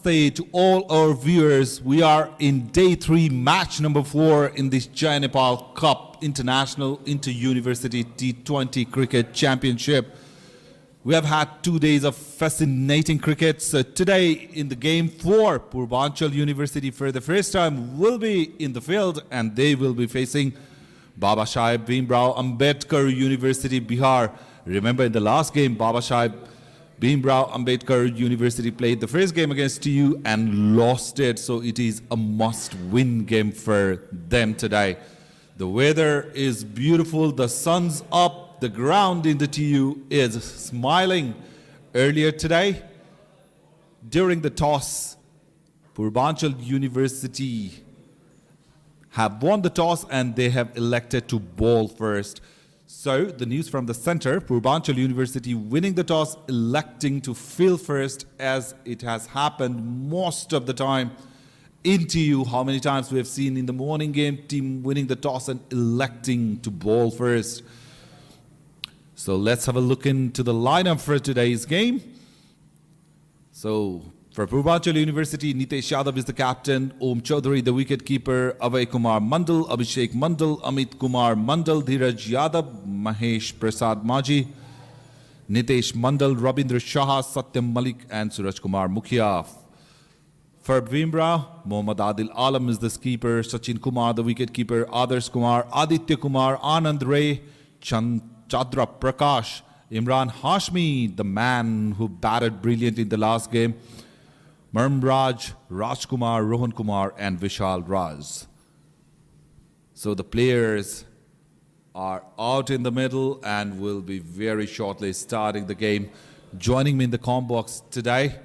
Namaste to all our viewers. We are in day 3, match number 4 in this Jai Nepal Cup International Inter-University T20 Cricket Championship. We have had 2 days of fascinating cricket. So today in the game 4, Purbanchal University for the first time will be in the field and they will be facing Babasaheb Bhimrao Ambedkar University, Bihar. Remember in the last game, Babasaheb Bhimrao Ambedkar University played the first game against TU and lost it. So it is a must-win game for them today. The weather is beautiful. The sun's up. The ground in the TU is smiling. Earlier today, during the toss, Purbanchal University have won the toss and they have elected to bowl first. So the news from the center, Purbanchal University winning the toss, electing to field first, as it has happened most of the time in TU. How many times we have seen in the morning game, team winning the toss and electing to bowl first. So let's have a look into the lineup for today's game. So for Purbanchal University, Nitesh Yadav is the captain, Om Chaudhary the wicket keeper, Abhay Kumar Mandal, Abhishek Mandal, Amit Kumar Mandal, Dheeraj Yadav, Mahesh Prasad Maji, Nitesh Mandal, Rabindra Shah, Satyam Malik and Suraj Kumar Mukhia. For Bhimrao, Mohammad Adil Alam is the keeper, Sachin Kumar the wicket keeper, Adarsh Kumar, Aditya Kumar, Anand Ray, Chandra Prakash, Imran Hashmi, the man who batted brilliant in the last game, Marmraj, Rajkumar, Rohan Kumar and Vishal Raj. So the players are out in the middle and will be very shortly starting the game. Joining me in the comm box today,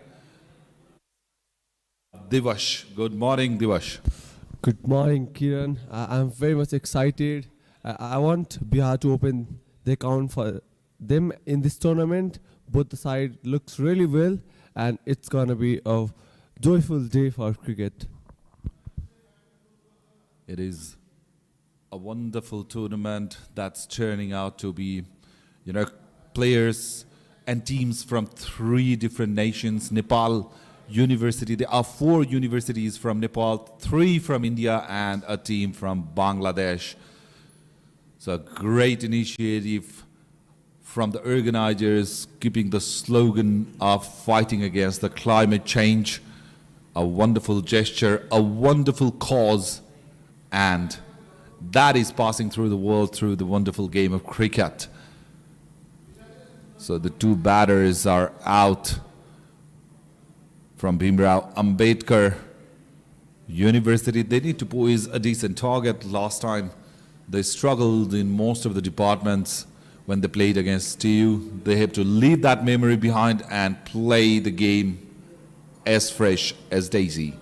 Divash. Good morning, Divash. Good morning, Kiran. I'm very much excited. I want Bihar to open the account for them in this tournament. Both the side looks really well and it's gonna be a joyful day for cricket. It is a wonderful tournament that's turning out to be, players and teams from 3 different nations. Nepal University, there are 4 universities from Nepal, 3 from India and a team from Bangladesh. So a great initiative from the organizers, keeping the slogan of fighting against the climate change. A wonderful gesture, a wonderful cause, and that is passing through the world through the wonderful game of cricket. So the 2 batters are out from Bhimrao Ambedkar University. They need to poise a decent target. Last time they struggled in most of the departments when they played against TU. They have to leave that memory behind and play the game as fresh as Daisy.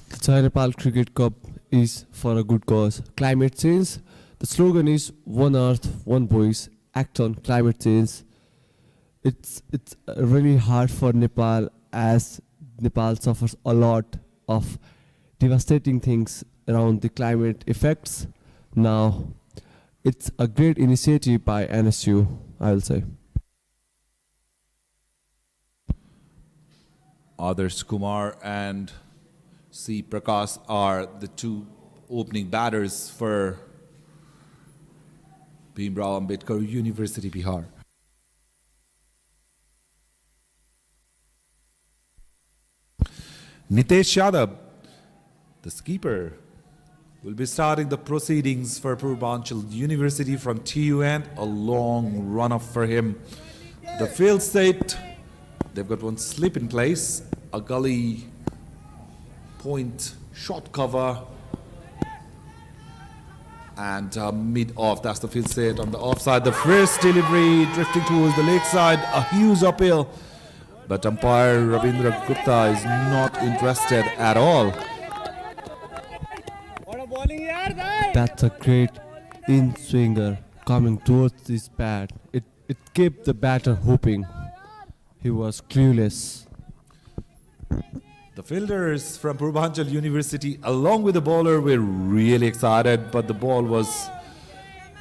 The Jai Nepal Cricket Cup is for a good cause. Climate change. The slogan is One Earth, One Voice. Act on climate change. It's really hard for Nepal, as Nepal suffers a lot of devastating things around the climate effects. Now, it's a great initiative by NSU, I will say. Adarsh Kumar and C. Prakash are the 2 opening batters for Bhimrao Ambedkar University, Bihar. Nitesh Yadav, the skipper, will be starting the proceedings for Purbanchal University from TUN. A long run-up for him. The field state, they've got one slip in place, a gully point shot cover, and mid-off. That's the field state. On the offside, the first delivery drifting towards the leg side, a huge uphill. But umpire Ravindra Gupta is not interested at all. That's a great in-swinger coming towards this bat. It kept the batter hoping. He was clueless. The fielders from Purbanchal University, along with the bowler, were really excited, but the ball was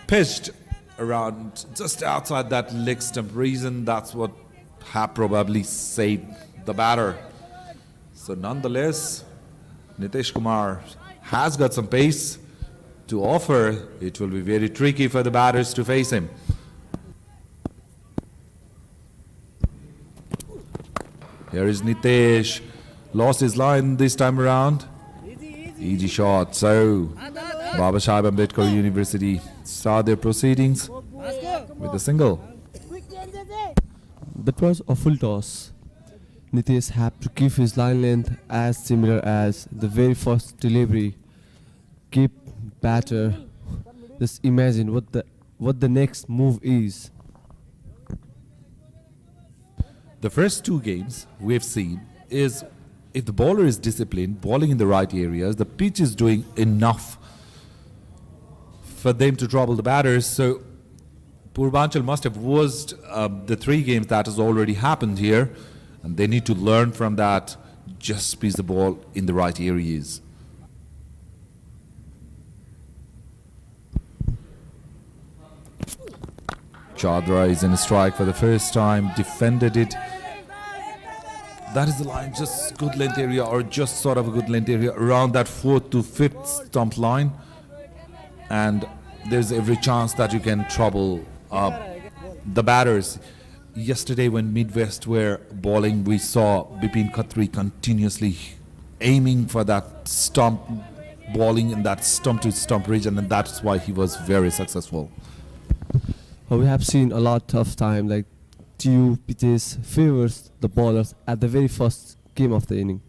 pitched around just outside that leg stump. Reason that's what have probably saved the batter. So nonetheless, Nitish Kumar has got some pace to offer. It will be very tricky for the batters to face him. Here is Nitish. Lost his line this time around. Easy shot. So Baba Saheb Ambedkar University start their proceedings with a single. That was a full toss. Nitish had to keep his line length as similar as the very first delivery. Keep batter. Just imagine what the next move is. The first two games we've seen is if the bowler is disciplined, bowling in the right areas, the pitch is doing enough for them to trouble the batters. So Purbanchal must have watched the three games that has already happened here, and they need to learn from that. Just pitch the ball in the right areas. Chadra is in a strike for the first time, defended it. That is the line, just good length area, or just sort of a good length area around that 4th to 5th stump line. And there's every chance that you can trouble the batters. Yesterday when Midwest were bowling, we saw Bipin Khatri continuously aiming for that stump, bowling in that stump to stump region, and that's why he was very successful. We have seen a lot of time like two pitches favors the bowlers at the very first game of the inning.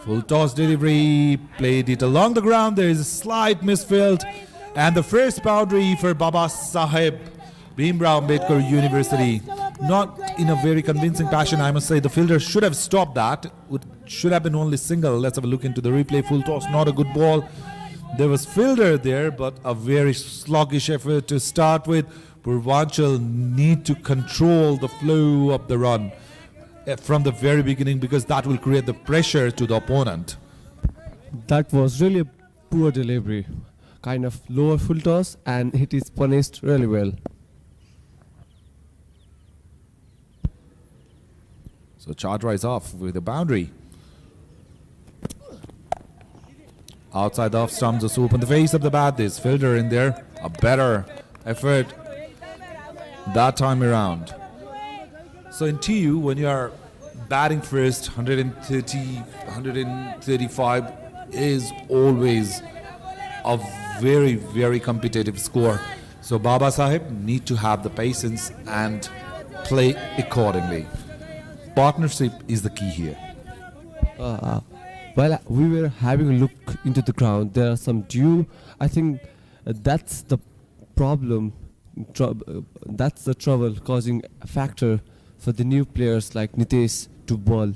Full toss delivery, played it along the ground. There is a slight misfield, and the first boundary for Baba Saheb Bhimrao Ambedkar University. Not in a very convincing fashion, I must say. The fielder should have stopped that. It should have been only single. Let's have a look into the replay. Full toss, not a good ball. There was fielder there, but a very sluggish effort to start with. Purbanchal need to control the flow of the run from the very beginning, because that will create the pressure to the opponent. That was really a poor delivery. Kind of lower full toss, and it is punished really well. So Chadra is off with a boundary. Outside the off stump, just open the face of the bat. There's fielder in there. A better effort that time around. So in TU, when you are batting first, 130, 135 is always a very, very competitive score. So Baba Saheb need to have the patience and play accordingly. Partnership is the key here. While we were having a look into the ground, there are some dew. I think that's the problem. That's the trouble causing a factor for the new players like Nitish to bowl.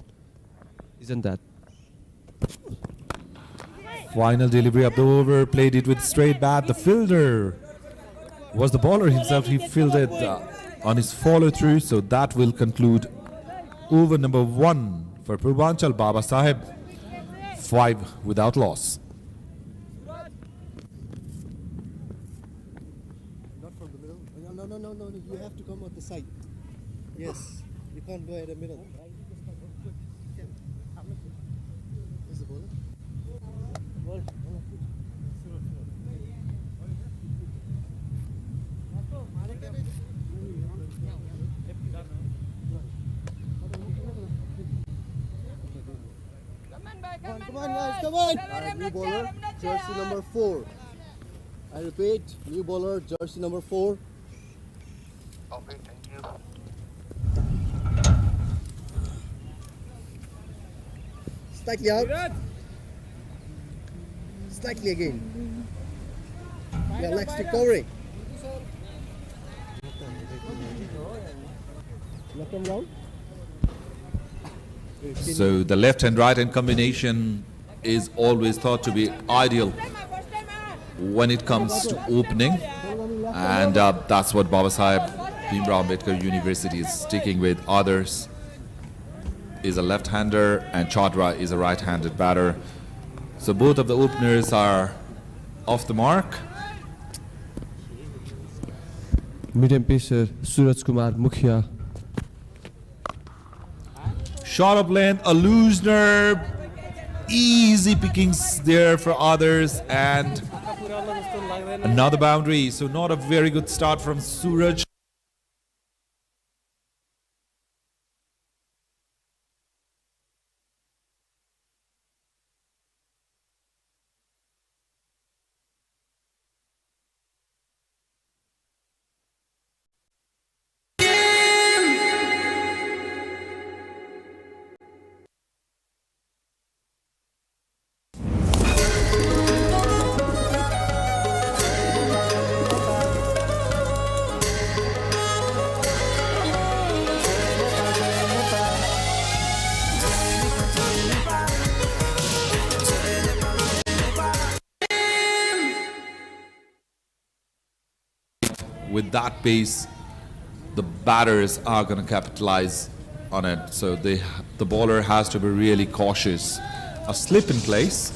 Isn't that? Final delivery of the over, played it with straight bat. The fielder was the bowler himself. He fielded on his follow through. So that will conclude over number 1 for Purbanchal. Baba Saheb 5 without loss. Not from the middle. No. You have to come at the side. Yes. You can't go at the middle. Is the bowler? Come on guys, come on! New bowler, jersey number 4. I repeat, new bowler, jersey number 4. Okay, thank you. Slightly out. Slightly again. Yeah, legs recovery. Left and round. So the left and right hand combination is always thought to be ideal when it comes to opening, and that's what Baba Saheb Bhimrao Ambedkar University is sticking with. Others is a left-hander and Chadra is a right-handed batter. So both of the openers are off the mark. Medium pacer Suraj Kumar Mukhia Shot up length, a loosener, easy pickings there for others, and another boundary. So not a very good start from Suraj. With that pace, the batters are going to capitalize on it. So the bowler has to be really cautious. A slip in place.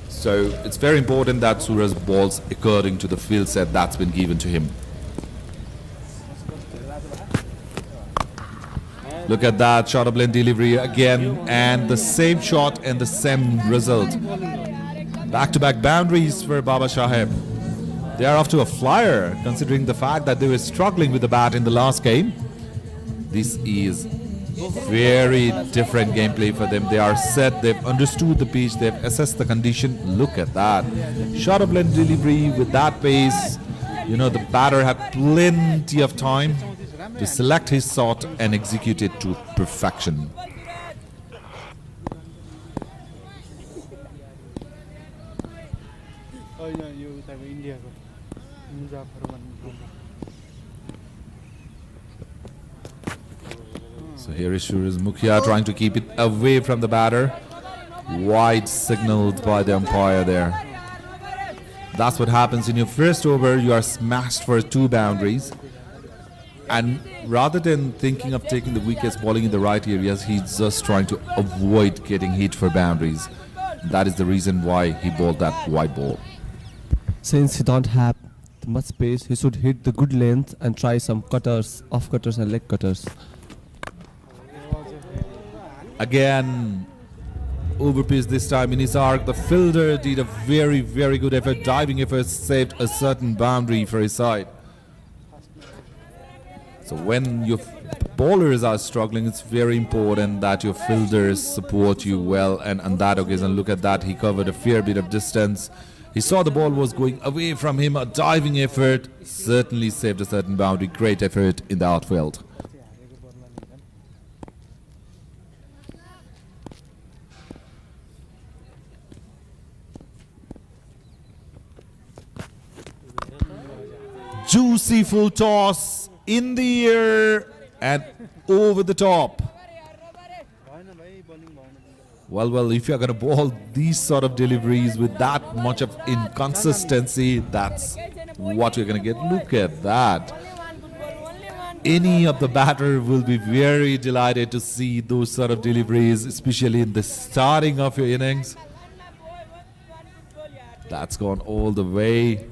So it's very important that Suraj balls according to the field set that's been given to him. Look at that shot of length delivery again, and the same shot and the same result. Back-to-back boundaries for Baba Saheb. They are off to a flyer, considering the fact that they were struggling with the bat in the last game. This is very different gameplay for them. They are set, they've understood the pitch, they've assessed the condition. Look at that. Shot of length delivery with that pace. You know, the batter had plenty of time to select his shot and execute it to perfection. So here is Suraj Mukhia trying to keep it away from the batter. Wide signaled by the umpire there. That's what happens in your first over. You are smashed for 2 boundaries. And rather than thinking of taking the wickets, bowling in the right areas, he's just trying to avoid getting hit for boundaries. That is the reason why he bowled that wide ball. Since he don't have much space, he should hit the good length and try some cutters, off cutters and leg cutters. Again, overpitched this time in his arc. The fielder did a very, very good effort. Diving effort saved a certain boundary for his side. So when your bowlers are struggling, it's very important that your fielders support you well. And on that occasion, look at that. He covered a fair bit of distance. He saw the ball was going away from him. A diving effort certainly saved a certain boundary. Great effort in the outfield. Juicy full toss in the air and over the top. Well, if you're going to bowl these sort of deliveries with that much of inconsistency, that's what you're going to get. Look at that. Any of the batter will be very delighted to see those sort of deliveries, especially in the starting of your innings. That's gone all the way.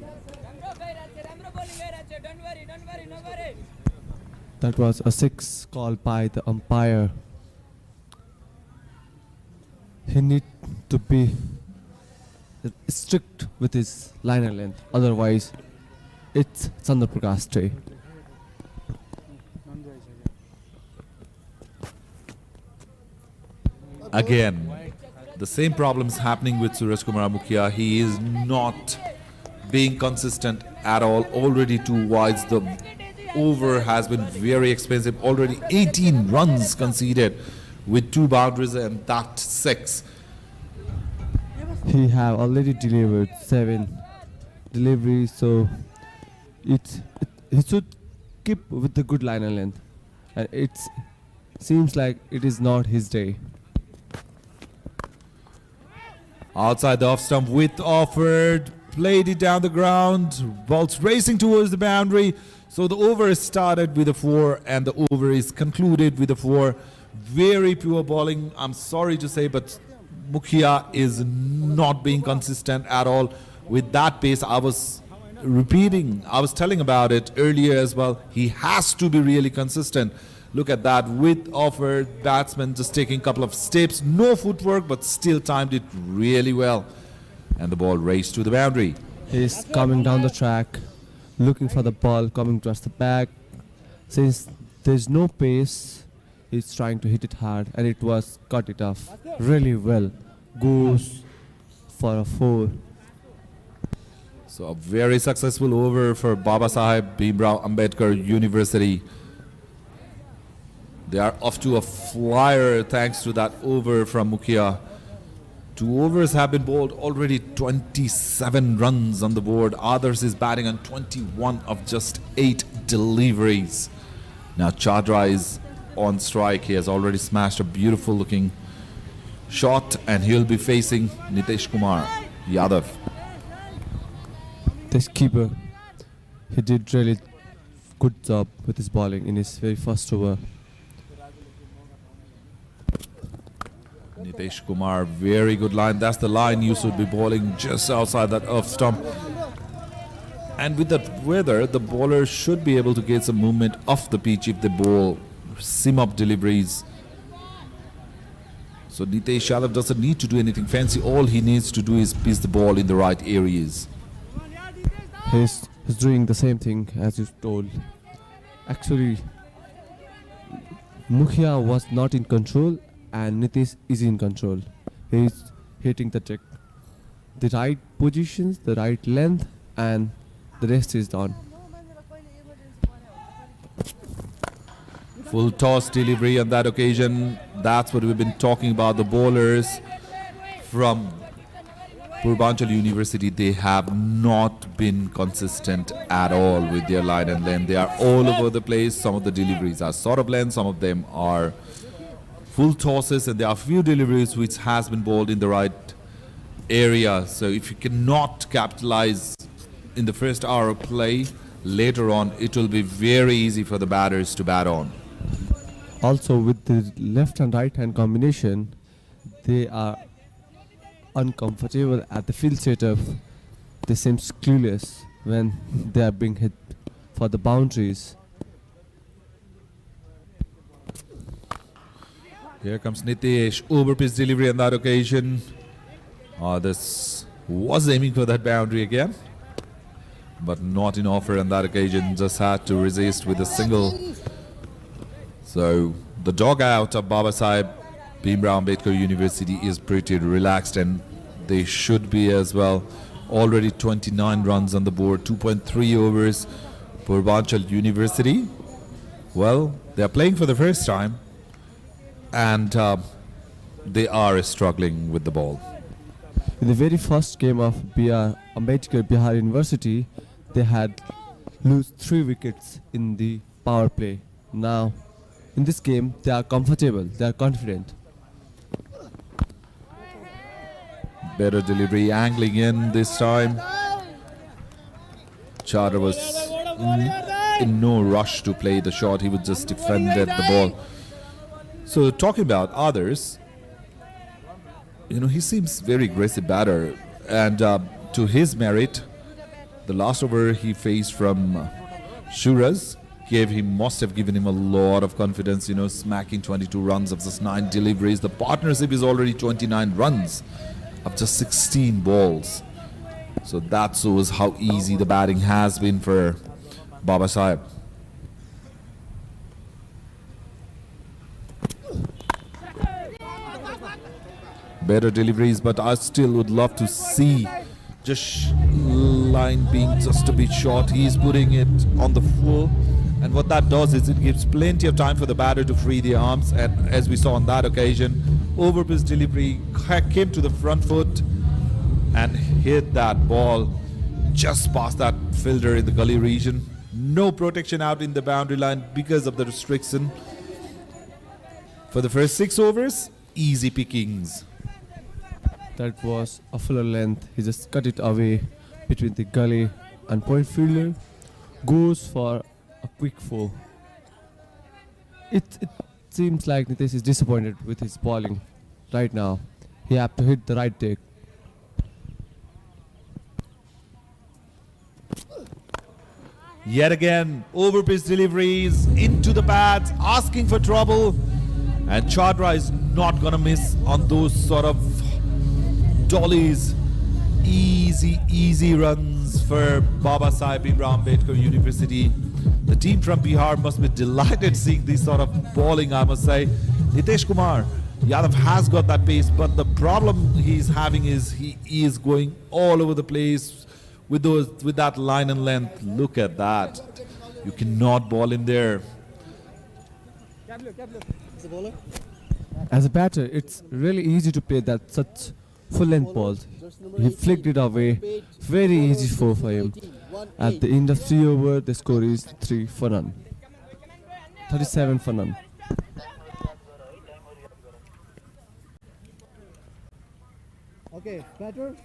That was a 6 call by the umpire. He need to be strict with his liner length, otherwise it's Chandra Prakash day. Again, the same problems happening with Suraj Kumar Mukhia. He is not being consistent at all. Already 2 wides. The over has been very expensive. Already 18 runs conceded with 2 boundaries and that 6. He have already delivered 7 deliveries, so he should keep with the good liner length, and it seems like it is not his day. Outside the off stump, width offered, played it down the ground, balls racing towards the boundary. So the over is started with a 4 and the over is concluded with a 4. Very pure bowling, I'm sorry to say, but Mukhia is not being consistent at all with that pace. I was telling about it earlier as well. He has to be really consistent. Look at that with offer. Batsman just taking a couple of steps. No footwork, but still timed it really well. And the ball raced to the boundary. He's coming down the track, looking for the ball, coming towards the back. Since there's no pace, he's trying to hit it hard, and it was cut it off really well. Goes for a 4. So a very successful over for Babasaheb Bhimrao Ambedkar University. They are off to a flyer thanks to that over from Mukhia. 2 overs have been bowled, already 27 runs on the board. Others is batting on 21 of just 8 deliveries. Now Chadra is on strike. He has already smashed a beautiful looking shot, and he'll be facing Nitesh Kumar Yadav. This keeper, he did really good job with his bowling in his very first over. Nitesh Kumar, very good line. That's the line you should be bowling just outside that off stump. And with that weather, the bowler should be able to get some movement off the pitch if they bowl sim-up deliveries. So Nitesh Yadav doesn't need to do anything fancy. All he needs to do is pitch the ball in the right areas. He's doing the same thing as you told. Actually, Mukhia was not in control, and Nitish is in control. He's hitting the right positions, the right length, and the rest is done. Full toss delivery on that occasion. That's what we've been talking about. The bowlers from Purbanchal University, they have not been consistent at all with their line and length. They are all over the place. Some of the deliveries are sort of length, some of them are full tosses, and there are a few deliveries which has been bowled in the right area. So if you cannot capitalize in the first hour of play, later on it will be very easy for the batters to bat on. Also, with the left and right hand combination, they are uncomfortable at the field setup. They seem clueless when they are being hit for the boundaries. Here comes Nitesh, over pitch delivery on that occasion. This was aiming for that boundary again, but not in offer on that occasion. Just had to resist with a single. So the dog out of Babasaheb Bhimrao Ambedkar University is pretty relaxed, and they should be as well. Already 29 runs on the board, 2.3 overs. Purbanchal University, well, they are playing for the first time, and they are struggling with the ball. In the very first game of BR Ambedkar Bihar University, they had lose 3 wickets in the power play. Now, in this game, they are comfortable, they are confident. Better delivery, angling in this time. Chadra was in no rush to play the shot. He would just defended the ball. So talking about others, you know, he seems very aggressive batter, and to his merit, the last over he faced from Shuras must have given him a lot of confidence, you know, smacking 22 runs of just 9 deliveries. The partnership is already 29 runs of just 16 balls. So that shows how easy the batting has been for Babasaheb. Better deliveries, but I still would love to see just line being just a bit short. He's putting it on the full, and what that does is it gives plenty of time for the batter to free the arms, and as we saw on that occasion, over pitch delivery came to the front foot and hit that ball just past that fielder in the gully region. No protection out in the boundary line because of the restriction. For the first 6 overs, easy pickings. That was a fuller length. He just cut it away between the gully and point fielder. Goes for a quick 4. It seems like Nitesh is disappointed with his bowling right now. He had to hit the right take. Yet again, overpitch deliveries into the pads, asking for trouble. And Chadra is not going to miss on those sort of dollies. Easy runs for Baba Sahib Bhimrao Ambedkar University. The team from Bihar must be delighted seeing this sort of bowling, I must say. Nitesh Kumar Yadav has got that pace, but the problem he's having is he is going all over the place with that line and length. Look at that. You cannot bowl in there. As a batter, it's really easy to play that such full-length balls. He flicked it away. Very easy for him. At the end of 3 overs, the score is 3 for none. 37 for none. Okay, batter.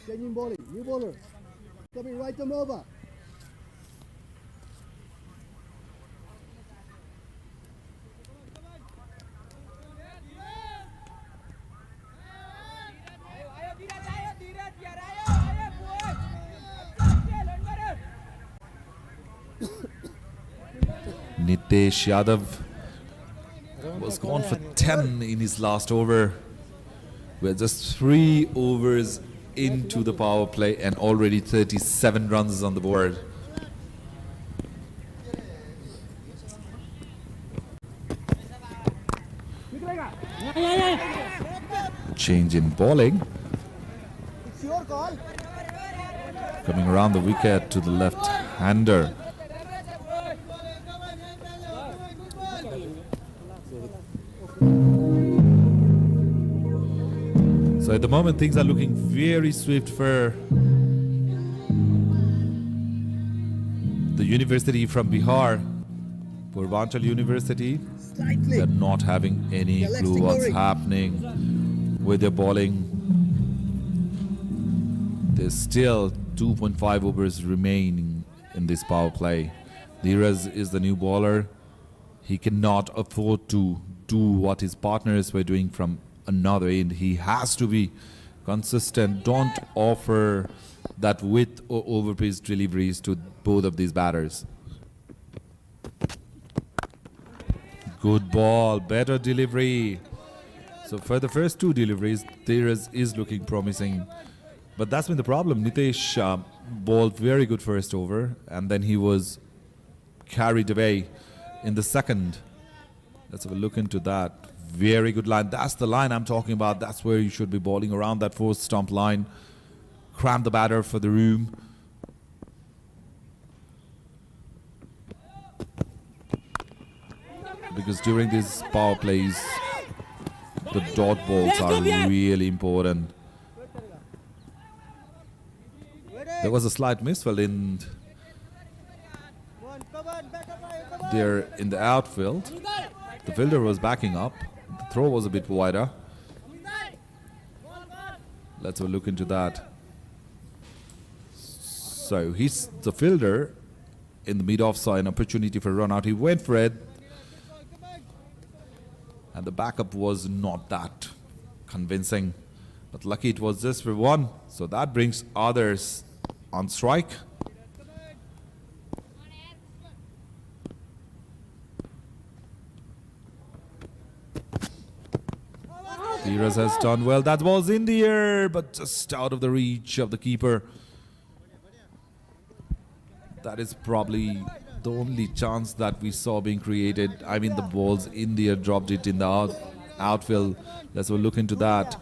Changing bowling. New bowler. Coming right arm over. Nitesh Yadav was gone for 10 in his last over. We're just 3 overs into the power play and already 37 runs on the board. Change in bowling. It's your call. Coming around the wicket to the left-hander. So at the moment things are looking very swift for the university from Bihar, Purbanchal University. They're not having any clue what's happening with their bowling. There's still 2.5 overs remaining in this power play. Dheeraj is the new bowler. He cannot afford to do what his partners were doing from another end. He has to be consistent. Don't offer that width or overpitch deliveries to both of these batters. Good ball, better delivery. So for the first 2 deliveries, Dheeraj is looking promising. But that's been the problem. Nitesh bowled very good first over, and then he was carried away in the second. Let's have a look into that. Very good line. That's the line I'm talking about. That's where you should be bowling, around that 4th stump line. Cram the batter for the room. Because during these power plays, the dot balls are really important. There was a slight misfield in there in the outfield. The fielder was backing up. The throw was a bit wider. Let's have a look into that. So he's the fielder in the mid-off saw an opportunity for a run out. He went for it. And the backup was not that convincing. But lucky it was just for 1. So that brings others on strike. Dheeraj has done well. That ball's in the air, but just out of the reach of the keeper. That is probably the only chance that we saw being created. I mean, the ball's in the air, dropped it in the outfield. Let's have a look into that.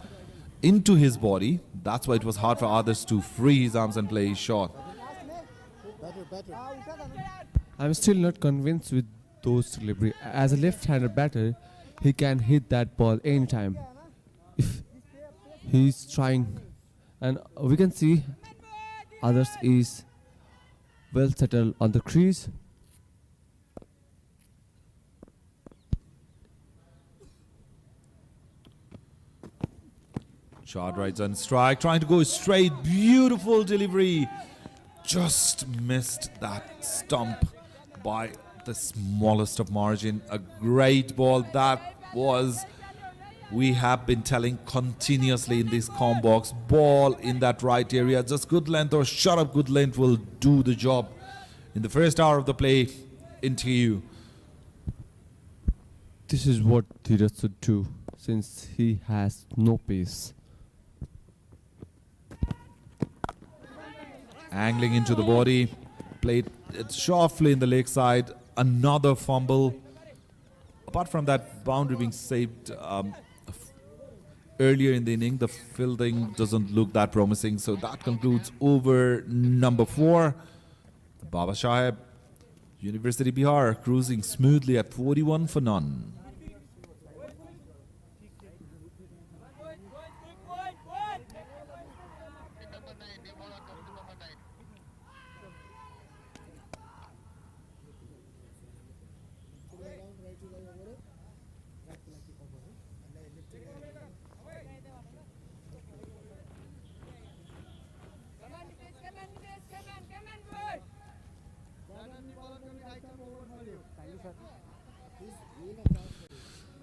Into his body. That's why it was hard for others to free his arms and play his shot. I'm still not convinced with those delivery. As a left-handed batter, he can hit that ball anytime if he's trying. And we can see others is well settled on the crease. Shot right on strike, trying to go straight. Beautiful delivery. Just missed that stump by the smallest of margin. A great ball. That was, we have been telling continuously in this com box, ball in that right area. Just good length or shut up good length will do the job. in the first hour of the play into you. This is what Dheeraj should do since he has no pace. Angling into the body, played it softly in the leg side, another fumble. Apart from that boundary being saved earlier in the inning, the fielding doesn't look that promising. So that concludes over number 4. Baba Saheb, University Bihar, cruising smoothly at 41 for none.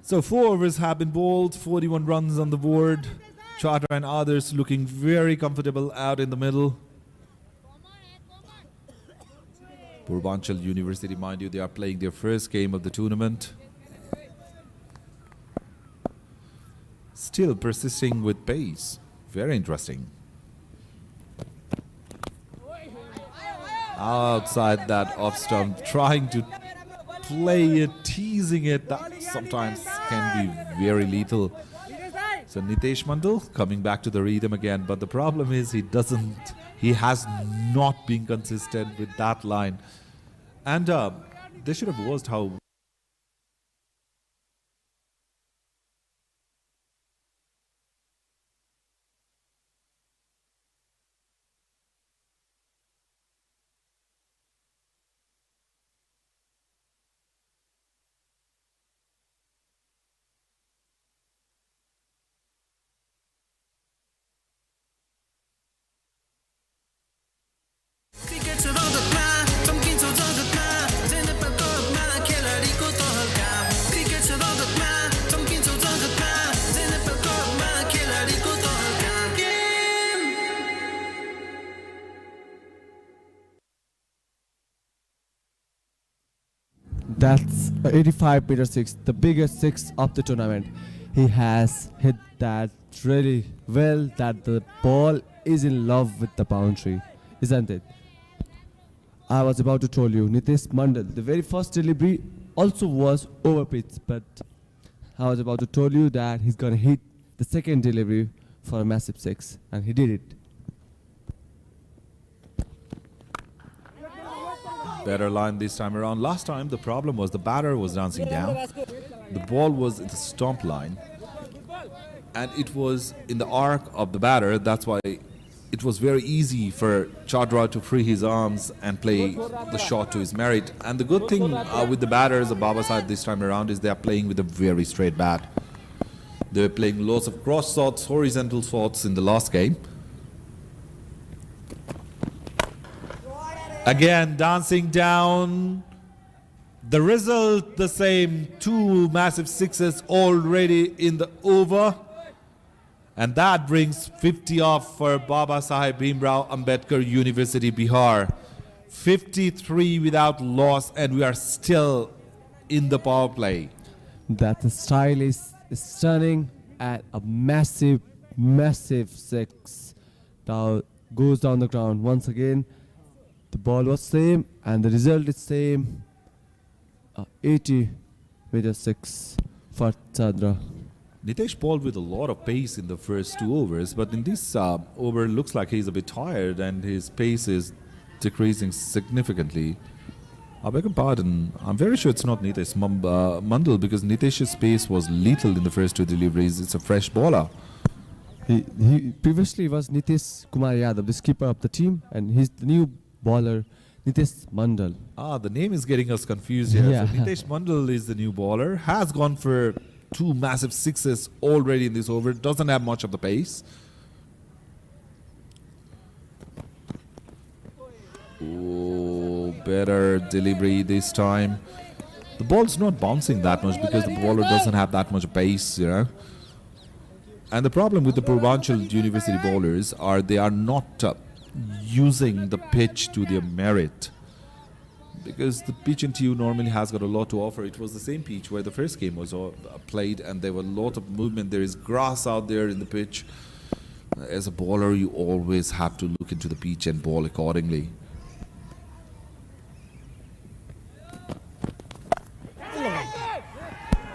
So 4 overs have been bowled, 41 runs on the board. Chatra and others looking very comfortable out in the middle. Purbanchal University, mind you, they are playing their first game of the tournament. Still persisting with pace. Very interesting. Outside that off stump, trying to play it, teasing it, that sometimes can be very lethal. So Nitesh Mandal coming back to the rhythm again, but the problem is he has not been consistent with that line. And they should have watched how That's 85 meter 6, the biggest 6 of the tournament. He has hit that really well that the ball is in love with the boundary, isn't it? I was about to tell you, Nitesh Mandal, the very first delivery also was over pitch, but I was about to tell you that he's gonna hit the second delivery for a massive 6, and he did it. better line this time around. Last time the problem was the batter was dancing down. The ball was in the stump line and it was in the arc of the batter. That's why it was very easy for Chadra to free his arms and play the shot to his merit. And the good thing with the batters of Baba side this time around is they are playing with a very straight bat. They were playing lots of cross shots, horizontal shots in the last game. Again, dancing down. The result the same. 2 massive sixes already in the over. And that brings 50 off for Baba Saheb Bhimrao Ambedkar University, Bihar. 53 without loss, and we are still in the power play. That style is stunning, and a massive, massive 6 now goes down the ground once again. The ball was same and the result is same. 80 with a 6 for Chandra. Nitesh bowled with a lot of pace in the first 2 overs, but in this over looks like he's a bit tired and his pace is decreasing significantly. I beg your pardon, I'm very sure it's not Nitesh Mandal, because Nitesh's pace was lethal in the first 2 deliveries. It's a fresh bowler. He previously was Nitish Kumar Yadav, the skipper of the team, and he's the new bowler, Nitesh Mandal. The name is getting us confused here. Yeah. So Nitesh Mandal is the new bowler, has gone for 2 massive sixes already in this over, doesn't have much of the pace. Oh, better delivery this time. The ball's not bouncing that much because the bowler doesn't have that much pace, you know. And the problem with the Purbanchal University bowlers are they are not using the pitch to their merit. because the pitch in TU normally has got a lot to offer. It was the same pitch where the first game was played, and there were a lot of movement. There is grass out there in the pitch. As a bowler, you always have to look into the pitch and bowl accordingly.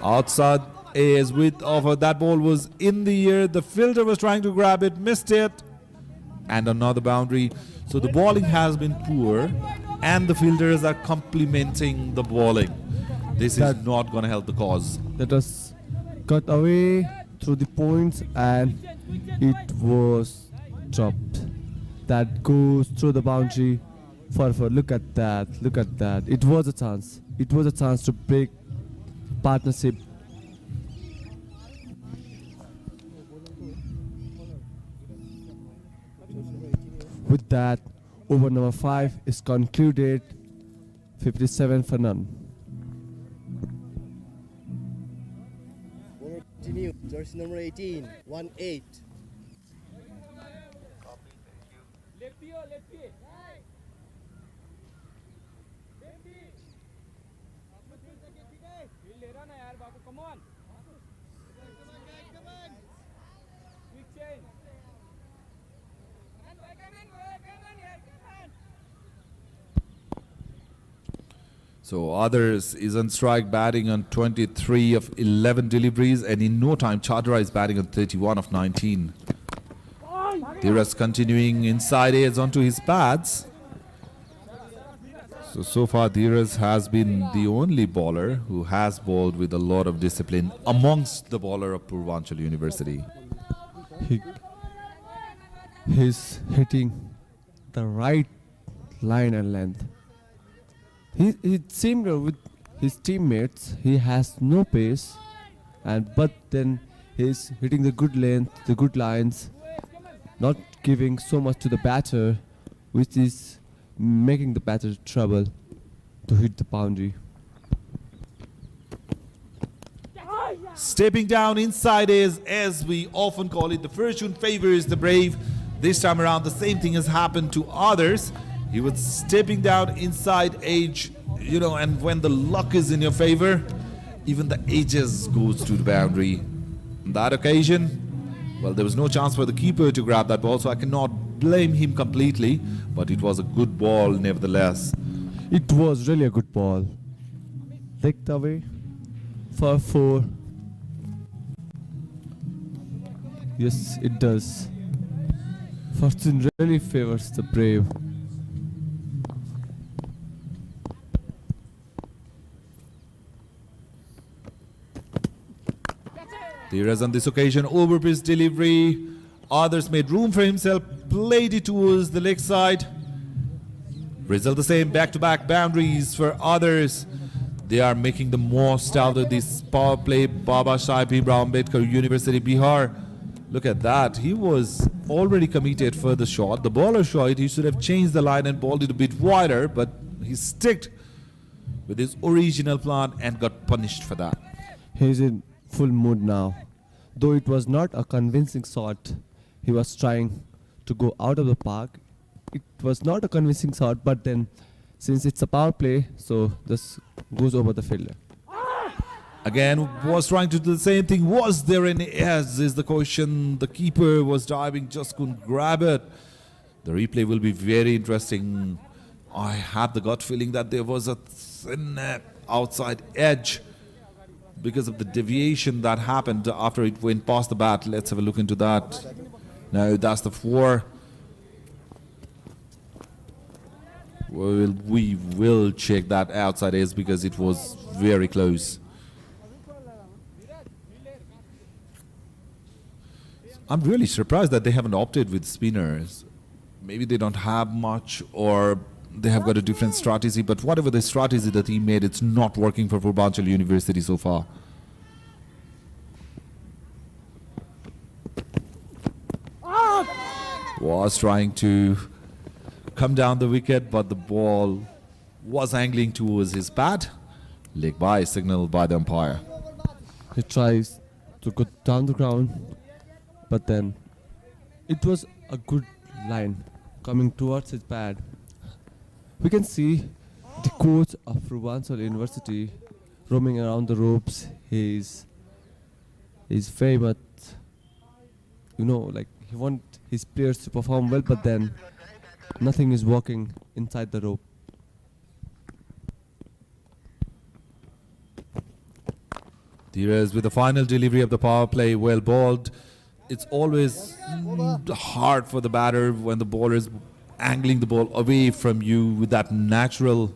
Outside is with offer. That ball was in the air. The fielder was trying to grab it, missed it, and another boundary. So the bowling has been poor, and the fielders are complimenting the bowling. This is not going to help the cause. That was cut away through the points, and it was dropped. That goes through the boundary. Look at that. Look at that. It was a chance. It was a chance to break partnership. With that, over number 5 is concluded. 57 for none. Bowler continue. Jersey number 18, 1-8. So others is on strike, batting on 23 of 11 deliveries, and in no time Chadra is batting on 31 of 19. Dheeraj continuing inside edge onto his pads. So far Dheeraj has been the only bowler who has bowled with a lot of discipline amongst the bowler of Purbanchal University. He's hitting the right line and length. It seemed with his teammates he has no pace, but then he's hitting the good length, the good lines, not giving so much to the batter, which is making the batter trouble to hit the boundary. Stepping down inside is, as we often call it, the fortune favors the brave. This time around the same thing has happened to others. He was stepping down inside edge, and when the luck is in your favor, even the edges goes to the boundary. On that occasion, well, there was no chance for the keeper to grab that ball, so I cannot blame him completely, but it was a good ball nevertheless. It was really a good ball. Licked away for 4. Yes, it does. Fortune really favors the brave. Dheeraj on this occasion overpitched delivery. Others made room for himself, played it towards the leg side. Result the same, back-to-back boundaries for others. They are making the most out of this power play. Baba Sahib Bhimrao Ambedkar University, Bihar. Look at that. He was already committed for the shot. The bowler saw it. He should have changed the line and bowled it a bit wider, but he sticked with his original plan and got punished for that. He's in full mood now. Though it was not a convincing shot, he was trying to go out of the park. It was not a convincing shot, but then since it's a power play, so this goes over the fielder. Again, was trying to do the same thing. Was there any edge is the question. The keeper was diving, just couldn't grab it. The replay will be very interesting. I had the gut feeling that there was a thin outside edge because of the deviation that happened after it went past the bat. Let's have a look into that. No, that's the 4. We will check that outside edge because it was very close. I'm really surprised that they haven't opted with spinners. Maybe they don't have much, or they have got a different strategy, but whatever the strategy the team made, it's not working for Purbanchal University so far. Was trying to come down the wicket, but the ball was angling towards his bat. Leg by, signaled by the umpire. He tries to go down the ground, but then it was a good line coming towards his pad. We can see the coach of Purbanchal University, roaming around the ropes. He's very much, like he wants his players to perform well, but then nothing is working inside the rope. Dheeraj with the final delivery of the power play, well balled. It's always hard for the batter when the bowler is angling the ball away from you with that natural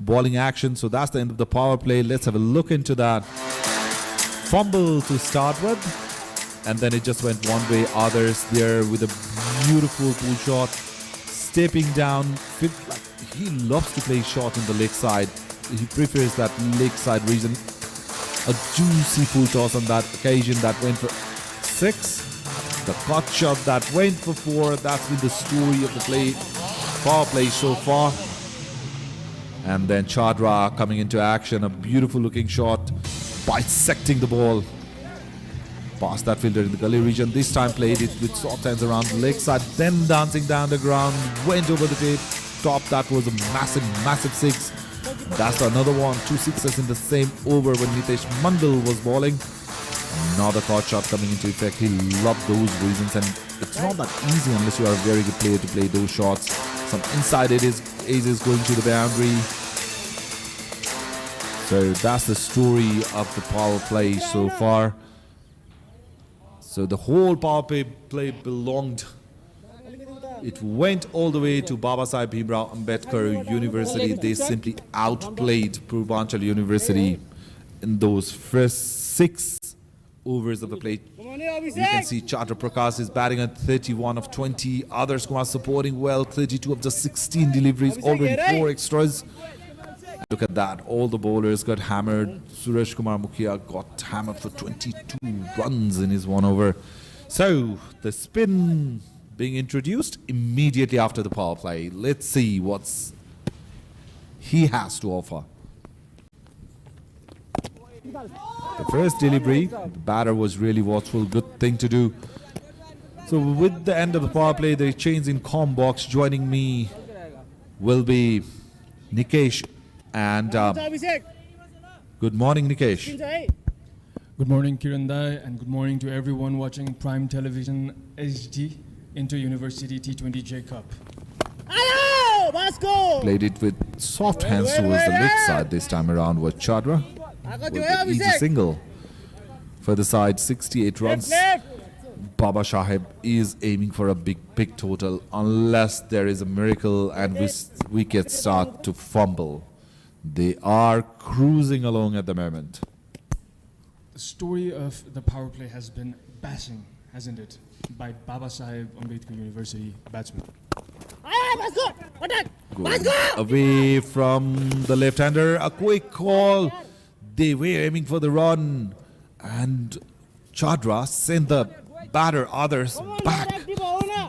bowling action. So that's the end of the power play. Let's have a look into that. Fumble to start with, and then it just went one way. Others there with a beautiful pull shot, stepping down. He loves to play shot in the leg side. He prefers that leg side region. A juicy pull toss on that occasion that went for 6. The cut shot that went for 4. That's been the story of the power play so far. And then Chadra coming into action. A beautiful looking shot, bisecting the ball past that fielder in the gully region. This time played it with soft hands around the leg side, then dancing down the ground, went over the top. That was a massive 6. That's another one. 2 sixes in the same over when Nitesh Mandal was bowling. Another caught shot coming into effect. He loved those reasons, and it's not that easy unless you are a very good player to play those shots. Some inside aces going to the boundary. So that's the story of the power play so far. So the whole power play belonged. It went all the way to Babasaheb Bhimrao Ambedkar University. They simply outplayed Purbanchal University in those first 6 overs of the play. You can see Chadra Prakash is batting at 31 of 20. Others Kumar supporting well, 32 of the 16 deliveries, already 4 extras. Look at that, all the bowlers got hammered. Suresh Kumar Mukhia got hammered for 22 runs in his 1 over. So the spin being introduced immediately after the power play. Let's see what he has to offer. The first delivery, the batter was really watchful, good thing to do. So with the end of the power play, the change in comm box. Joining me will be Nikesh and good morning, Nikesh. Good morning, Kirandai, and good morning to everyone watching Prime Television HD Inter University T20 J Cup. Played it with soft hands towards the leg side this time around with Chadra. With easy single for the side, 68 runs. Babasaheb is aiming for a big total unless there is a miracle and wickets start to fumble. They are cruising along at the moment. The story of the power play has been bashing, hasn't it, by Babasaheb Ambedkar University batsmen. Going away from the left-hander, a quick call. They were aiming for the run, and Chadra sent the batter others back.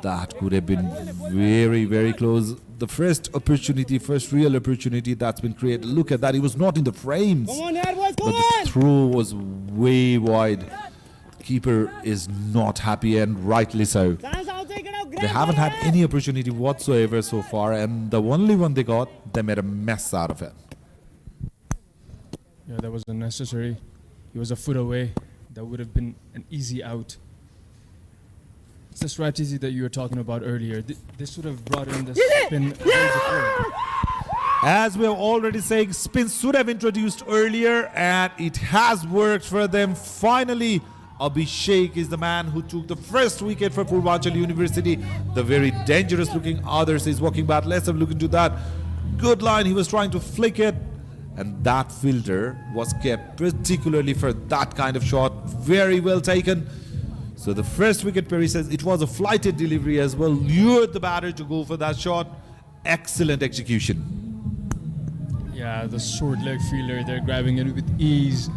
That could have been very close. The first real opportunity that's been created. Look at that, he was not in the frames, but the throw was way wide. The keeper is not happy, and rightly so. They haven't had any opportunity whatsoever so far, and the only one they got, they made a mess out of it. Yeah, that was unnecessary. He was a foot away. That would have been an easy out. It's the strategy that you were talking about earlier. This would have brought in the spin. As we were already saying, spin should have introduced earlier, and it has worked for them. Finally, Abhishek is the man who took the first wicket for Purbanchal University. The very dangerous looking others is walking back. Let's have a look into that. Good line, he was trying to flick it, and that filter was kept particularly for that kind of shot. Very well taken. So the first wicket, Perry says, it was a flighted delivery as well. Lured the batter to go for that shot. Excellent execution. Yeah, the short leg fielder, they're grabbing it with ease.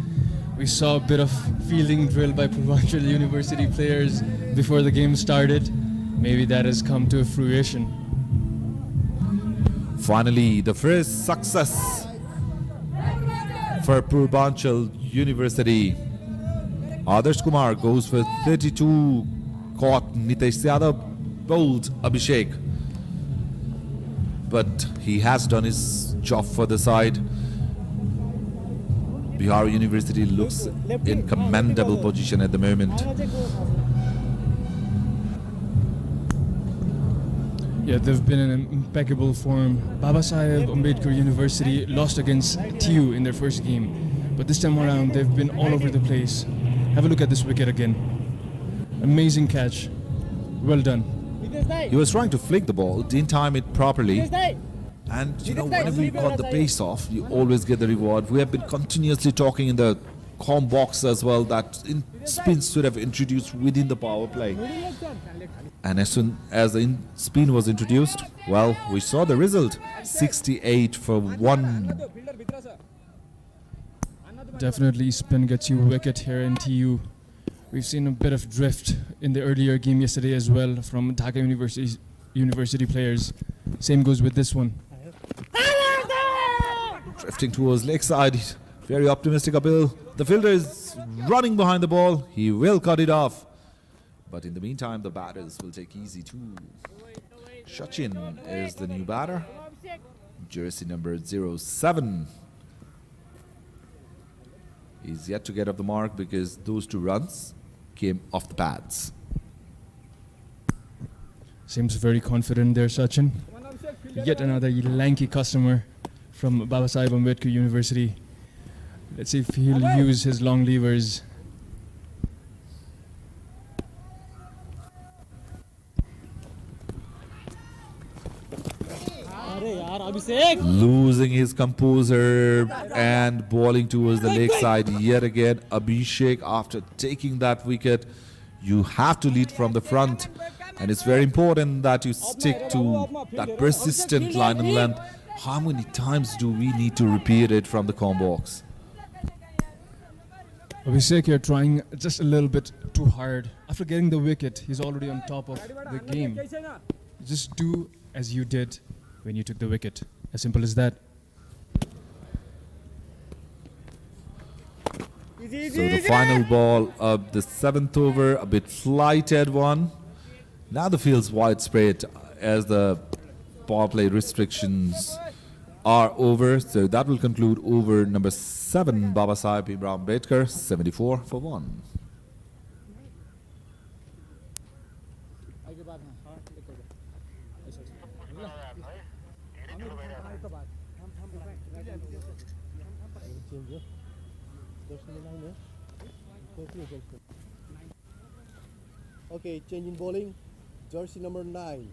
We saw a bit of fielding drill by Purbanchal University players before the game started. Maybe that has come to fruition. Finally, the first success for Purbanchal University. Adarsh Kumar goes for 32, caught Nitesh Yadav, bowled Abhishek. but he has done his job for the side. Bihar University looks in commendable position at the moment. Yeah, they've been in impeccable form. Babasaheb Ambedkar University lost against TU in their first game, but this time around they've been all over the place. Have a look at this wicket again. Amazing catch. Well done. He was trying to flick the ball, didn't time it properly. And you know, whenever you got the pace off, you always get the reward. We have been continuously talking in the com box as well that spins should have introduced within the power play. And as soon as the spin was introduced, well, we saw the result, 68 for 1. Definitely spin gets you wicket here in TU. We've seen a bit of drift in the earlier game yesterday as well from Dhaka University players. Same goes with this one. Drifting towards leg side, very optimistic appeal. The fielder is running behind the ball, he will cut it off. But in the meantime, the batters will take easy too. Sachin is the new batter, jersey number 07. He's yet to get off the mark because those 2 runs came off the pads. Seems very confident there, Sachin. Yet another lanky customer from Babasaheb Ambedkar University. Let's see if he'll use his long levers. Losing his composure and bowling towards the leg side yet again. Abhishek, after taking that wicket, you have to lead from the front. And it's very important that you stick to that persistent line and length. How many times do we need to repeat it from the com box? Abhishek here trying just a little bit too hard. After getting the wicket, he's already on top of the game. Just do as you did when you took the wicket. As simple as that. So the final ball of the 7th over, a bit flighted one. Now the field's widespread as the power play restrictions are over. So that will conclude over number 7, Babasaheb Ambedkar, 74 for 1. Okay, change in bowling. Jersey number 9.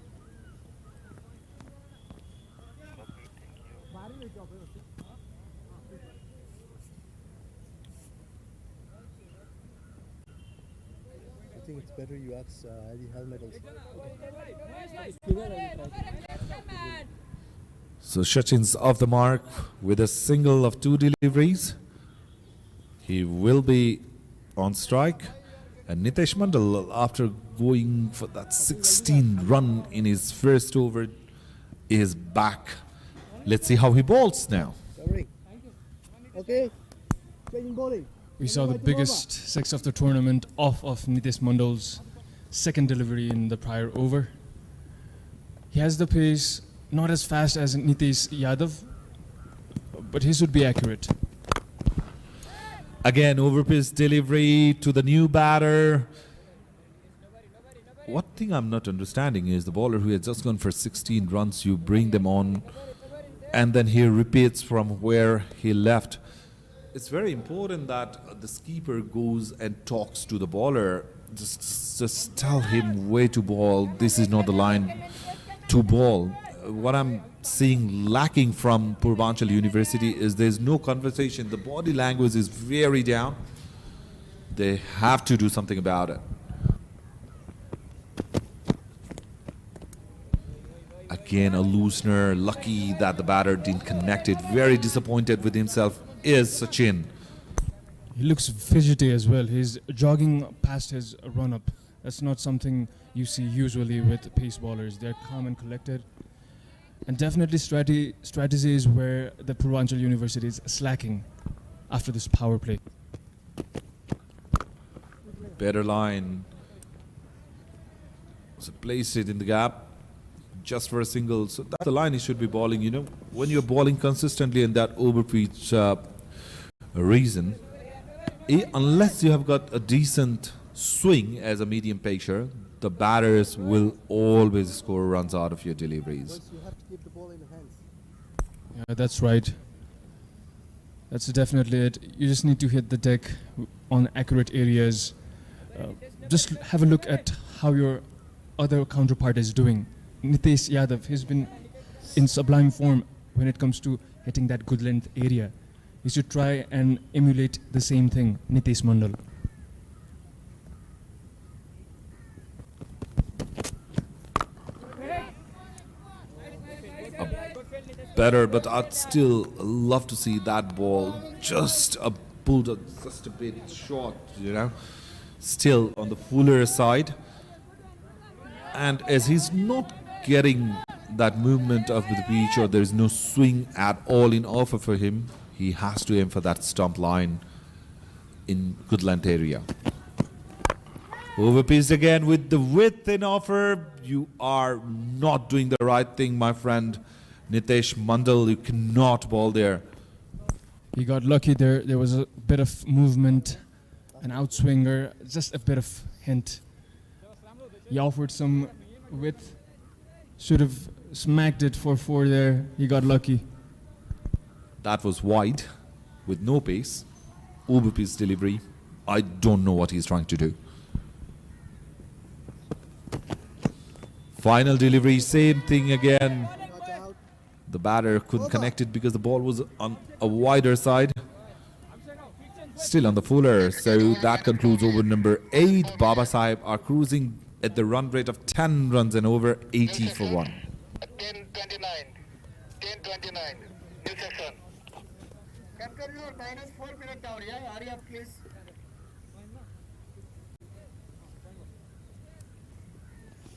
I think it's better you ask the helmet also. So Sachin's off the mark with a single of 2 deliveries. He will be on strike. And Nitesh Mandal, after going for that 16 run in his first over, is back. Let's see how he bowls now. Okay, change in bowling. We saw the biggest 6 of the tournament off of Nitesh Mandal's second delivery in the prior over. He has the pace, not as fast as Nitesh Yadav, but his would be accurate. Again, over-pitch delivery to the new batter. One thing I'm not understanding is the bowler who has just gone for 16 runs, you bring them on, and then he repeats from where he left. It's very important that the skipper goes and talks to the bowler. Just tell him where to bowl. This is not the line to bowl. What I'm seeing lacking from Purbanchal University is there's no conversation. The body language is very down. They have to do something about it. Again, a loosener. Lucky that the batter didn't connect it. Very disappointed with himself is Sachin. He looks fidgety as well. He's jogging past his run-up. That's not something you see usually with pace bowlers. They're calm and collected. And definitely strategy is where the Purbanchal University is slacking after this power play. Better line. So place it in the gap. just for a single. So that's the line he should be bowling, you know. When you're bowling consistently in that over-pitch reason, unless you have got a decent swing as a medium pacer, the batters will always score runs out of your deliveries. Once you have to keep the ball in the hands. Yeah, that's right. That's definitely it. You just need to hit the deck on accurate areas. Just have a look at how your other counterpart is doing. Nitesh Yadav has been in sublime form when it comes to hitting that good length area. You should try and emulate the same thing, Nitesh Mandal. Better, but I'd still love to see that ball just a bulldog, just a bit short, you know, still on the fuller side. And as he's not getting that movement of the pitch, or there's no swing at all in offer for him, he has to aim for that stump line in good length area. Overpitched again with the width in offer. You are not doing the right thing, my friend. Nitesh Mandal, you cannot bowl there. He got lucky there. There was a bit of movement, an outswinger, just a bit of hint. He offered some width, should have smacked it for 4 there. He got lucky. That was wide, with no pace, over-pitch delivery. I don't know what he's trying to do. Final delivery, same thing again. The batter couldn't connect it because the ball was on a wider side. Still on the fuller. So that concludes over number 8. Baba Sahib are cruising at the run rate of 10 runs and over, 80 for 1. 10:29. 10:29. New section. Captain, you are minus 4 minutes down. Yeah, hurry up, please.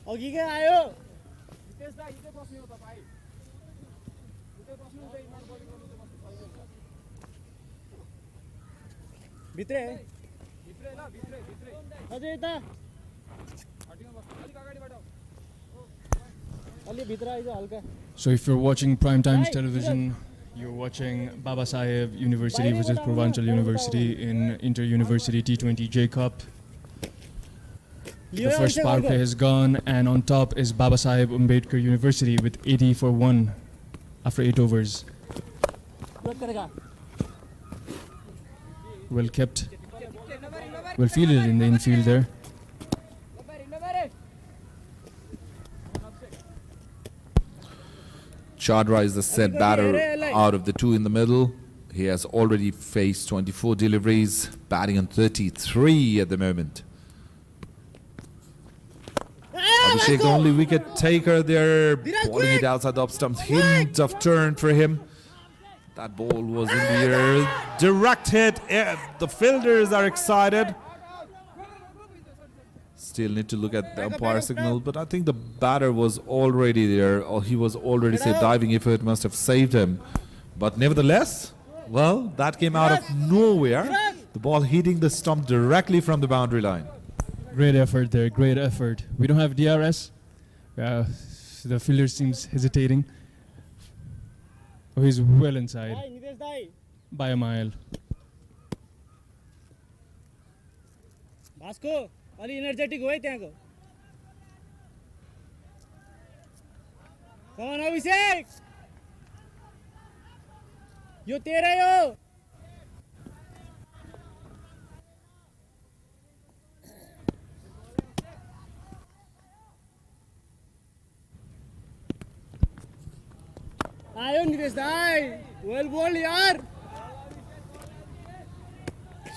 अघि के आयो भित्रै अझै यता अलि भित्र eyes हल्का. So if you're watching prime times television, you're watching Baba Sahib University versus Purbanchal University in Inter-University T20 J Cup. The first power play has gone, and on top is Baba Sahib Ambedkar University with 80 for 1 after 8 overs. Well kept. Well fielded in the infield there. Chadra is the set batter out of the 2 in the middle. He has already faced 24 deliveries, batting on 33 at the moment. Abhishek, the only wicket taker there, bowling it outside the up stumps. Hint of turn for him. That ball was in the air. Direct hit. The fielders are excited. Still need to look at the umpire signal, but I think the batter was already there, or he was already, say, diving effort must have saved him. But nevertheless, well, that came out of nowhere. The ball hitting the stump directly from the boundary line. Great effort there, great effort. We don't have DRS. The fielder seems hesitating. Oh, he's well inside by a mile. Vasco अलि energetic हो है त्यहाँको. कम अन अभिषेक, यो तेरै हो. आयो नितेश दाई, well bold यार.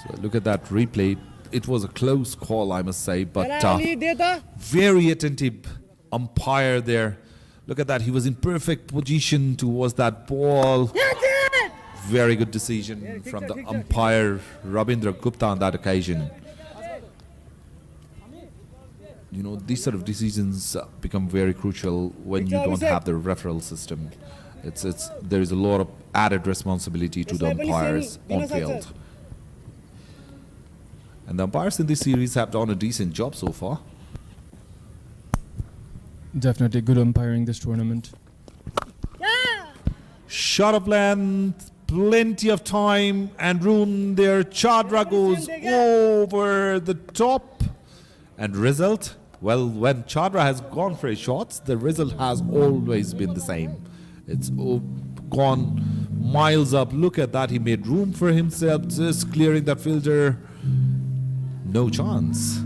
So look at that replay. It was a close call, I must say, but very attentive umpire there. Look at that. He was in perfect position towards that ball. Very good decision from the umpire, Rabindra Gupta, on that occasion. You know, these sort of decisions become very crucial when you don't have the referral system. There is a lot of added responsibility to the umpires on field. And the umpires in this series have done a decent job so far. Definitely good umpiring this tournament. Shot of length, plenty of time and room there. Chadra goes over the top. And result? Well, when Chadra has gone for his shots, the result has always been the same. It's gone miles up. Look at that. He made room for himself, just clearing that fielder. No chance.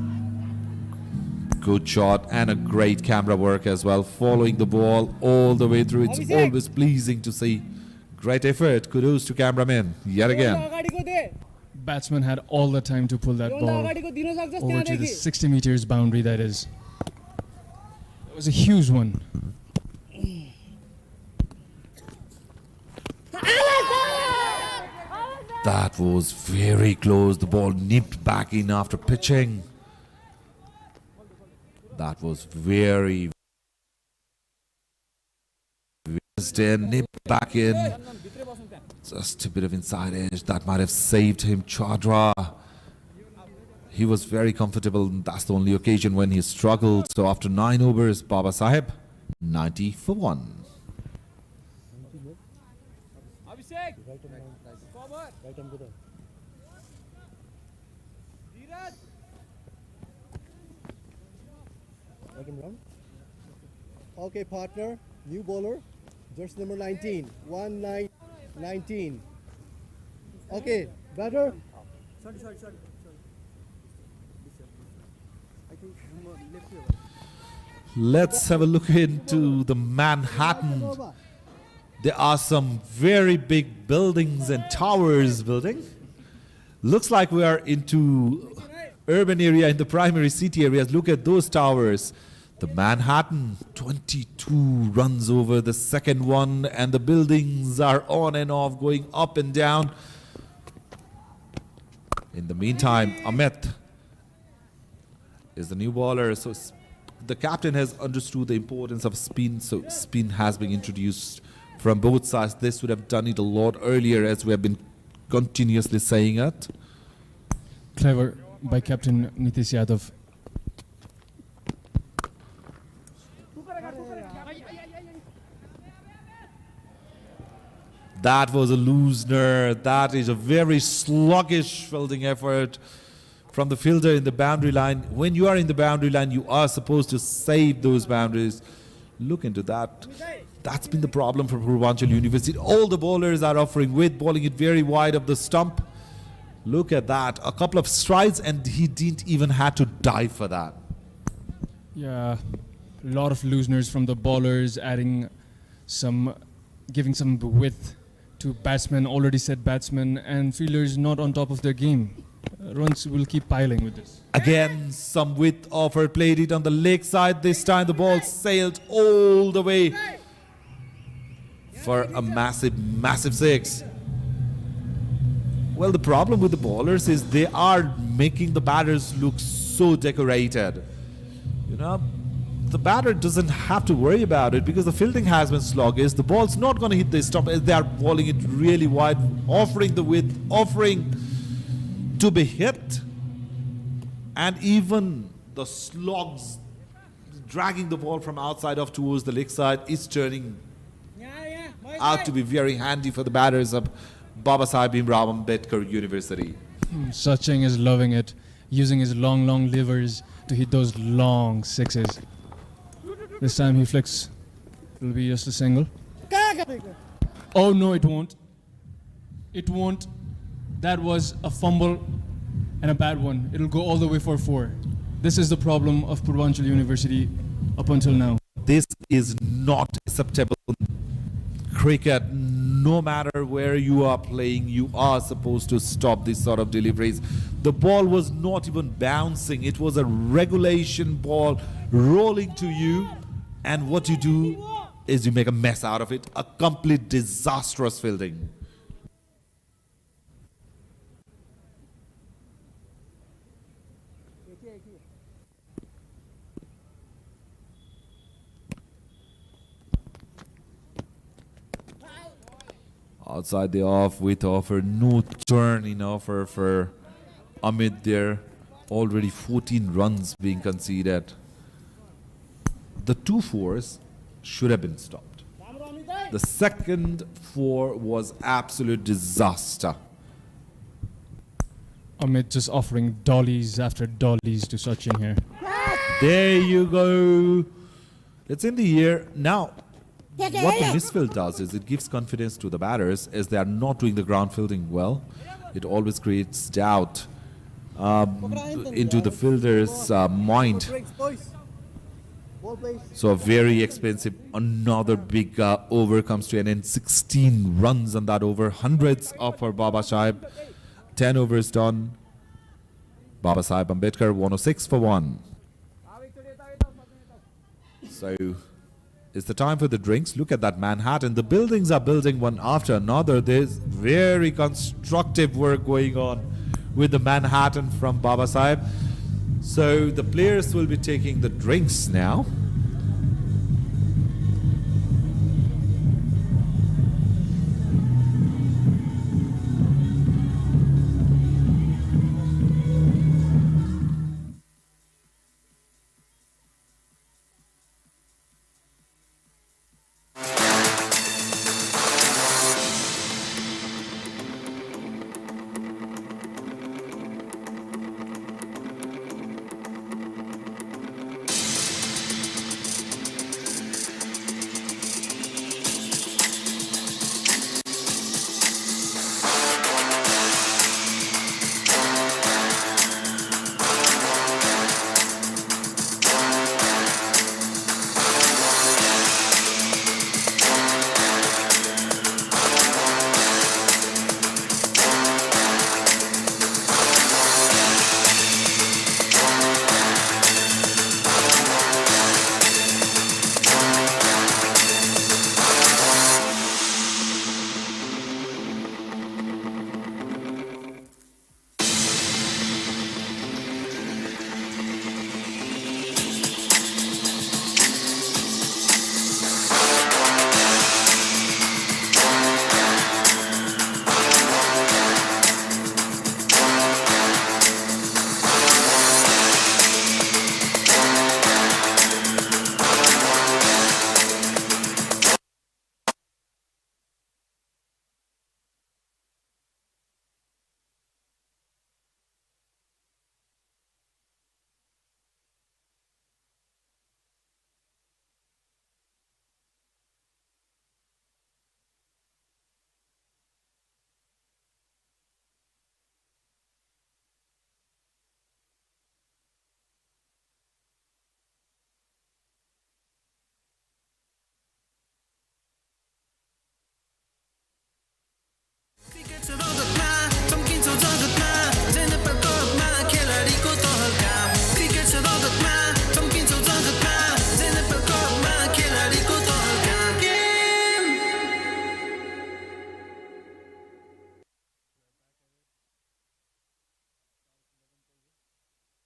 Good shot and a great camera work as well, following the ball all the way through. It's always pleasing to see. Great effort. Kudos to cameramen yet again. Batsman had all the time to pull that ball over to the 60 meters boundary, that is. It was a huge one. That was very close. The ball nipped back in after pitching. That was very nipped back in. Just a bit of inside edge. That might have saved him. Chadra, he was very comfortable. That's the only occasion when he struggled. So after 9 overs, Baba Sahib, 90 for 1. Okay, partner, new bowler, jersey number 19, 1919. Okay, batter. Sorry. Let's have a look into the Manhattan. There are some very big buildings and towers building. Looks like we are into urban area, in the primary city areas. Look at those towers. The Manhattan, 22 runs over the second one, and the buildings are on and off, going up and down. In the meantime, Amit is the new bowler. So the captain has understood the importance of spin, so spin has been introduced from both sides. This would have done it a lot earlier, as we have been continuously saying it. Clever by Captain Nitish Yadav. That was a loosener. That is a very sluggish fielding effort from the fielder in the boundary line. When you are in the boundary line, you are supposed to save those boundaries. Look into that. That's been the problem for Purbanchal University. All the bowlers are offering width, bowling it very wide of the stump. Look at that. A couple of strides and he didn't even have to dive for that. Yeah, a lot of looseners from the bowlers, adding some, giving some width to batsmen, already set batsmen, and fielders not on top of their game. Runs will keep piling with this. Again, some width offered, played it on the leg side. This time the ball sailed all the way for a massive six. Well, the problem with the bowlers is they are making the batters look so decorated. You know, the batter doesn't have to worry about it because the fielding has been sluggish. The ball's not going to hit the stump. They are bowling it really wide, offering the width, offering to be hit. And even the slogs dragging the ball from outside off towards the leg side is turning out to be very handy for the batters of Baba Sahib Bhimrao Ambedkar University. Sachin is loving it, using his long levers to hit those long sixes. This time he flicks. It'll be just a single. Oh no, it won't. It won't. That was a fumble and a bad one. It'll go all the way for 4. This is the problem of Purbanchal University up until now. This is not acceptable. Cricket, no matter where you are playing, you are supposed to stop this sort of deliveries. The ball was not even bouncing. It was a regulation ball rolling to you. And what you do is you make a mess out of it. A complete disastrous fielding. Outside the off with offer, no turn in offer for Amit there. Already 14 runs being conceded. the 2 fours should have been stopped. The second 4 was absolute disaster. Amit just offering dollies after dollies to Sachin here. There you go. It's in the air. Now, what the misfield does is it gives confidence to the batters as they are not doing the ground fielding well. It always creates doubt into the fielder's mind. So a very expensive, another big over comes to an end. 16 runs on that over. Hundreds of for Baba Sahib. 10 overs done. Baba Sahib Ambedkar 106 for 1. So it's the time for the drinks. Look at that Manhattan. The buildings are building one after another. There's very constructive work going on with the Manhattan from Baba Sahib. So the players will be taking the drinks now.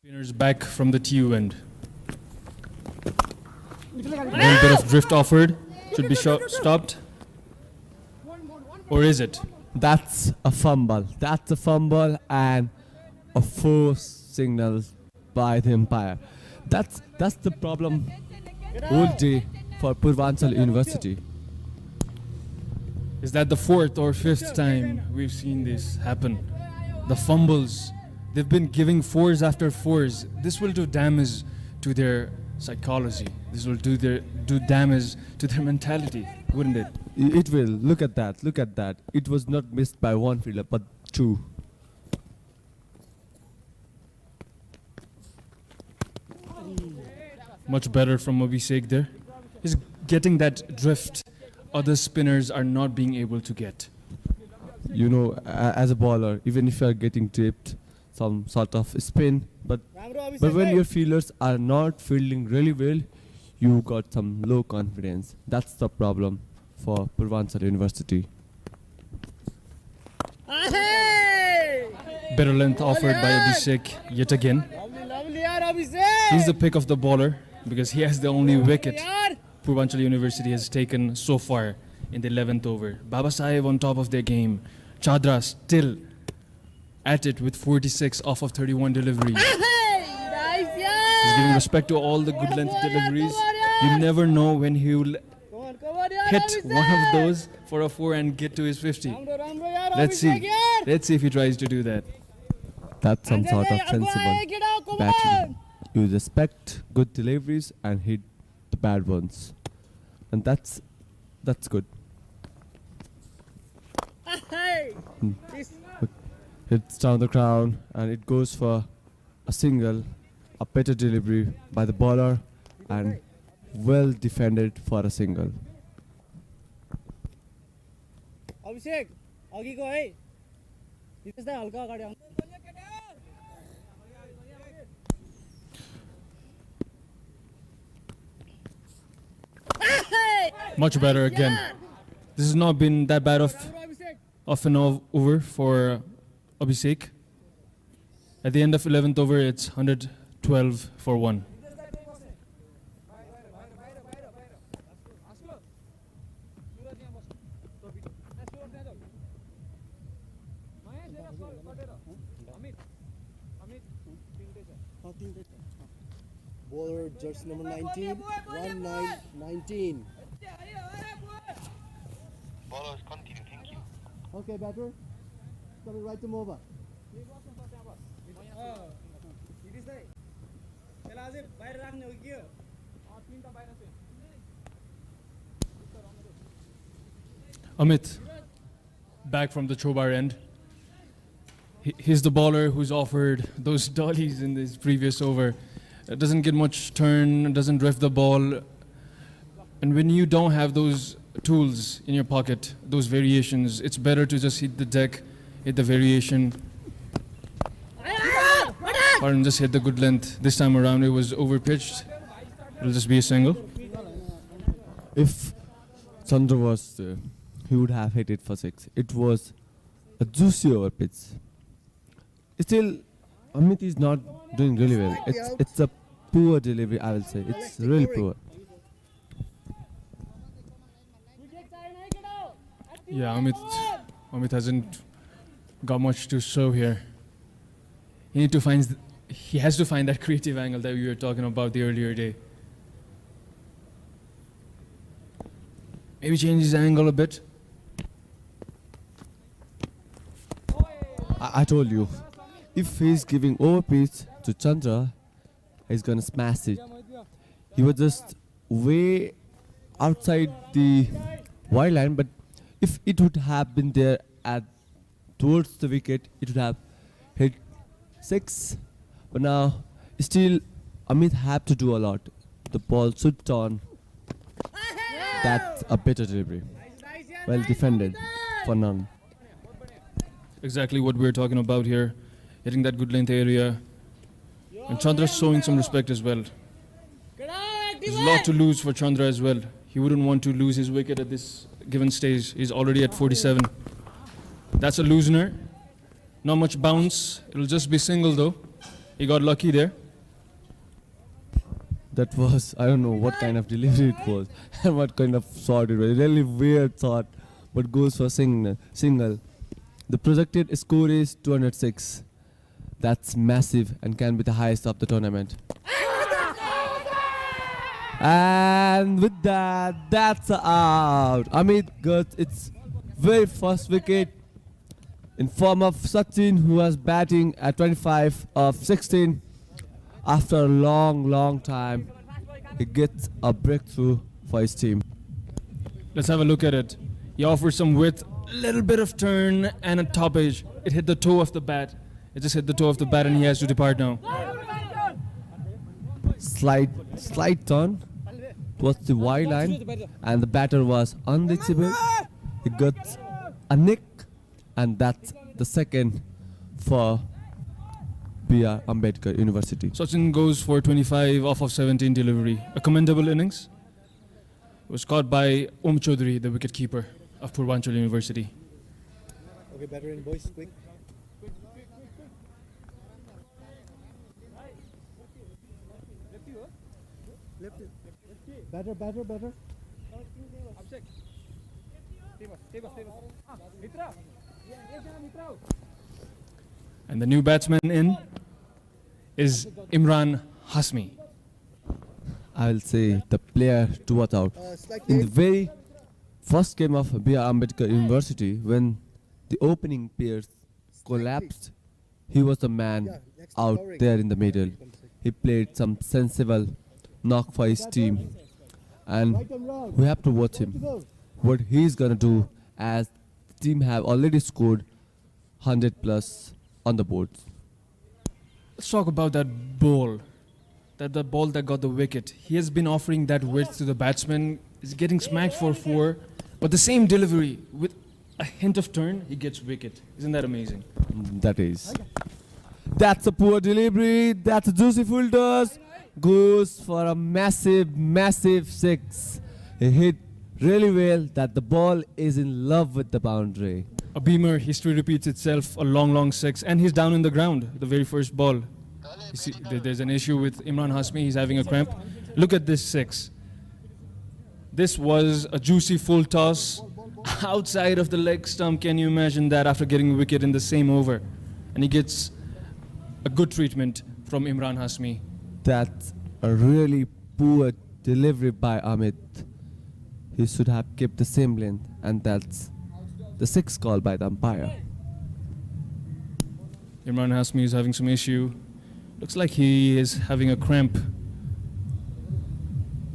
Spinners back from the TU end. A little bit of drift offered. Should be stopped. Or is it? That's a fumble. That's a fumble and a forced signal by the umpire. That's the problem all day for Purbanchal University. Is that the 4th or 5th time we've seen this happen? The fumbles. They've been giving 4s after 4s. This will do damage to their psychology. This will do damage to their mentality, wouldn't it? It will. Look at that. Look at that. It was not missed by 1 fielder, but 2. Much better from Abhishek there. He's getting that drift other spinners are not being able to get. You know, as a bowler, even if you are getting tipped, some sort of spin, but when your fielders are not fielding really well, you got some low confidence. That's the problem for Purbanchal University. Better length offered by Abhishek yet again. He's the pick of the bowler because he has the only wicket Purbanchal University has taken so far in the 11th over. Baba Sahib on top of their game. Chadra still at it with 46 off of 31 deliveries. He's giving respect to all the good length deliveries. You never know when he will Come on, yaar. hit one of those for a 4 and get to his 50. Ramro, yaar. Let's see. Abhishek, yaar. Let's see if he tries to do that. That's some sort of Get sensible out, come batting. You respect good deliveries and hit the bad ones, and that's good. on. Hey. This- Hits down the ground and it goes for a single, a better delivery by the bowler, and well defended for a single. अभिषेक अघिको है नितेश दा हल्का अगाडि आउनु Much better again. This has not been that bad of an over for Abhishek. At the end of 11th over, it's 112 for 1. Bowler jersey number 19, 1919. Bowlers continue, thank you. Okay, batter. Coming right to Mova. Nitesh दाइ यसलाई अझै बाहिर राख्ने हो कि के हो तीनटा बाहिर छ Amit, back from the Chobar end. He's the bowler who's offered those dollies in this previous over. Doesn't get much turn, doesn't drift the ball. And when you don't have those tools in your pocket, those variations, it's better to just hit the deck, hit the variation, or just hit the good length. This time around it was overpitched. It'll just be a single. If Chandra was there, he would have hit it for 6. It was a juicy over pitch. Still, Amit is not doing really well. It's a poor delivery, I will say. It's really poor. Yeah, Amit hasn't got much to show here. He has to find that creative angle that we were talking about the earlier day. Maybe change his angle a bit. I told you, if he's giving over pitch to Chandra, he's gonna smash it. He was just way outside the wide line, but if it would have been there towards the wicket, it would have hit 6. But now, still, Amit have to do a lot. The ball should turn. That's a better delivery. Well defended for none. Exactly what we're talking about here. Hitting that good length area. And Chandra's showing some respect as well. There's a lot to lose for Chandra as well. He wouldn't want to lose his wicket at this given stage. He's already at 47. That's a loosener. Not much bounce. It'll just be single though. He got lucky there. That was, I don't know what kind of delivery it was and what kind of shot it was. Really weird shot, but goes for single. The projected score is 206. That's massive and can be the highest of the tournament. And with that, that's out. Amit got its very first wicket in form of Sachin, who was batting at 25 of 16. After a long time, he gets a breakthrough for his team. Let's have a look at it. He offered some width, a little bit of turn, and a top edge. It hit the toe of the bat. It just hit the toe of the bat and he has to depart now. Slight turn towards the wide line, and the batter was unreachable. He got a nick, and that's the second for B.R. Ambedkar University. Sachin goes for 25 off of 17 delivery. A commendable innings. It was caught by Om Chaudhary, the wicketkeeper of Purbanchal University. Okay, batter in, boys, quick. Batter. And the new batsman in is Imran Hasmi. I'll say the player to watch out. Slightly In the very first game of B.R. Ambedkar University, when the opening pairs collapsed, he was the man out there in the middle. He played some sensible knock for his team, and we have to watch him, what he's gonna do, as the team have already scored 100 plus on the board. Let's talk about that ball. The ball that got the wicket. He has been offering that width to the batsman. He's getting smacked for 4, but the same delivery with a hint of turn, he gets wicket. Isn't that amazing? That is. That's a poor delivery. That's a juicy full toss. Goes for a massive, massive 6. He hit really well that the ball is in love with the boundary. A beamer, history repeats itself, a long, long 6, and he's down in the ground, the very first ball. You see, there's an issue with Imran Hasmi, he's having a cramp. Look at this 6. This was a juicy full toss outside of the leg stump. Can you imagine that after getting a wicket in the same over? And he gets a good treatment from Imran Hasmi. That's a really poor delivery by Amit. He should have kept the same length, and that's the 6 call by the umpire. Imran Hasmi is having some issue. Looks like he is having a cramp.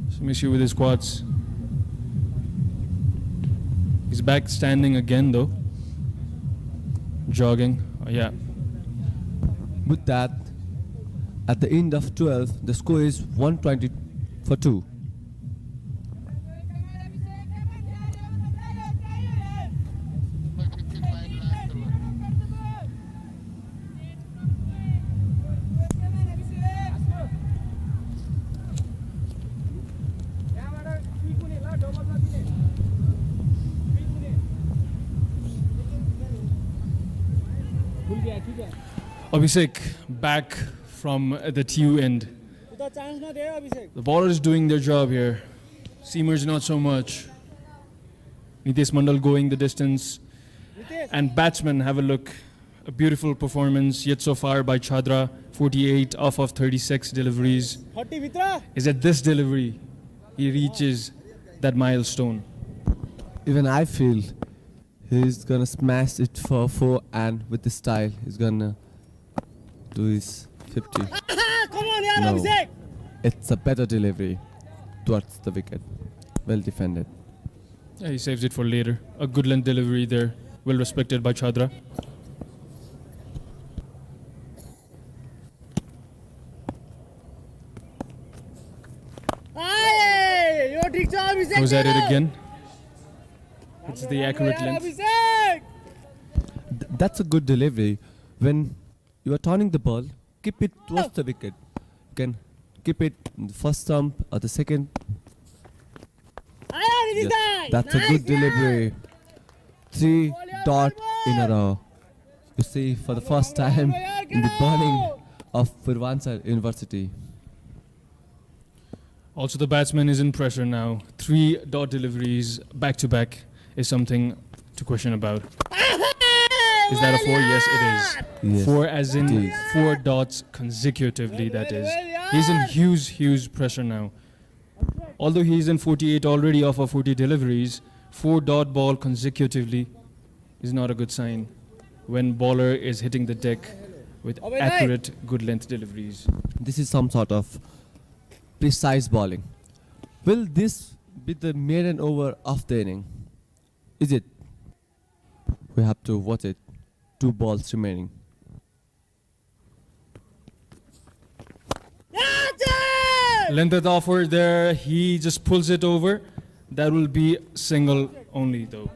Some issue with his quads. He's back standing again though. Jogging. Oh, yeah. With that, at the end of 12, the score is 120 for 2. Abhishek back from the TU end. The bowlers is doing their job here. Seamers not so much. Nitesh Mandal going the distance. And batsmen, have a look. A beautiful performance yet so far by Chadra. 48 off of 36 deliveries. Is at this delivery he reaches that milestone. Even I feel he's gonna smash it for 4, and with the style he's gonna do his 50. No, it's a better delivery towards the wicket. Well defended. Yeah, he saves it for later. A good length delivery there. Well respected by Chadra. Goes at it again. It's the accurate length. That's a good delivery. When you are turning the ball, keep it towards the wicket. You can keep it in the first stump or the second. Yes, that's a good delivery. 3 dot in a row. You see, for the first time in the bowling of Purbanchal University. Also, the batsman is in pressure now. 3 dot deliveries back to back is something to question about. Is that a 4? Yes, it is. Yes, 4 as in it is. 4 dots consecutively, that is. He's in huge, huge pressure now. Although he's in 48 already off of 40 deliveries, 4 dot ball consecutively is not a good sign when bowler is hitting the deck with accurate, good length deliveries. This is some sort of precise bowling. Will this be the maiden over of the inning? Is it? We have to watch it. 2 balls remaining. Length offer there, he just pulls it over. That will be single only though.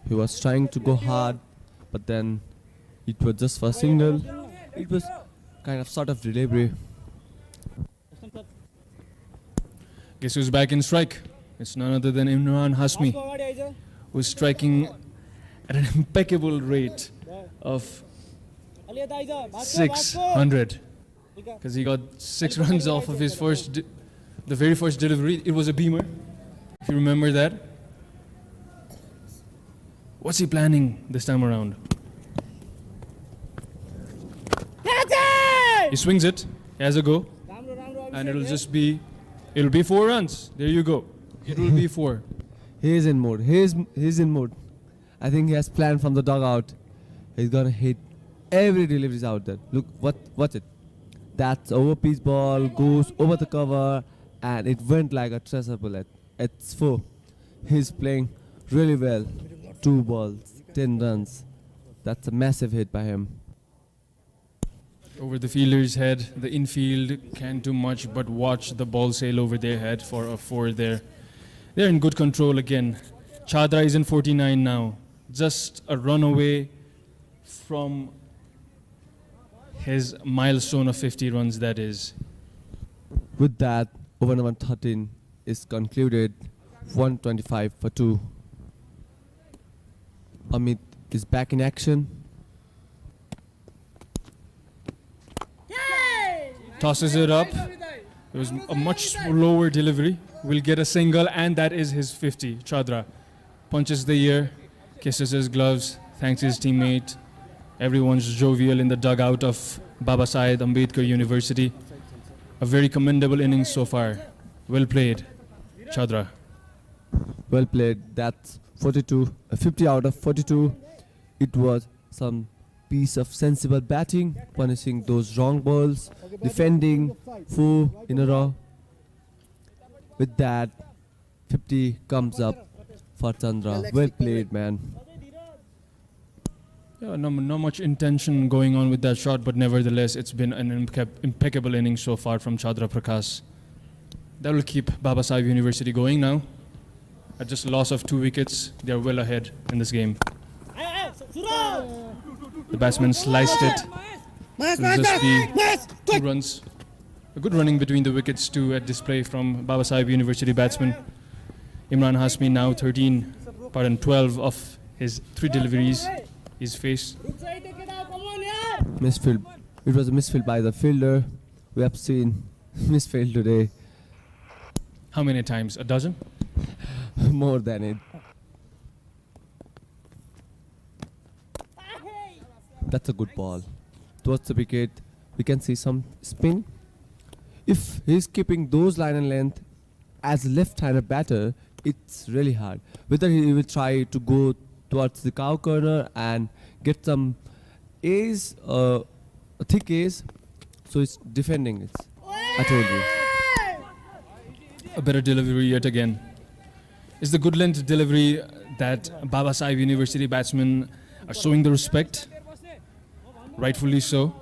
He was trying to go hard, but then it was just for single. It was kind of sort of delivery. Guess who's back in strike? It's none other than Imran Hasmi, who's striking at an impeccable rate of 600. Because he got 6 runs off of his the very first delivery. It was a beamer, if you remember that. What's he planning this time around? He swings it. He has a go. and it'll be 4 runs. There you go. It will be 4. He is in mood. He's in mood. I think he has planned from the dugout. He's gonna hit every deliveries out there. Look, watch it. That's over piece ball, goes over the cover, and it went like a treasure bullet. It's 4. He's playing really well. 2 balls, 10 runs. That's a massive hit by him. Over the fielder's head, the infield can't do much but watch the ball sail over their head for a 4 there. They're in good control again. Chadra is in 49 now. Just a run away from his milestone of 50 runs, that is. With that, over number 13 is concluded. 125 for 2. Amit is back in action. Tosses it up. It was a much lower delivery. Will get a single, and that is his 50. Chadra punches the air, kisses his gloves, thanks his teammate. Everyone's jovial in the dugout of Babasaheb Ambedkar University. A very commendable innings so far. Well played, Chadra. Well played. That's 42, 50 out of 42. It was some piece of sensible batting, punishing those wrong balls, defending 4 in a row. With that, 50 comes up for Chandra. Well played, man. Yeah, not much intention going on with that shot, but nevertheless, it's been an impeccable innings so far from Chadra Prakash. That will keep Babasaheb University going now. At just a loss of 2 wickets, they are well ahead in this game. The batsman sliced it. It will just be 2 runs. A good running between the wickets too at display from Babasaheb University batsman. Imran Hasmi now 12 of his 3 deliveries he's faced. Misfield. It was a misfield by the fielder. We have seen misfield today. How many times? A dozen? More than it. That's a good ball. Towards the wicket, we can see some spin. If he's keeping those line and length as a left-hander batter, it's really hard. Whether he will try to go towards the cow corner and get some A's, a thick A's, so it's defending it. I told you. A better delivery yet again. Is the good length delivery that Babasaheb University batsmen are showing the respect? Rightfully so.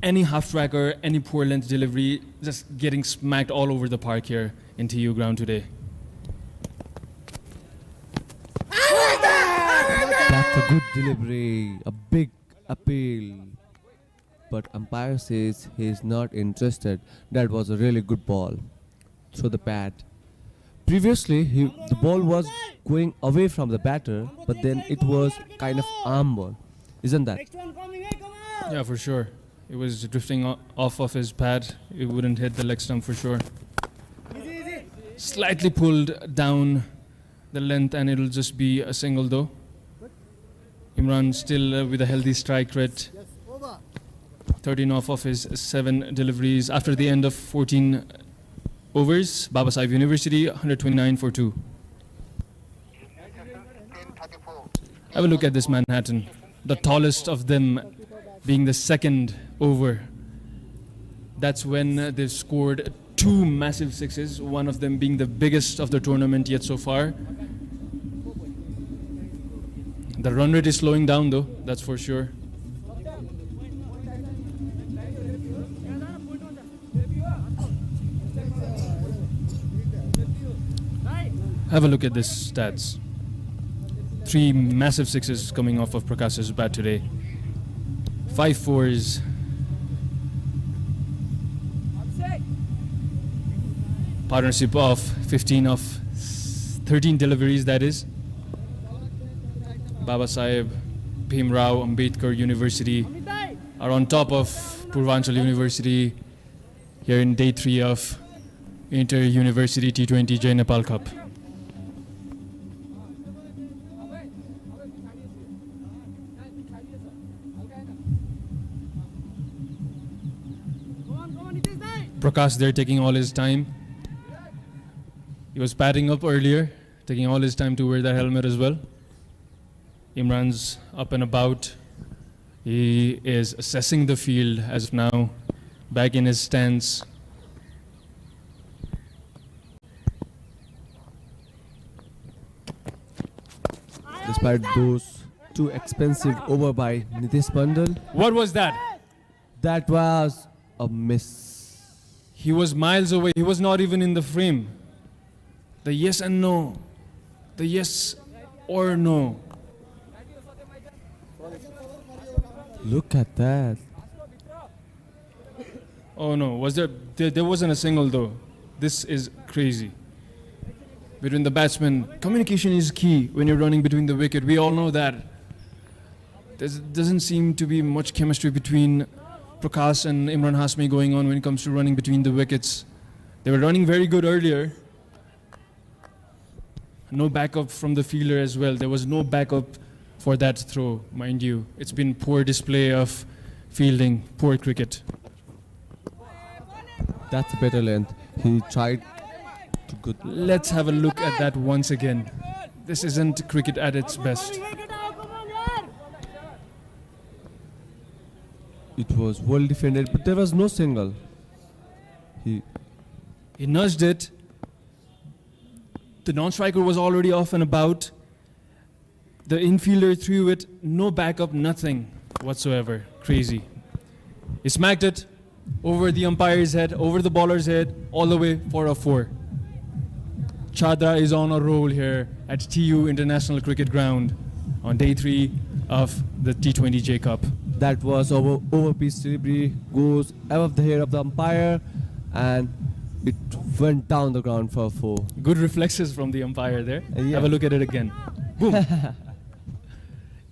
Any half tracker, any poor length delivery, just getting smacked all over the park here in TU ground today. That's a good delivery, a big appeal. But umpire says he's not interested. That was a really good ball. Through the pad. Previously, the ball was going away from the batter, but then it was kind of arm ball. Isn't that? Yeah, for sure. It was drifting off of his pad. It wouldn't hit the leg stump for sure. Slightly pulled down the length, and it'll just be a single though. Imran still with a healthy strike rate. 13 off of his 7 deliveries after the end of 14 overs. Babasaheb University 129 for 2. Have a look at this Manhattan. The tallest of them being the second over. That's when they've scored 2 massive sixes, one of them being the biggest of the tournament yet so far. The run rate is slowing down though, that's for sure. Have a look at this stats. 3 massive sixes coming off of Prakash's bat today. 5 fours. Partnership of 15 of 13 deliveries, that is. Babasaheb Bhimrao Ambedkar University are on top of Purbanchal University here in day 3 of Inter-University T20 J Nepal Cup. Prakash there taking all his time. He was padding up earlier, taking all his time to wear that helmet as well. Imran's up and about. He is assessing the field as of now, back in his stance. Despite those two expensive over by Nitesh Mandal, What was that? that was a miss. He was miles away. He was not even in the frame. The yes and no. The yes or no. Look at that. Oh no, was there wasn't a single though. This is crazy. Between the batsmen, communication is key when you're running between the wicket. We all know that. There doesn't seem to be much chemistry between Prakash and Imran Hasmi going on when it comes to running between the wickets. They were running very good earlier. No backup from the fielder as well. There was no backup for that throw, mind you. It's been poor display of fielding, poor cricket. That's a better length. He tried to good. Let's have a look at that once again. This isn't cricket at its best. It was well defended, but there was no single. He He nudged it. The non-striker was already off and about. The infielder threw it, no backup, nothing whatsoever. Crazy. He smacked it over the umpire's head, over the bowler's head, all the way for a 4. Chadra is on a roll here at TU International Cricket Ground on day 3 of the T20 J Cup. that was over piece delivery goes above the head of the umpire, and it went down the ground for a 4. Good reflexes from the umpire there. Yeah. Have a look at it again. Boom.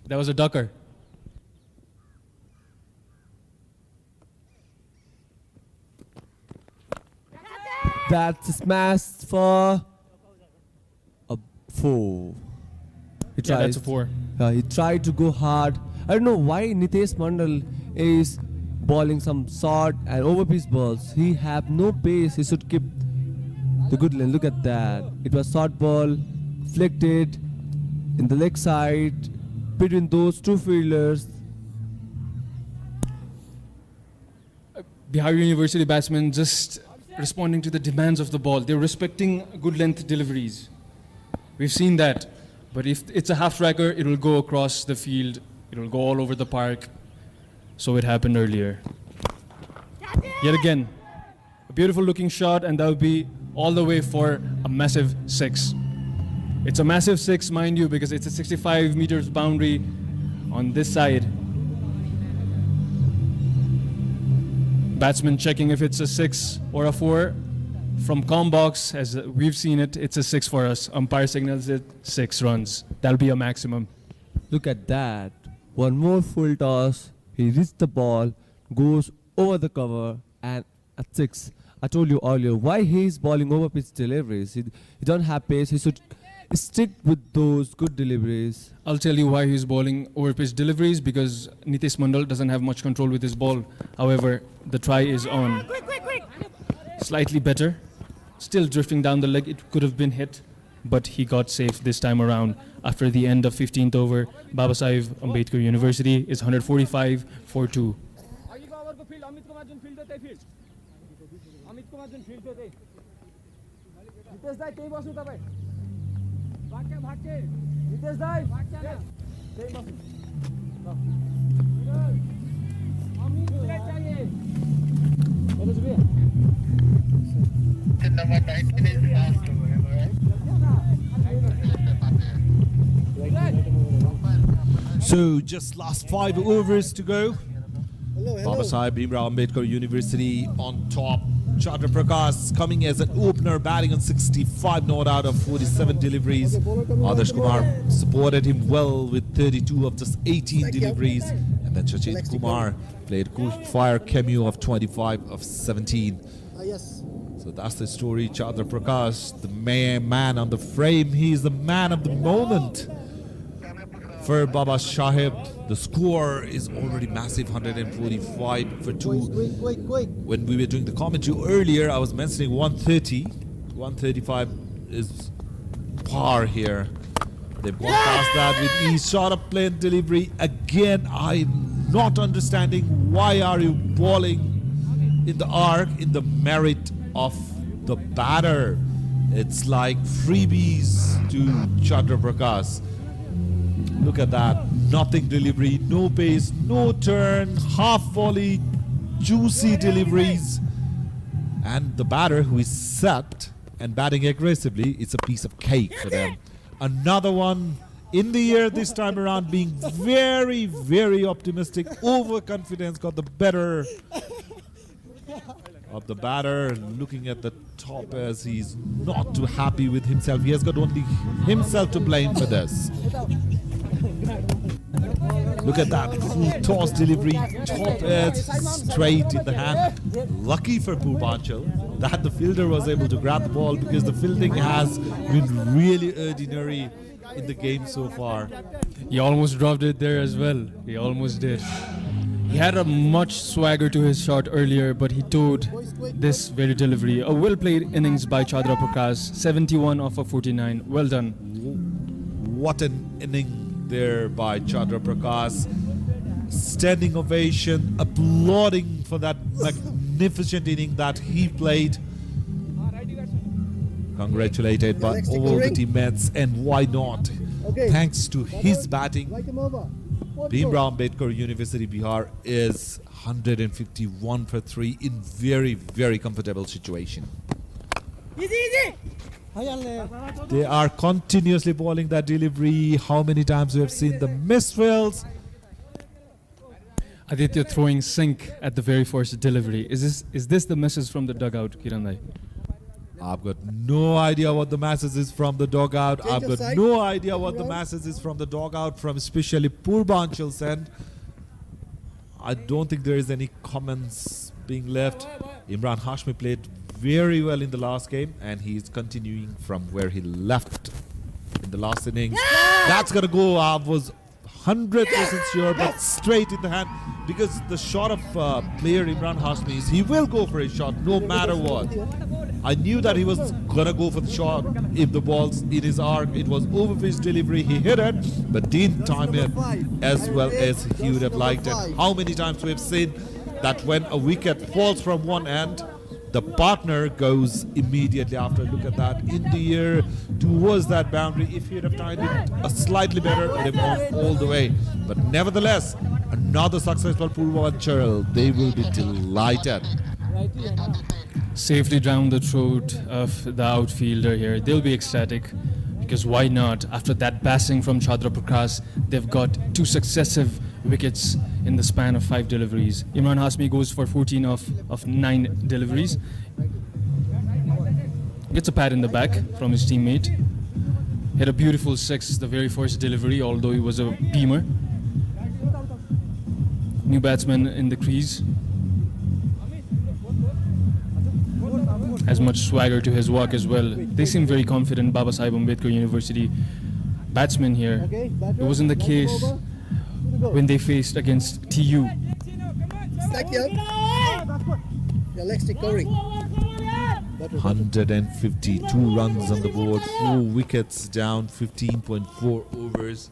That was a ducker. That's smashed for a 4. He Yeah, that's a 4. He tried to go hard. I don't know why Nitesh Mandal is bowling some short and overpiece balls. He have no pace. He should keep the good lane. Look at that. It was short ball, flicked in the leg side between those two fielders. Bihar University batsmen just responding to the demands of the ball. They're respecting good length deliveries. We've seen that. But if it's a half striker, it will go across the field. It will go all over the park. So it happened earlier. Yet again, a beautiful looking shot, and that will be all the way for a massive 6. It's a massive 6, mind you, because it's a 65 meters boundary on this side. Batsman checking if it's a 6 or a 4. From Combox, as we've seen it, it's a 6 for us. Umpire signals it 6 runs. That'll be a maximum. Look at that. One more full toss. He reached the ball, goes over the cover, and at 6. I told you earlier why he's bowling over pitch deliveries. He don't have pace. He should stick with those good deliveries. I'll tell you why he's bowling over pitch deliveries, because Nitesh Mandal doesn't have much control with his ball. However, the try is on. Slightly better. Still drifting down the leg. It could have been hit, but he got safe this time around. After the end of 15th over, Babasaheb Ambedkar University is 145 for 2. Number 19 is last over, am I right? So just last 5 overs to go. Hello. Babasaheb Ambedkar University on top. Chandra Prakash coming as an opener, batting on 65 not out of 47 deliveries. Adarsh Kumar supported him well with 32 of just 18 deliveries. And then Sachin Kumar played fire cameo of 25 of 17. Yes. So that's the story. Chandra Prakash, the man on the frame. He is the man of the moment. for Baba Sahib. The score is already massive, 145 for 2. Quick. When we were doing the commentary earlier, I was mentioning 130. 135 is par here. They've gone past that with ease. Shot up plane delivery. Again, I'm not understanding why are you bowling in the arc in the merit of the batter. It's like freebies to Chandra Prakash. Look at that. Nothing delivery, no pace, no turn, half volley, juicy deliveries. And the batter who is set and batting aggressively, it's a piece of cake for them. Another one in the air this time around, being very, very optimistic. Overconfidence got the better of the batter. Looking at the top as he's not too happy with himself. He has got only himself to blame for this. Look at that full toss delivery, top edge, straight in the hand. Lucky for Purbanchal that the fielder was able to grab the ball, because the fielding has been really ordinary in the game so far. He almost dropped it there as well. He almost did. He had a much swagger to his shot earlier, but he towed this very delivery. A well-played innings by Chandra Prakash, 71 off of 49. Well done. What an inning there by Chandra Prakash. Standing ovation, applauding for that magnificent inning that he played. Congratulated by all the teammates, and why not? Thanks to his batting, Bhimrao Ambedkar University Bihar is 151 for 3 in very, very comfortable situation. Easy. They are continuously bowling that delivery. How many times we have seen the misfields? Aditya throwing sink at the very first delivery. Is this the message from the dugout, Kiranai? I've got no idea what the message is from the dugout. I've got no idea what the message is from the dugout, from especially Purbanchal's end. I don't think there is any comments being left. Imran Hashmi played very well in the last game, and he's continuing from where he left in the last innings. That's gonna go. I was 100% sure, but straight in the hand, because the shot of player Imran Hashmi is he will go for a shot no matter what. I knew that he was gonna go for the shot if the ball's in his arc. It was overpitch delivery. He hit it, but didn't time it as well as he would have liked it. How many times we have seen that when a wicket falls from one end, the partner goes immediately after. Look at that, in the air towards that boundary. If he'd have timed it a slightly better, it would have gone all the way. But nevertheless, another successful Purbanchal. They will be delighted. Safely down the throat of the outfielder here. They'll be ecstatic, because why not? After that passing from Chandra Prakash, they've got 2 successive wickets in the span of 5 deliveries. Imran Hashmi goes for 14 of 9 deliveries. Gets a pat in the back from his teammate. Hit a beautiful 6 the very first delivery, although he was a beamer. New batsman in the crease. Has much swagger to his walk as well. They seem very confident, Baba Sahib Ambedkar University batsmen here. It wasn't the case when they faced against TU. Stack you up. Your legs stick covering. 152 runs on the board, 4 wickets down, 15.4 overs.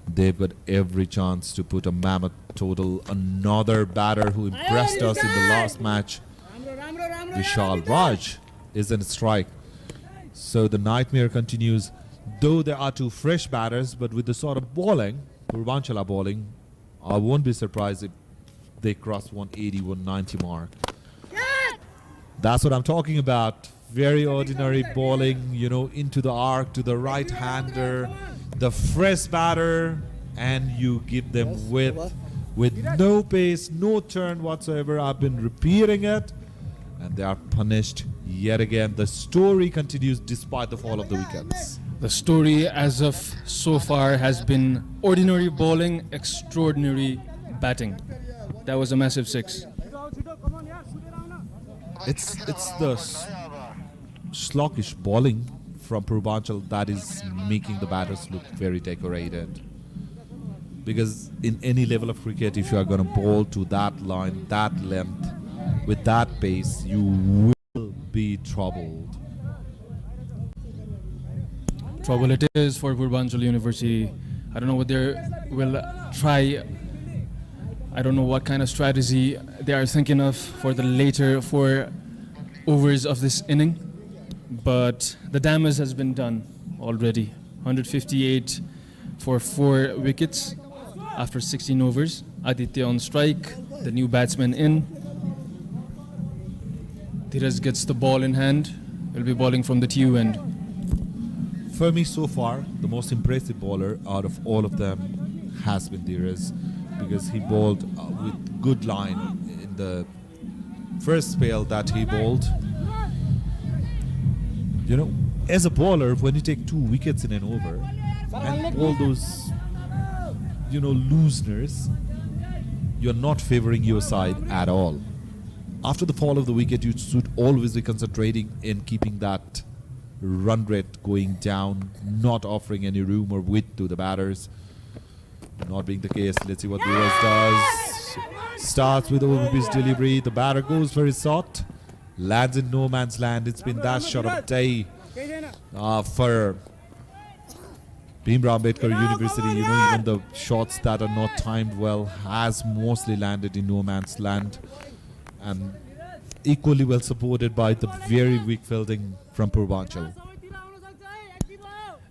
They've got every chance to put a mammoth total. Another batter who impressed us in the last match, Vishal Raj, is in strike. So the nightmare continues. Though there are 2 fresh batters, but with the sort of bowling Purbanchal are bowling, I won't be surprised if they cross 180, 190 mark. That's what I'm talking about. Very ordinary bowling, you know, into the arc to the right-hander, the fresh batter, and you give them width with no pace, no turn whatsoever. I've been repeating it, and they are punished yet again. The story continues despite the fall of the wickets. The story as of so far has been ordinary bowling, extraordinary batting. That was a massive 6. It's the sluggish bowling from Purbanchal that is making the batters look very decorated. Because in any level of cricket, if you are going to bowl to that line, that length, with that pace, you will be troubled. Trouble it is for Purbanchal University. I don't know what they will try. I don't know what kind of strategy they are thinking of for the later 4 overs of this inning. But the damage has been done already. 158 for 4 wickets after 16 overs. Aditya on strike, the new batsman in. Dheeraj gets the ball in hand. Will be bowling from the TU end. For me, so far, the most impressive bowler out of all of them has been Dheeraj, because he bowled with good line in the first spell that he bowled. You know, as a bowler, when you take 2 wickets in an over and all those, you know, looseners, you're not favoring your side at all. After the fall of the wicket, you should always be concentrating in keeping that run rate going down, not offering any room or width to the batters. Not being the case. Let's see what Dheeraj does. Starts with over-pitch delivery. The batter goes for his shot. Lands in no man's land. It's been that shot of day for Bhimrao Ambedkar University. You know, even the shots that are not timed well has mostly landed in no man's land, and equally well supported by the very weak fielding from Purbanchal.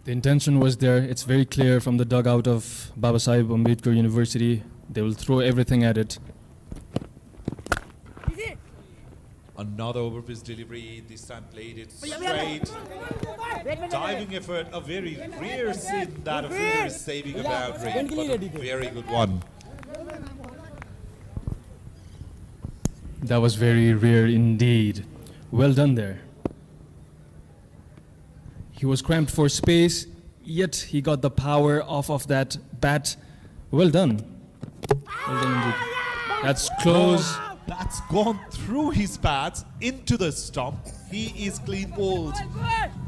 The intention was there. It's very clear from the dugout of Babasaheb Ambedkar University. They will throw everything at it. Another over-pitch delivery. This time played it straight. Diving effort. A very rare sin that a fielder is saving a boundary, but a very good one. That was very rare indeed. Well done there. He was cramped for space, yet he got the power off of that bat. Well done. Well done indeed. That's close. That's gone through his pads into the stump. He is clean bowled.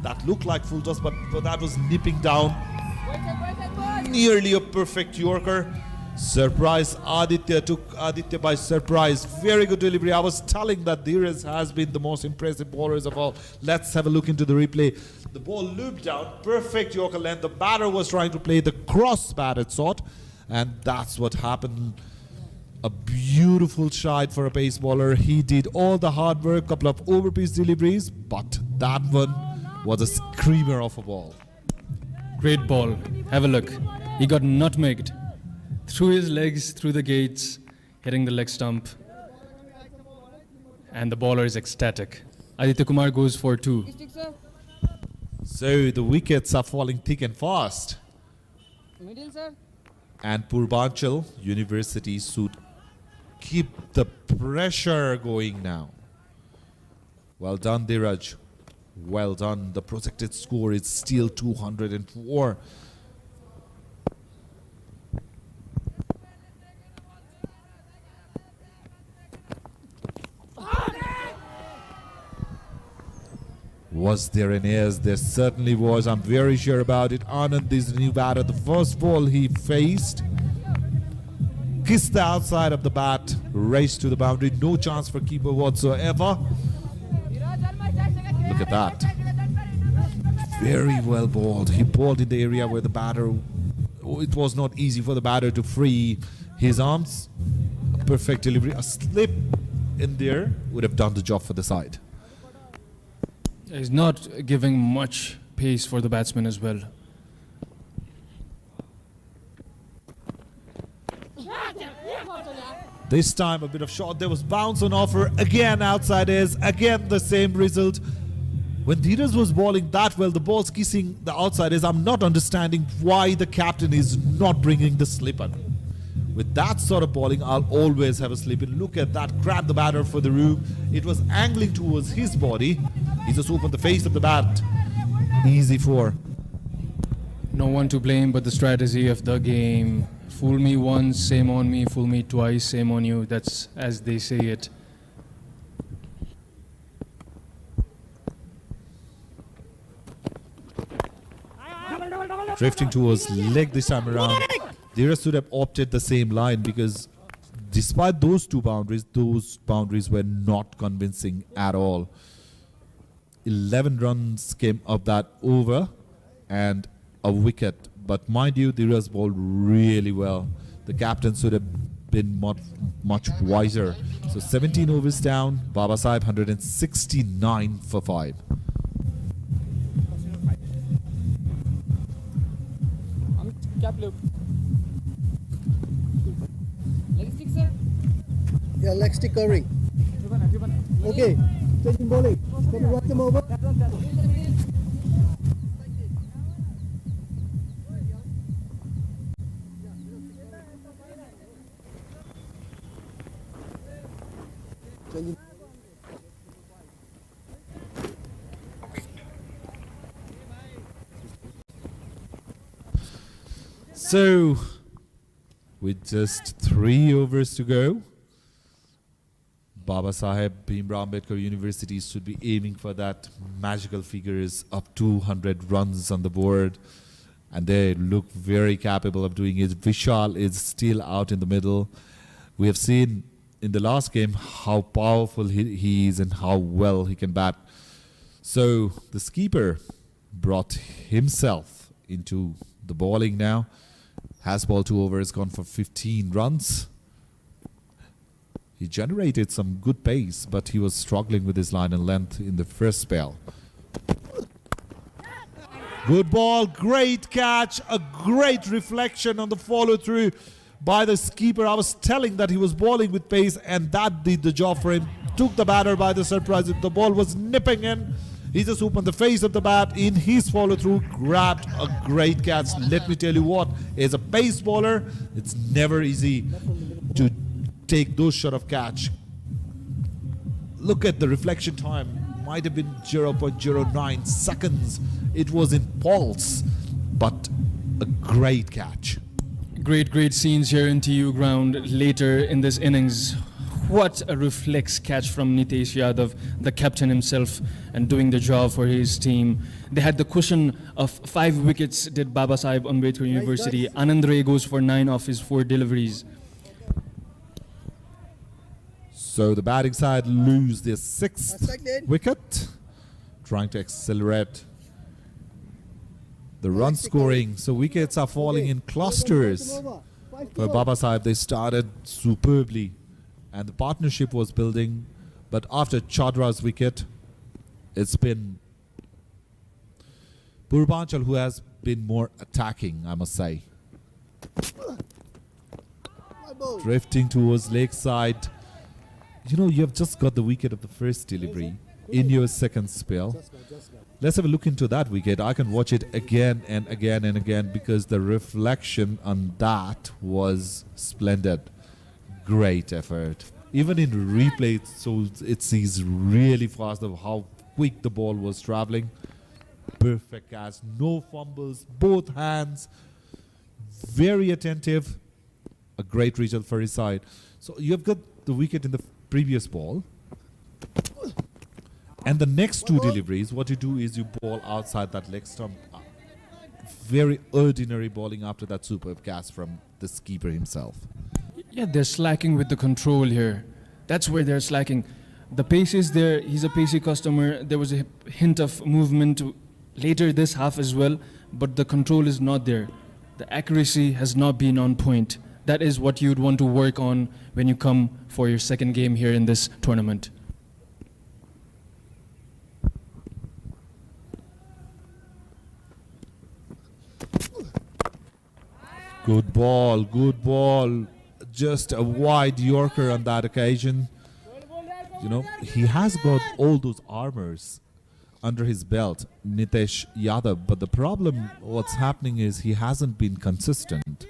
That looked like full toss, but that was nipping down. Nearly a perfect Yorker. Surprise Aditya, took Aditya by surprise. Very good delivery. I was telling that Dheeraj has been the most impressive bowlers of all. Let's have a look into the replay. The ball looped down, perfect Yorker length. The batter was trying to play the cross-batted shot, and that's what happened. A beautiful shot for a pace bowler. He did all the hard work, couple of over-pitch deliveries, but that one was a screamer of a ball. Great ball. Have a look. He got nutmegged. Through his legs, through the gates, hitting the leg stump. And the bowler is ecstatic. Aditya Kumar goes for 2. So the wickets are falling thick and fast. Middle, sir. And Purbanchal University should keep the pressure going now. Well done, Dheeraj. Well done. The projected score is still 204. Was there an ace? There certainly was. I'm very sure about it. Anand is the new batter. The first ball he faced, kissed the outside of the bat, raced to the boundary. No chance for keeper whatsoever. Look at that. Very well bowled. He bowled in the area where the batter, it was not easy for the batter to free his arms. A perfect delivery. A slip in there would have done the job for the side. He's not giving much pace for the batsman as well. This time a bit of shot. There was bounce on offer. Again outside edge. Again the same result. When Dheeraj was bowling that well, the ball's kissing the outside edge. I'm not understanding why the captain is not bringing the slip in. With that sort of bowling, I'll always have a slip in. Look at that. Grabbed the batter for the room. It was angling towards his body. He just opened the face of the bat. Easy 4. No one to blame but the strategy of the game. Fool me once, shame on me. Fool me twice, shame on you. That's as they say it. Drifting towards leg this time around. Dheeraj should have opted the same line, because despite those boundaries were not convincing at all. 11 runs came of that over and a wicket. But mind you, Dheeraj bowled really well. The captain should have been much wiser. So 17 overs down, Babasaheb 169 for 5. Yeah, leg stick covering. Okay, changing bowling. Can you rock them over? Changing. So, with just 3 overs to go, Babasaheb Bhimrao Ambedkar University should be aiming for that magical figures of 200 runs on the board, and they look very capable of doing it. Vishal is still out in the middle. We have seen in the last game how powerful he is and how well he can bat. So the skipper brought himself into the bowling now. Has bowled 2 overs, gone for 15 runs. He generated some good pace, but he was struggling with his line and length in the first spell. Good ball, great catch, a great reflection on the follow-through by the skipper. I was telling that he was bowling with pace, and that did the job for him. Took the batter by the surprise. The ball was nipping in. He just opened the face of the bat in his follow-through, grabbed a great catch. Let me tell you what, as a pace bowler, it's never easy to take those shot of catch. Look at the reflection time. Might have been 0.09 seconds. It was in pulse, but a great catch. Great scenes here in TU ground later in this innings. What a reflex catch from Nitesh Yadav, the captain himself, and doing the job for his team. They had the cushion of 5 wickets, did Babasaheb Ambedkar University. Anand Ray goes for 9 of his 4 deliveries. So the batting side lose their 6th wicket, trying to accelerate the run scoring. So wickets are falling in clusters. For Babasaheb, they started superbly, and the partnership was building. But after Chadra's wicket, it's been Purbanchal who has been more attacking, I must say. Drifting towards leg side. You know, you have just got the wicket of the first delivery in your second spell. Let's have a look into that wicket. I can watch it again and again and again, because the reflection on that was splendid. Great effort. Even in replay, so it sees really fast of how quick the ball was traveling. Perfect catch, no fumbles, both hands, very attentive. A great result for his side. So you have got the wicket in the previous ball, and the next 2 deliveries, what you do is you ball outside that leg stump. Very ordinary bowling after that superb catch from the skipper himself. Yeah, they're slacking with the control here. That's where they're slacking. The pace is there. He's a pacey customer. There was a hint of movement later this half as well, but the control is not there. The accuracy has not been on point. That is what you'd want to work on when you come for your second game here in this tournament. Good ball, good ball. Just a wide Yorker on that occasion. You know, he has got all those armors under his belt, Nitesh Yadav, but the problem what's happening is he hasn't been consistent.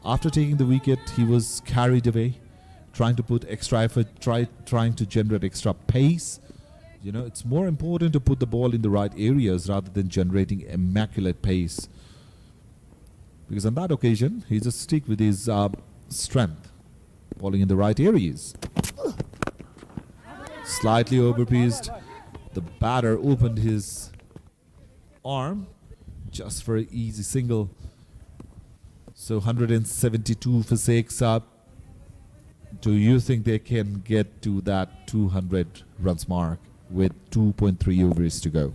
After taking the wicket, he was carried away, trying to put extra effort, trying to generate extra pace. You know, it's more important to put the ball in the right areas rather than generating immaculate pace. Because on that occasion, he just stick with his strength, bowling in the right areas. Slightly overpitched. The batter opened his arm just for an easy single. So 172 for 6 up. Do you think they can get to that 200 runs mark with 2.3 overs to go?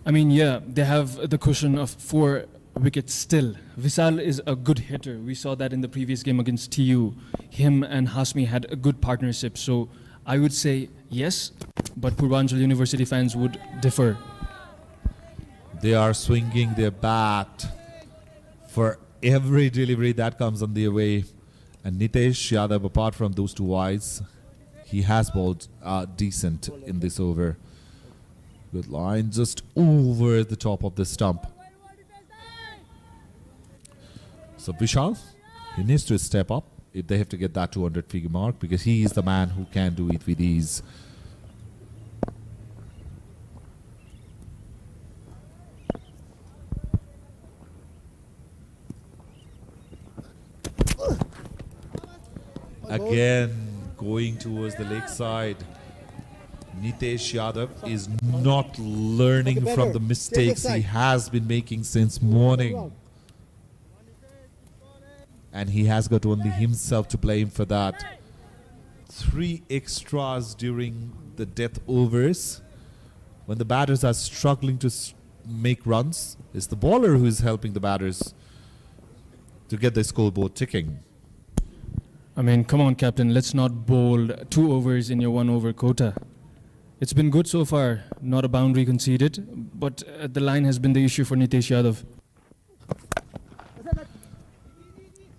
I mean, yeah, they have the cushion of 4 wickets still. Vishal is a good hitter. We saw that in the previous game against TU. Him and Hasmi had a good partnership. So I would say yes, but Purbanchal University fans would differ. They are swinging their bat for every delivery that comes on their way. And Nitesh Yadav, apart from those 2 wides, he has bowled decent in this over. Good line, just over the top of the stump. So Vishal, he needs to step up if they have to get that 200 figure mark, because he is the man who can do it with ease. Again, going towards the leg side. Nitesh Yadav is not learning from the mistakes he has been making since morning. And he has got only himself to blame for that. 3 extras during the death overs. When the batters are struggling to make runs, it's the bowler who is helping the batters to get the scoreboard ticking. I mean, come on, captain, let's not bowl 2 overs in your 1 over quota. It's been good so far, not a boundary conceded, but the line has been the issue for Nitesh Yadav.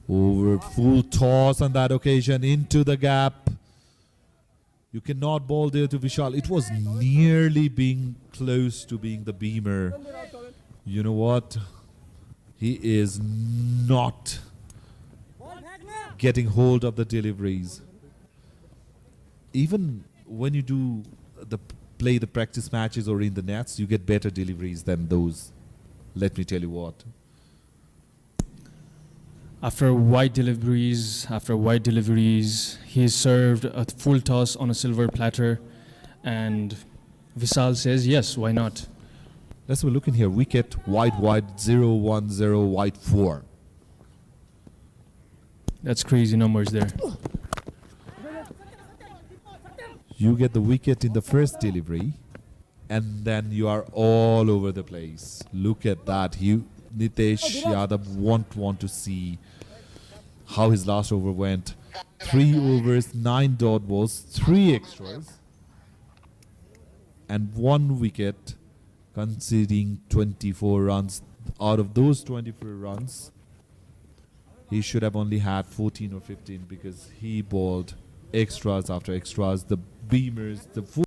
Over full toss on that occasion into the gap. You cannot bowl there to Vishal. It was nearly being close to being the beamer. You know what? He is not getting hold of the deliveries. Even when you do play the practice matches or in the nets, you get better deliveries than those. Let me tell you what. After wide deliveries, he served a full toss on a silver platter, and Vishal says, yes, why not? Let's have a look in here. Wicket, wide, 0-1-0, wide 4. That's crazy numbers there. You get the wicket in the first delivery, and then you are all over the place. Look at that. Nitesh Yadav won't want to see how his last over went. 3 overs, 9 dot balls, 3 extras, and 1 wicket, conceding 24 runs. Out of those 24 runs, he should have only had 14 or 15 because he bowled extras after extras. The beamers, the full.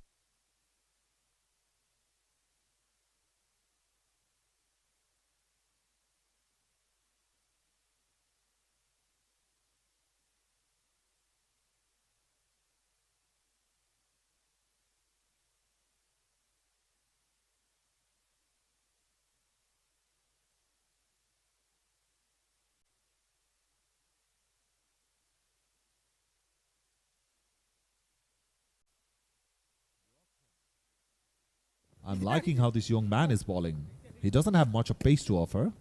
I'm liking how this young man is bowling. He doesn't have much of pace to offer,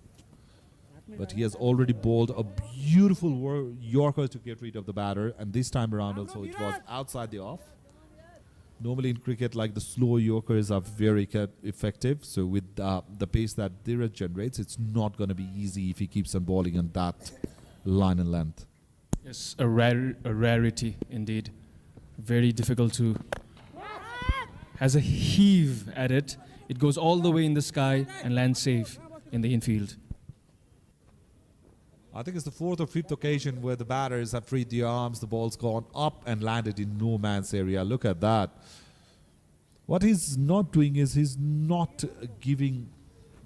but he has already bowled a beautiful Yorker to get rid of the batter, and this time around also it was outside the off. Normally in cricket, like the slow Yorkers are very effective, so with the pace that Dheeraj generates, it's not going to be easy if he keeps on bowling on that line and length. Yes, a rarity indeed. Very difficult to... Has a heave at it. It goes all the way in the sky and lands safe in the infield. I think it's the 4th or 5th occasion where the batters have freed the arms, the ball's gone up and landed in no man's area. Look at that. What he's not doing is he's not giving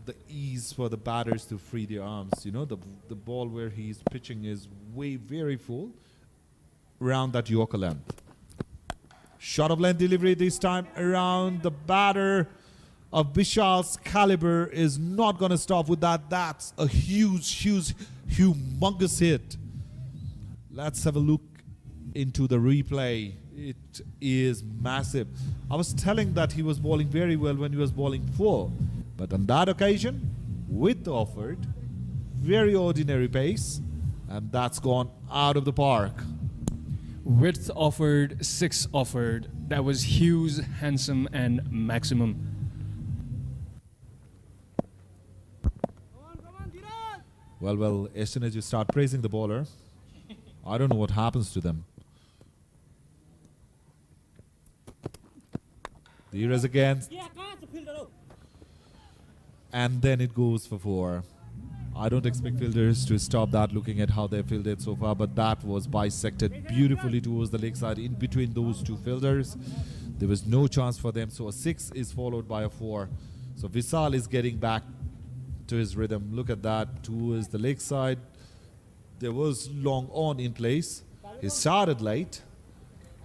the ease for the batters to free their arms. You know, the ball where he's pitching is very full around that Yorker length. Shot of length delivery this time around. The batter of Vishal's caliber is not going to stop with that. That's a humongous hit. Let's have a look into the replay. It is massive. I was telling that he was bowling very well when he was bowling 4. But on that occasion, with the offered very ordinary pace, and that's gone out of the park. Width offered, 6 offered. That was Hughes, handsome, and maximum. Well, as soon as you start praising the bowler, I don't know what happens to them. Dheeraj again. And then it goes for 4. I don't expect fielders to stop that looking at how they fielded so far, but that was bisected beautifully towards the leg side in between those two fielders. There was no chance for them, so a 6 is followed by a 4. So Vishal is getting back to his rhythm. Look at that, towards the leg side. There was long on in place. He started late,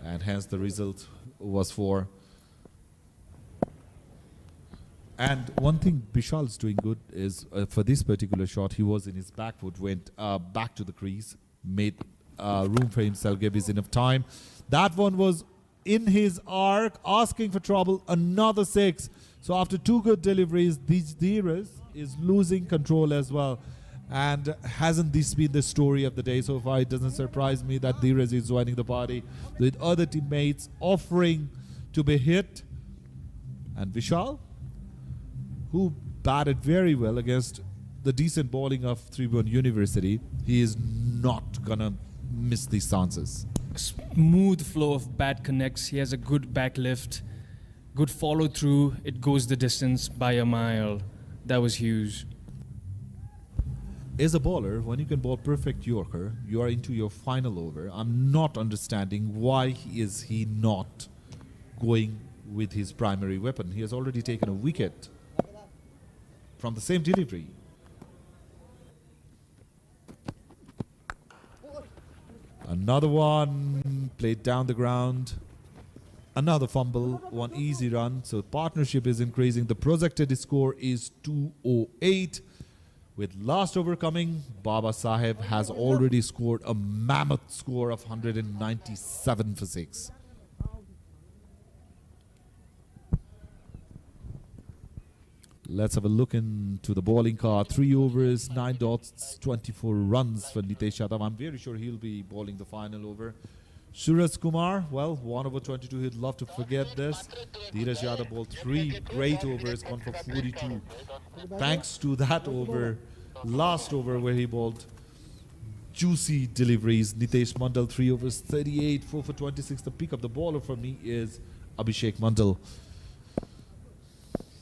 and hence the result was 4. And one thing Vishal's doing good is for this particular shot, he was in his back foot, went back to the crease, made room for himself, gave us enough time. That one was in his arc, asking for trouble, another 6. So after 2 good deliveries, Dheeraj is losing control as well. And hasn't this been the story of the day so far? It doesn't surprise me that Dheeraj is joining the party with other teammates offering to be hit. And Vishal, who batted very well against the decent bowling of Tribhuvan University, he is not gonna miss these chances. Smooth flow of bat connects. He has a good back lift, good follow through. It goes the distance by a mile. That was huge. As a bowler, when you can bowl perfect Yorker, you are into your final over. I'm not understanding why is he not going with his primary weapon. He has already taken a wicket from the same delivery. Another one played down the ground. Another fumble, one easy run. So partnership is increasing. The projected score is 208. With last over coming, Baba Saheb has already scored a mammoth score of 197 for 6. Let's have a look into the bowling card. 3 overs, 9 dots, 24 runs for Nitesh Yadav. I'm very sure he'll be bowling the final over. Suraj Kumar, well, 1 over 22. He'd love to forget this. Dheeraj Yadav bowled 3 great overs, gone for 42. Thanks to that over, last over where he bowled juicy deliveries. Nitesh Mandal, 3 overs, 38, 4 for 26. The pick of the bowler for me is Abhishek Mandal.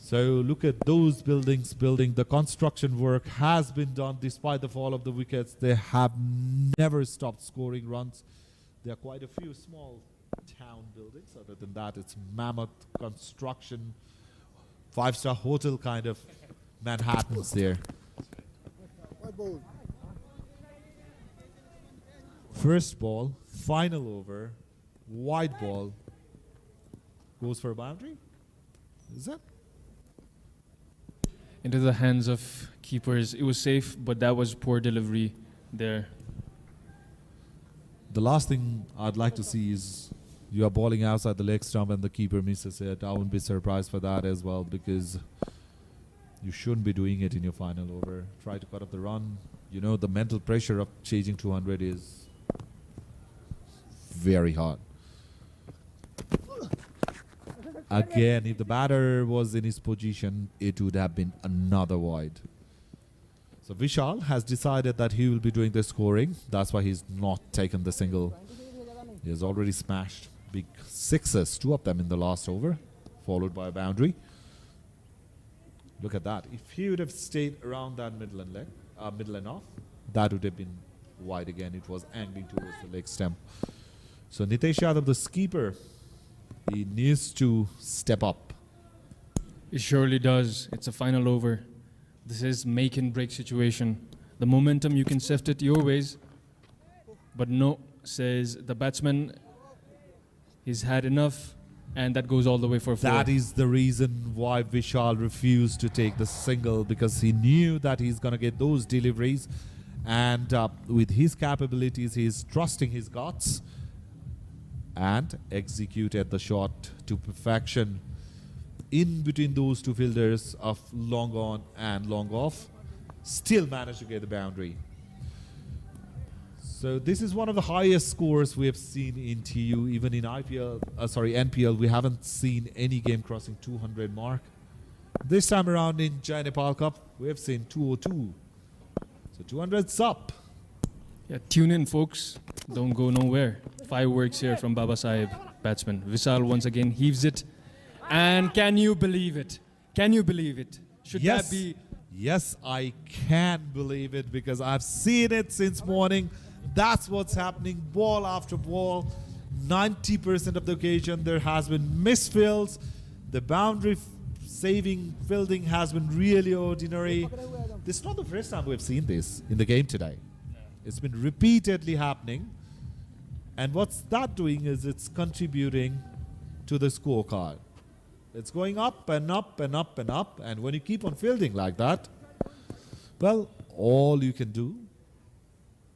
So look at those buildings building. The construction work has been done despite the fall of the wickets. They have never stopped scoring runs. There are quite a few small town buildings. Other than that, it's mammoth construction, 5-star hotel kind of Manhattans there. First ball, final over, wide ball, goes for a boundary. Is that? Into the hands of keepers. It was safe, but that was poor delivery there. The last thing I'd like to see is you are bowling outside the leg stump and the keeper misses it. I wouldn't be surprised for that as well, because you shouldn't be doing it in your final over. Try to cut off the run. You know, the mental pressure of chasing 200 is very hard. Again, if the batter was in his position, it would have been another wide. So Vishal has decided that he will be doing the scoring. That's why he's not taken the single. He has already smashed big 6s, 2 of them in the last over, followed by a boundary. Look at that. If he would have stayed around that middle and off, that would have been wide again. It was angling towards the leg stump. So Nitesh Yadav, the keeper, he needs to step up. It surely does. It's a final over. This is make and break situation. The momentum, you can sift it your ways. But no, says the batsman, he's had enough, and that goes all the way for 4. That is the reason why Vishal refused to take the single, because he knew that he's going to get those deliveries. And with his capabilities, he's trusting his guts and executed the shot to perfection in between those two fielders of long on and long off. still managed to get the boundary. So this is one of the highest scores we have seen in TU. Even in NPL, we haven't seen any game crossing 200 mark. This time around in Jai Nepal Cup, we have seen 202. So 200's up. Yeah, tune in, folks. Don't go nowhere. Fireworks here from Baba Sahib, batsman. Vishal once again heaves it. And can you believe it? Can you believe it? Should that be... Yes, I can believe it because I've seen it since morning. That's what's happening, ball after ball. 90% of the occasion there has been misfields. The boundary saving fielding has been really ordinary. This is not the first time we've seen this in the game today. It's been repeatedly happening. And what's that doing is it's contributing to the scorecard. It's going up and up and up and up. And when you keep on fielding like that, well, all you can do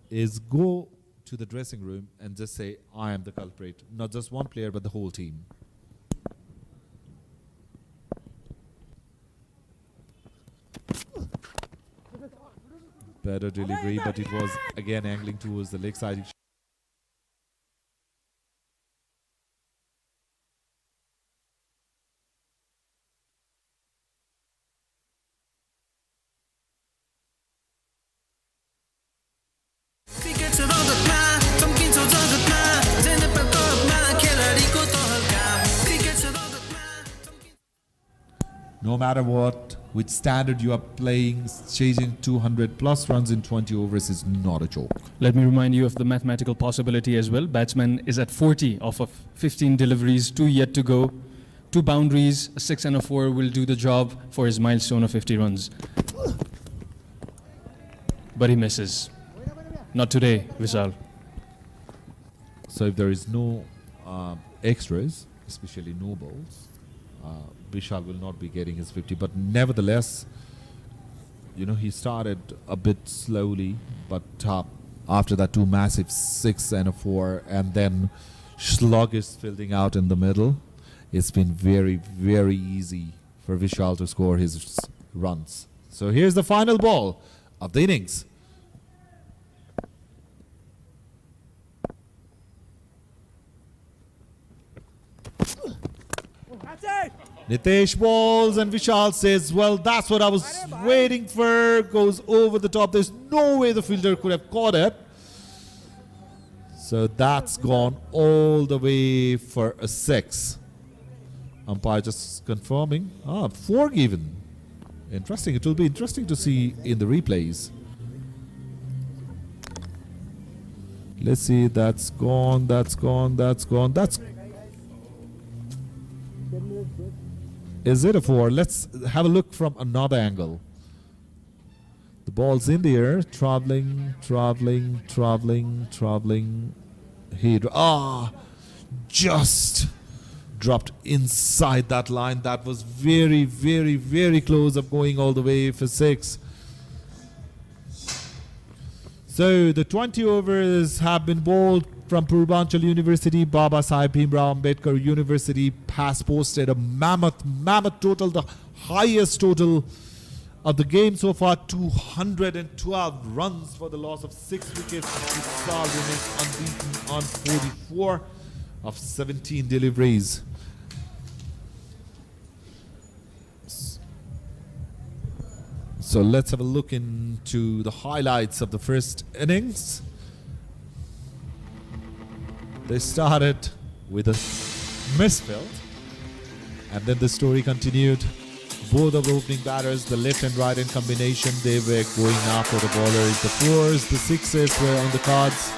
is go to the dressing room and just say, I am the culprit. Not just one player, but the whole team. Better delivery, but it was again angling towards the leg side. No matter what, which standard you are playing, chasing 200 plus runs in 20 overs is not a joke. Let me remind you of the mathematical possibility as well. Batsman is at 40 off of 15 deliveries, 2 yet to go. 2 boundaries, a 6 and a 4 will do the job for his milestone of 50 runs. But he misses. Not today, Vishal. So if there is no extras, especially no balls, Vishal will not be getting his 50. But nevertheless, you know, he started a bit slowly, but after that 2 massive 6 and a 4, and then sluggish fielding out in the middle, it's been very, very easy for Vishal to score his runs. So here's the final ball of the innings. Nitesh balls and Vishal says, well, that's what I was waiting for. Goes over the top. There's no way the fielder could have caught it. So that's gone all the way for a 6. Umpire just confirming. 4 given. Interesting. It will be interesting to see in the replays. Let's see. That's gone. That's gone. That's gone. That's... Is it a 4? Let's have a look from another angle. The ball's in the air, traveling. He just dropped inside that line. That was very, very, very close of going all the way for 6. So the 20 overs have been bowled from Purbanchal University. Baba Sahib Bhimrao Ambedkar University has posted a mammoth total, the highest total of the game so far, 212 runs for the loss of 6 wickets. Vishal remains unbeaten on 44 of 17 deliveries. So let's have a look into the highlights of the first innings. They started with a misfield, and then the story continued. Both of the opening batters, the left and right in combination, they were going after the bowlers. The 4s, the 6s were on the cards.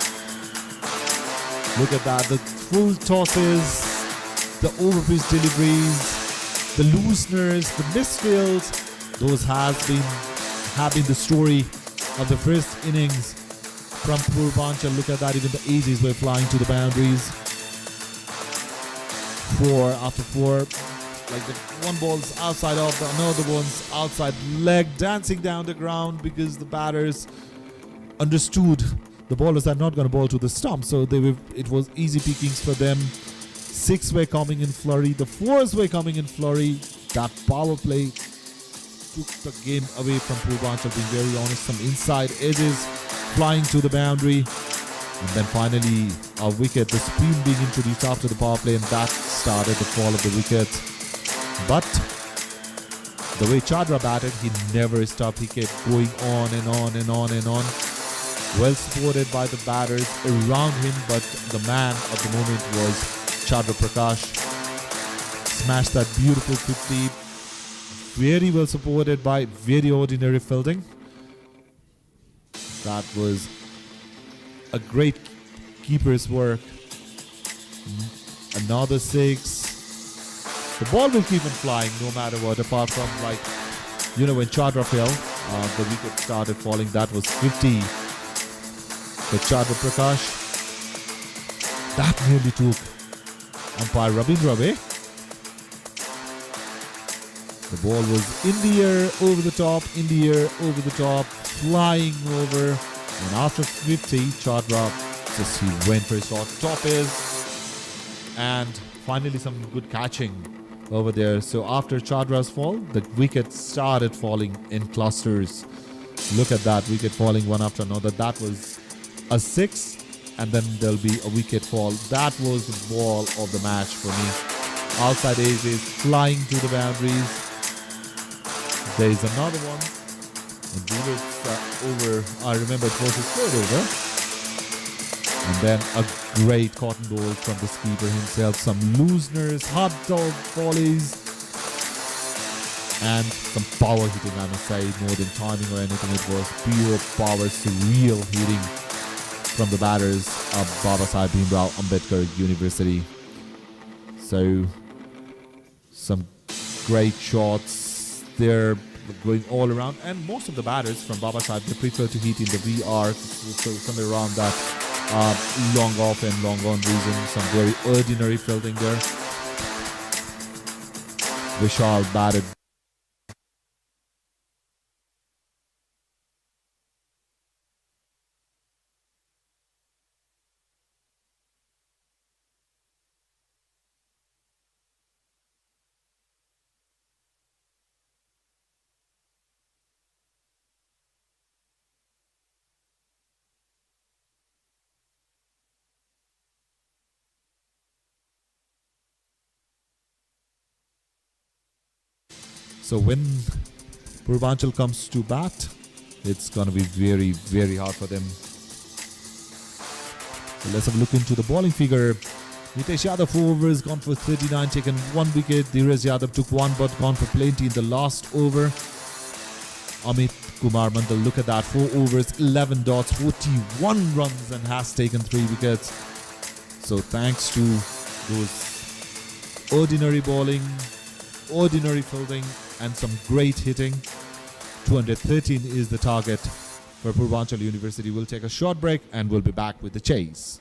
Look at that, the full tosses, the overpitch deliveries, the looseners, the misfields. Those have been the story of the first innings from Purbanchal. Look at that, even the aces were flying to the boundaries. 4 after 4, like the one ball's outside of the another one's outside leg, dancing down the ground because the batters understood the bowlers are not going to bowl to the stump, so it was easy pickings for them. 6 were coming in flurry, the 4s were coming in flurry. That power play took the game away from Purbanchal, being very honest. Some inside edges flying to the boundary. And then finally, a wicket, the spin being introduced after the power play, and that started the fall of the wicket. But the way Chadra batted, he never stopped. He kept going on and on and on and on. Well supported by the batters around him, but the man of the moment was Chadra Prakash. Smashed that beautiful 50. Very well supported by very ordinary fielding. That was a great keeper's work. Another 6. The ball will keep on flying no matter what, apart from, like, you know, when Chadra fell, the wicket started falling. That was 50 for Chadra Prakash. That nearly took umpire Rabindra away. The ball was in the air, over the top, in the air, over the top, flying over. And after 50, Chadra just he went for his shot. Top is, and finally some good catching over there. So after Chadra's fall, the wickets started falling in clusters. Look at that, wicket falling one after another. That was a 6, and then there'll be a wicket fall. That was the ball of the match for me. Outside edges flying to the boundaries. There is another one. And over, I remember it was his 3rd over. And then a great cotton ball from the skipper himself. Some looseners, hot dog volleys, and some power hitting, I must say, more than timing or anything. It was pure power, surreal hitting from the batters of Babasaheb Bhimrao Ambedkar University. So, some great shots there going all around, and most of the batters from Babasaheb, they prefer to hit in the VR, so somewhere around that long off and long on region. Some very ordinary fielding there. Vishal batted. So when Purbanchal comes to bat, it's going to be very, very hard for them. So let's have a look into the bowling figure. Nitesh Yadav 4 overs, gone for 39, taken 1 wicket. Dheeraj Yadav took 1 but gone for plenty in the last over. Amit Kumar Mandal, look at that, 4 overs, 11 dots, 41 runs and has taken 3 wickets. So thanks to those ordinary bowling, ordinary fielding and some great hitting, 213 is the target for Purbanchal University. We'll take a short break and we'll be back with the chase.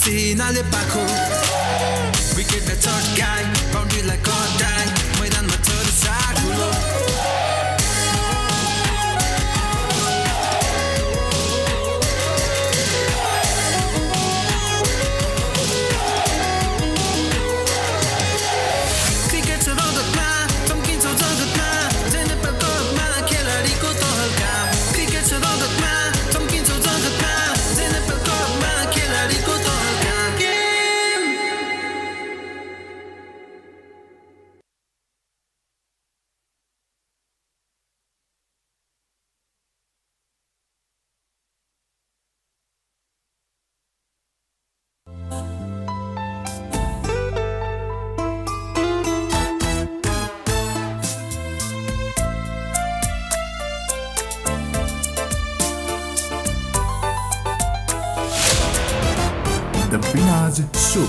पसीनाले पाखो wicket चटकाई बाउन्ड्रीलाई कटाई मैदानमा छोरी साठुलो cricket छ रगतमा चम्किन्छ जगतमा जय नेपाल कपमा खेलाडीको तहल्का cricket छ रगतमा चम्किन्छ जगतमा जय नेपाल कपमा खेलाडीको Spinach Show.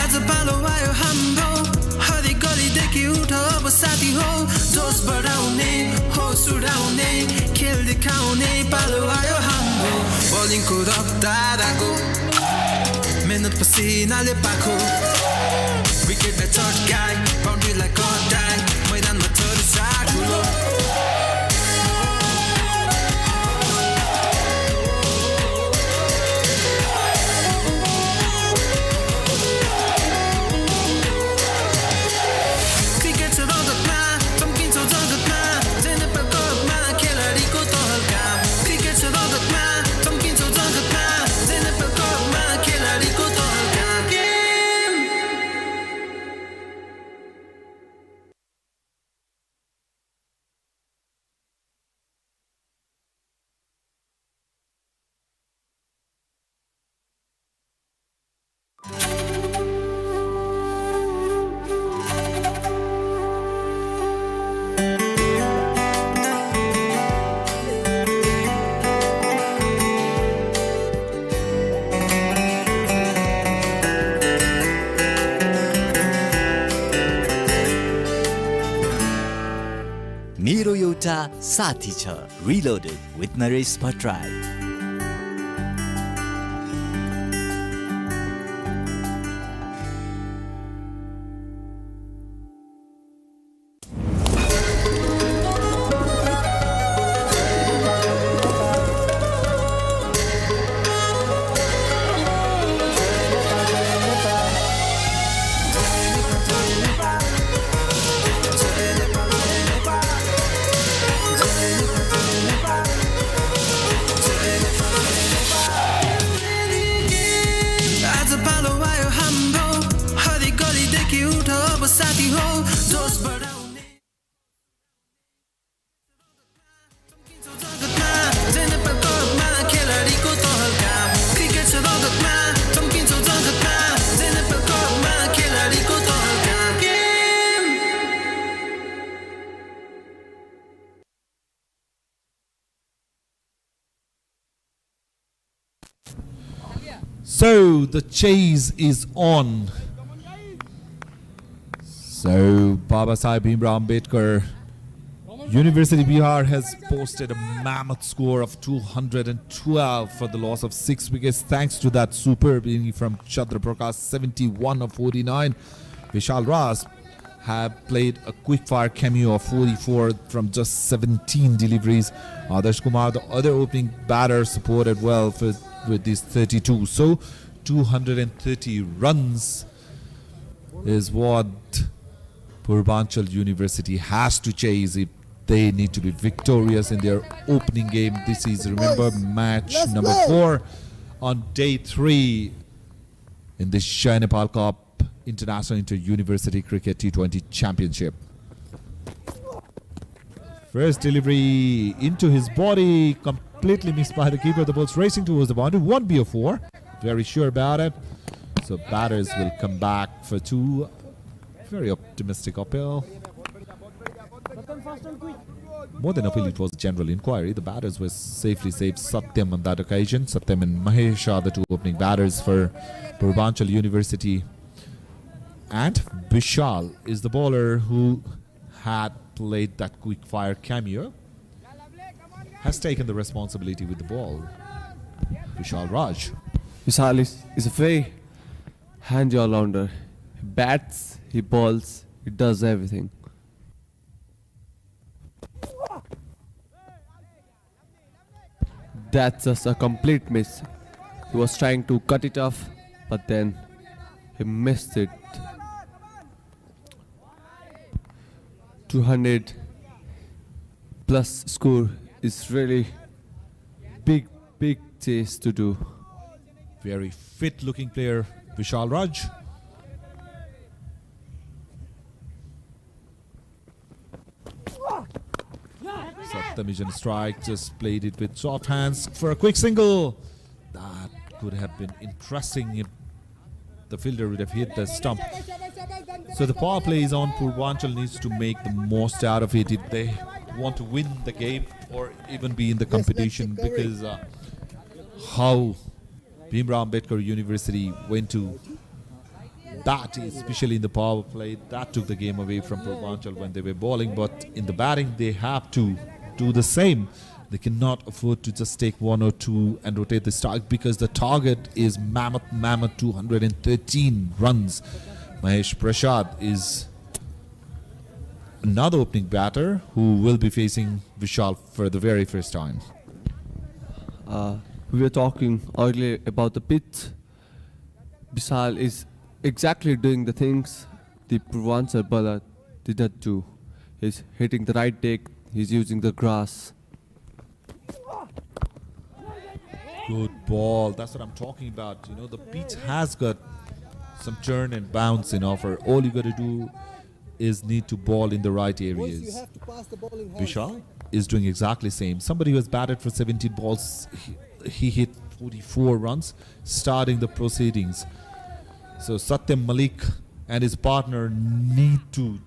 आज पालो आयो हाम्रो हरेक गलीदेखि उठ अब साथी हो जोस बढाउने होस उडाउने खेल देखाउने पालो आयो हाम्रो बलिङको रफ्तारको मेहनत पसिनाले पाखो विकेटलाई चट्काई बाउन्ड्रीलाई कटाई मैदानमा चर्चा ठुलो मेरो एउटा साथी छ reloaded with Naresh Bhattarai. So the chase is on. So Baba Sahib Bhimrao Ambedkar University Bihar has posted a mammoth score of 212 for the loss of 6 wickets thanks to that superb inning from Chandra Prakash, 71 of 49. Vishal Ras have played a quick-fire cameo of 44 from just 17 deliveries. Adarsh Kumar, the other opening batter, supported well with these 32. So 230 runs is what Purbanchal University has to chase if they need to be victorious in their opening game. This is, remember, match number 4 on day 3 in the Jai Nepal Cup International Inter-University Cricket T20 Championship. First delivery into his body, completely missed by the keeper. The ball's racing towards the boundary. Won't be a 4. Very sure about it. So batters will come back for 2. Very optimistic uphill. More than appeal, it was a general inquiry. The batters were safely saved. Satyam on that occasion. Satyam and Mahesh are the 2 opening batters for Purbanchal University. And Vishal is the bowler who had played that quick fire cameo. Has taken the responsibility with the ball. Vishal Raj. Vishal is a very handy all-rounder. He bats, he bowls, he does everything. That's just a complete miss. He was trying to cut it off, but then he missed it. 200 plus score is really big chase to do. Very fit looking player, Vishal Raj. Satyam strike, just played it with soft hands for a quick single. That could have been interesting if the fielder would have hit the stump. So the power play is on. Purbanchal needs to make the most out of it if they want to win the game or even be in the competition, because how Bhimrao Ambedkar University went to bat, especially in the power play, that took the game away from Purbanchal when they were bowling. But in the batting, they have to do the same. They cannot afford to just take one or two and rotate the strike, because the target is mammoth 213 runs. Mahesh Prasad is another opening batter who will be facing Vishal for the very first time. We were talking earlier about the pitch. Vishal is exactly doing the things the Purbanchal bowler did not do. He's hitting the right take, he's using the grass. Good ball. That's what I'm talking about. You know, the pitch has got some turn and bounce in offer. All you got to do is need to ball in the right areas. Vishal is doing exactly the same. Somebody who has batted for 17 balls, he hit 44 runs, starting the proceedings. So Satyam Malik and his partner need to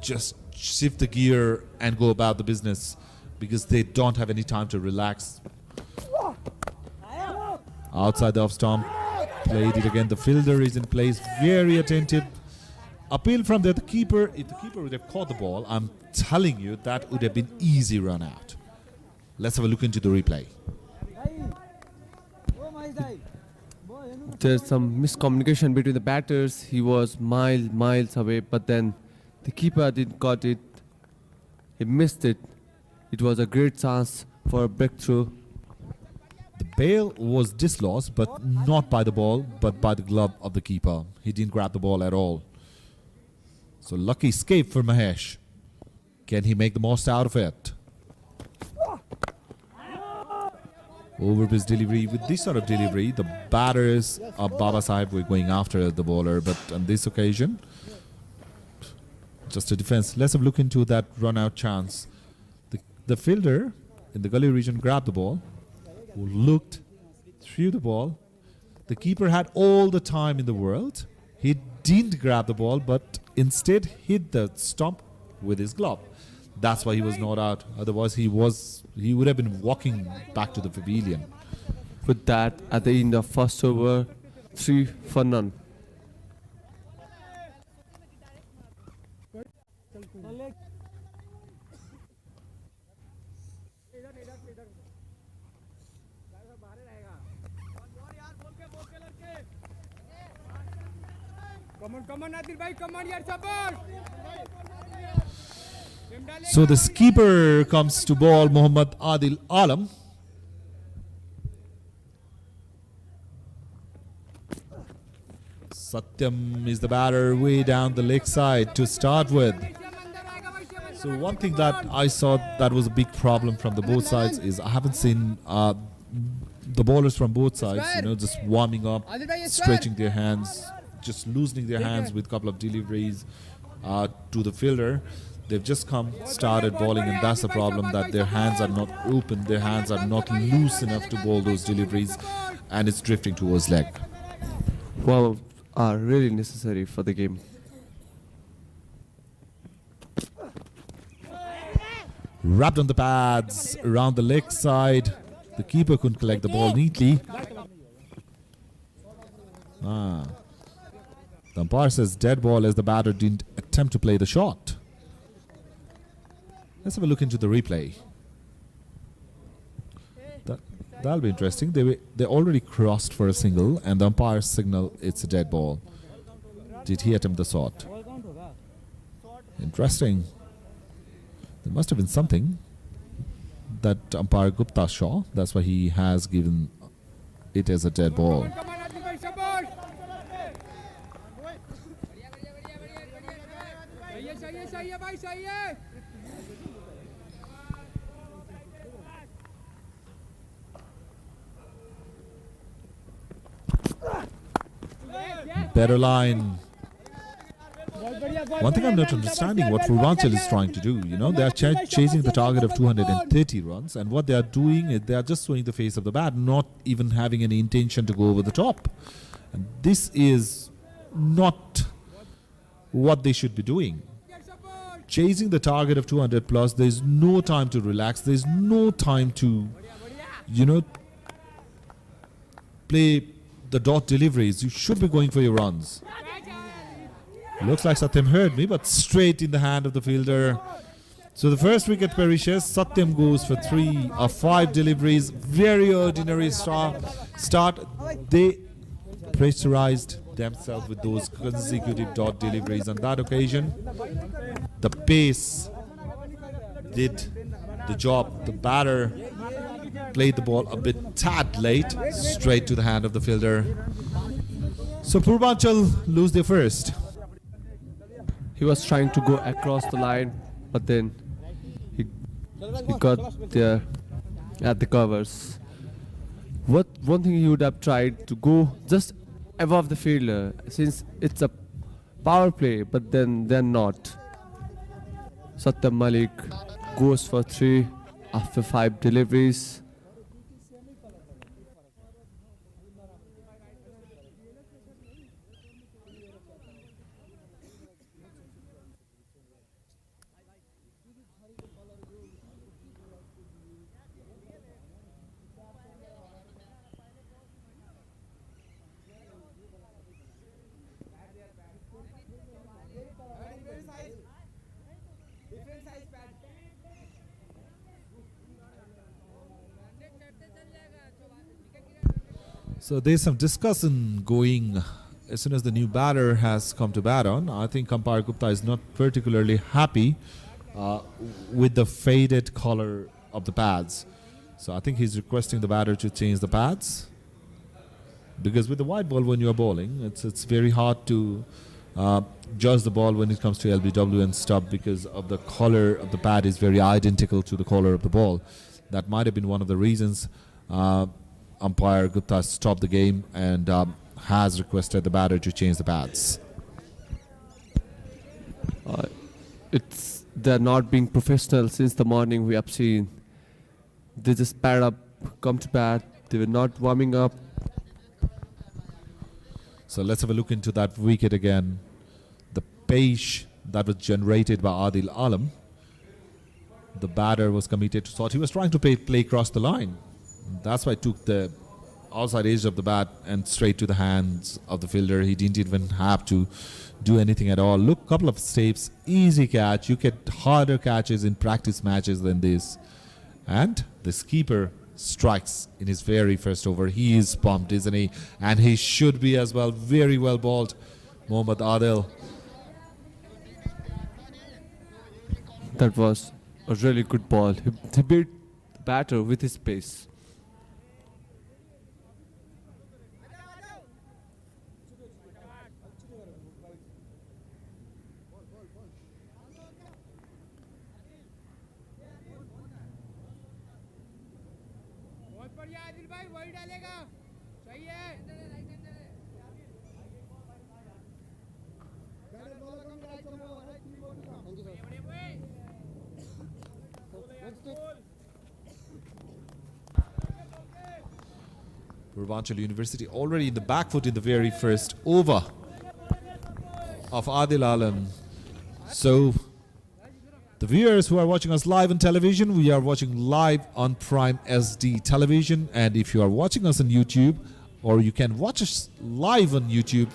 just shift the gear and go about the business, because they don't have any time to relax. Outside the off stump, played it again. The fielder is in place, very attentive. Appeal from the keeper. If the keeper would have caught the ball, I'm telling you that would have been easy run out. Let's have a look into the replay. There's some miscommunication between the batters. He was miles away, but then the keeper didn't got it. He missed it. It was a great chance for a breakthrough. The bail was dislodged, but not by the ball, but by the glove of the keeper. He didn't grab the ball at all. So lucky escape for Mahesh. Can he make the most out of it? Over his delivery. With this sort of delivery, the batters of Baba Sahib were going after the bowler, but on this occasion, just a defense. Let's have a look into that run-out chance. The fielder in the gully region grabbed the ball, who looked, threw the ball. The keeper had all the time in the world. He didn't grab the ball, but instead hit the stump with his glove. That's why he was not out. Otherwise, he would have been walking back to the pavilion. With that, at the end of first over, 3 for none. So the skipper comes to ball, Muhammad Adil Alam. Satyam is the batter way down the leg side to start with. So one thing that I saw that was a big problem from the both sides is I haven't seen the bowlers from both sides, you know, just warming up, stretching their hands, just loosening their hands with a couple of deliveries to the fielder. They've just started bowling, and that's the problem, that their hands are not open, their hands are not loose enough to bowl those deliveries, and it's drifting towards leg. Wow, are really necessary for the game. Wrapped on the pads, around the leg side. The keeper couldn't collect the ball neatly. The umpire says dead ball as the batter didn't attempt to play the shot. Let's have a look into the replay. That'll be interesting. They already crossed for a single, and the umpire signal it's a dead ball. Did he attempt the shot? Interesting. There must have been something that umpire Gupta saw. That's why he has given it as a dead ball. better line. One thing I'm not understanding what Purbanchal is trying to do. You know, they are chasing the target of 230 runs, and what they are doing is they are just showing the face of the bat, not even having any intention to go over the top. And this is not what they should be doing. Chasing the target of 200 plus, there is no time to relax. There is no time to, you know, play the dot deliveries. You should be going for your runs. Looks like Satyam heard me, but straight in the hand of the fielder. So the first wicket perishes. Satyam goes for 3 of 5 deliveries. Very ordinary start. They pressurized themselves with those consecutive dot deliveries on that occasion. The pace did the job. The batter played the ball a bit tad late, straight to the hand of the fielder. So Purbanchal lose their first. He was trying to go across the line, but then he got there at the covers. One thing he would have tried to go just above the fielder, since it's a power play, but then they're not. Satyam Malik goes for 3 after 5 deliveries. So there's some discussion going as soon as the new batter has come to bat on. I think umpire Gupta is not particularly happy with the faded color of the pads. So I think he's requesting the batter to change the pads. Because with the white ball when you're bowling, it's very hard to judge the ball when it comes to LBW and stuff, because of the color of the pad is very identical to the color of the ball. That might have been one of the reasons umpire Gupta stopped the game and has requested the batter to change the pads. They're not being professional since the morning. We have seen they just pad up, come to bat. They were not warming up. So let's have a look into that wicket again. The pace that was generated by Adil Alam. The batter was committed to shot. He was trying to play across the line. That's why he took the outside edge of the bat and straight to the hands of the fielder. He didn't even have to do anything at all. Look, couple of steps, easy catch. You get harder catches in practice matches than this. And the keeper strikes in his very first over. He is pumped, isn't he? And he should be as well. Very well bowled, Mohammad Adil. That was a really good ball. He beat the batter with his pace. Purbanchal University already in the back foot in the very first over of Adil Alam. So the viewers who are watching us live on television, we are watching live on Prime SD television, and if you are watching us on YouTube, or you can watch us live on YouTube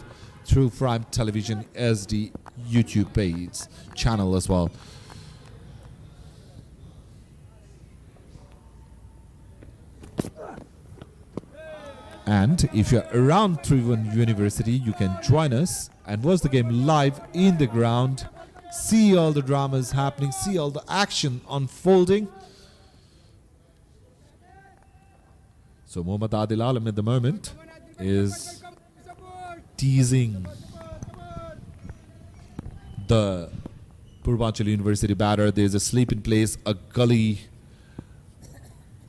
through Prime Television SD YouTube page channel as well. And if you're around Trivandrum University, you can join us and watch the game live in the ground, see all the dramas happening, see all the action unfolding. So Mohammad Adil Alam at the moment is teasing the Purbanchal University batter. There's a sleep in place, a gully,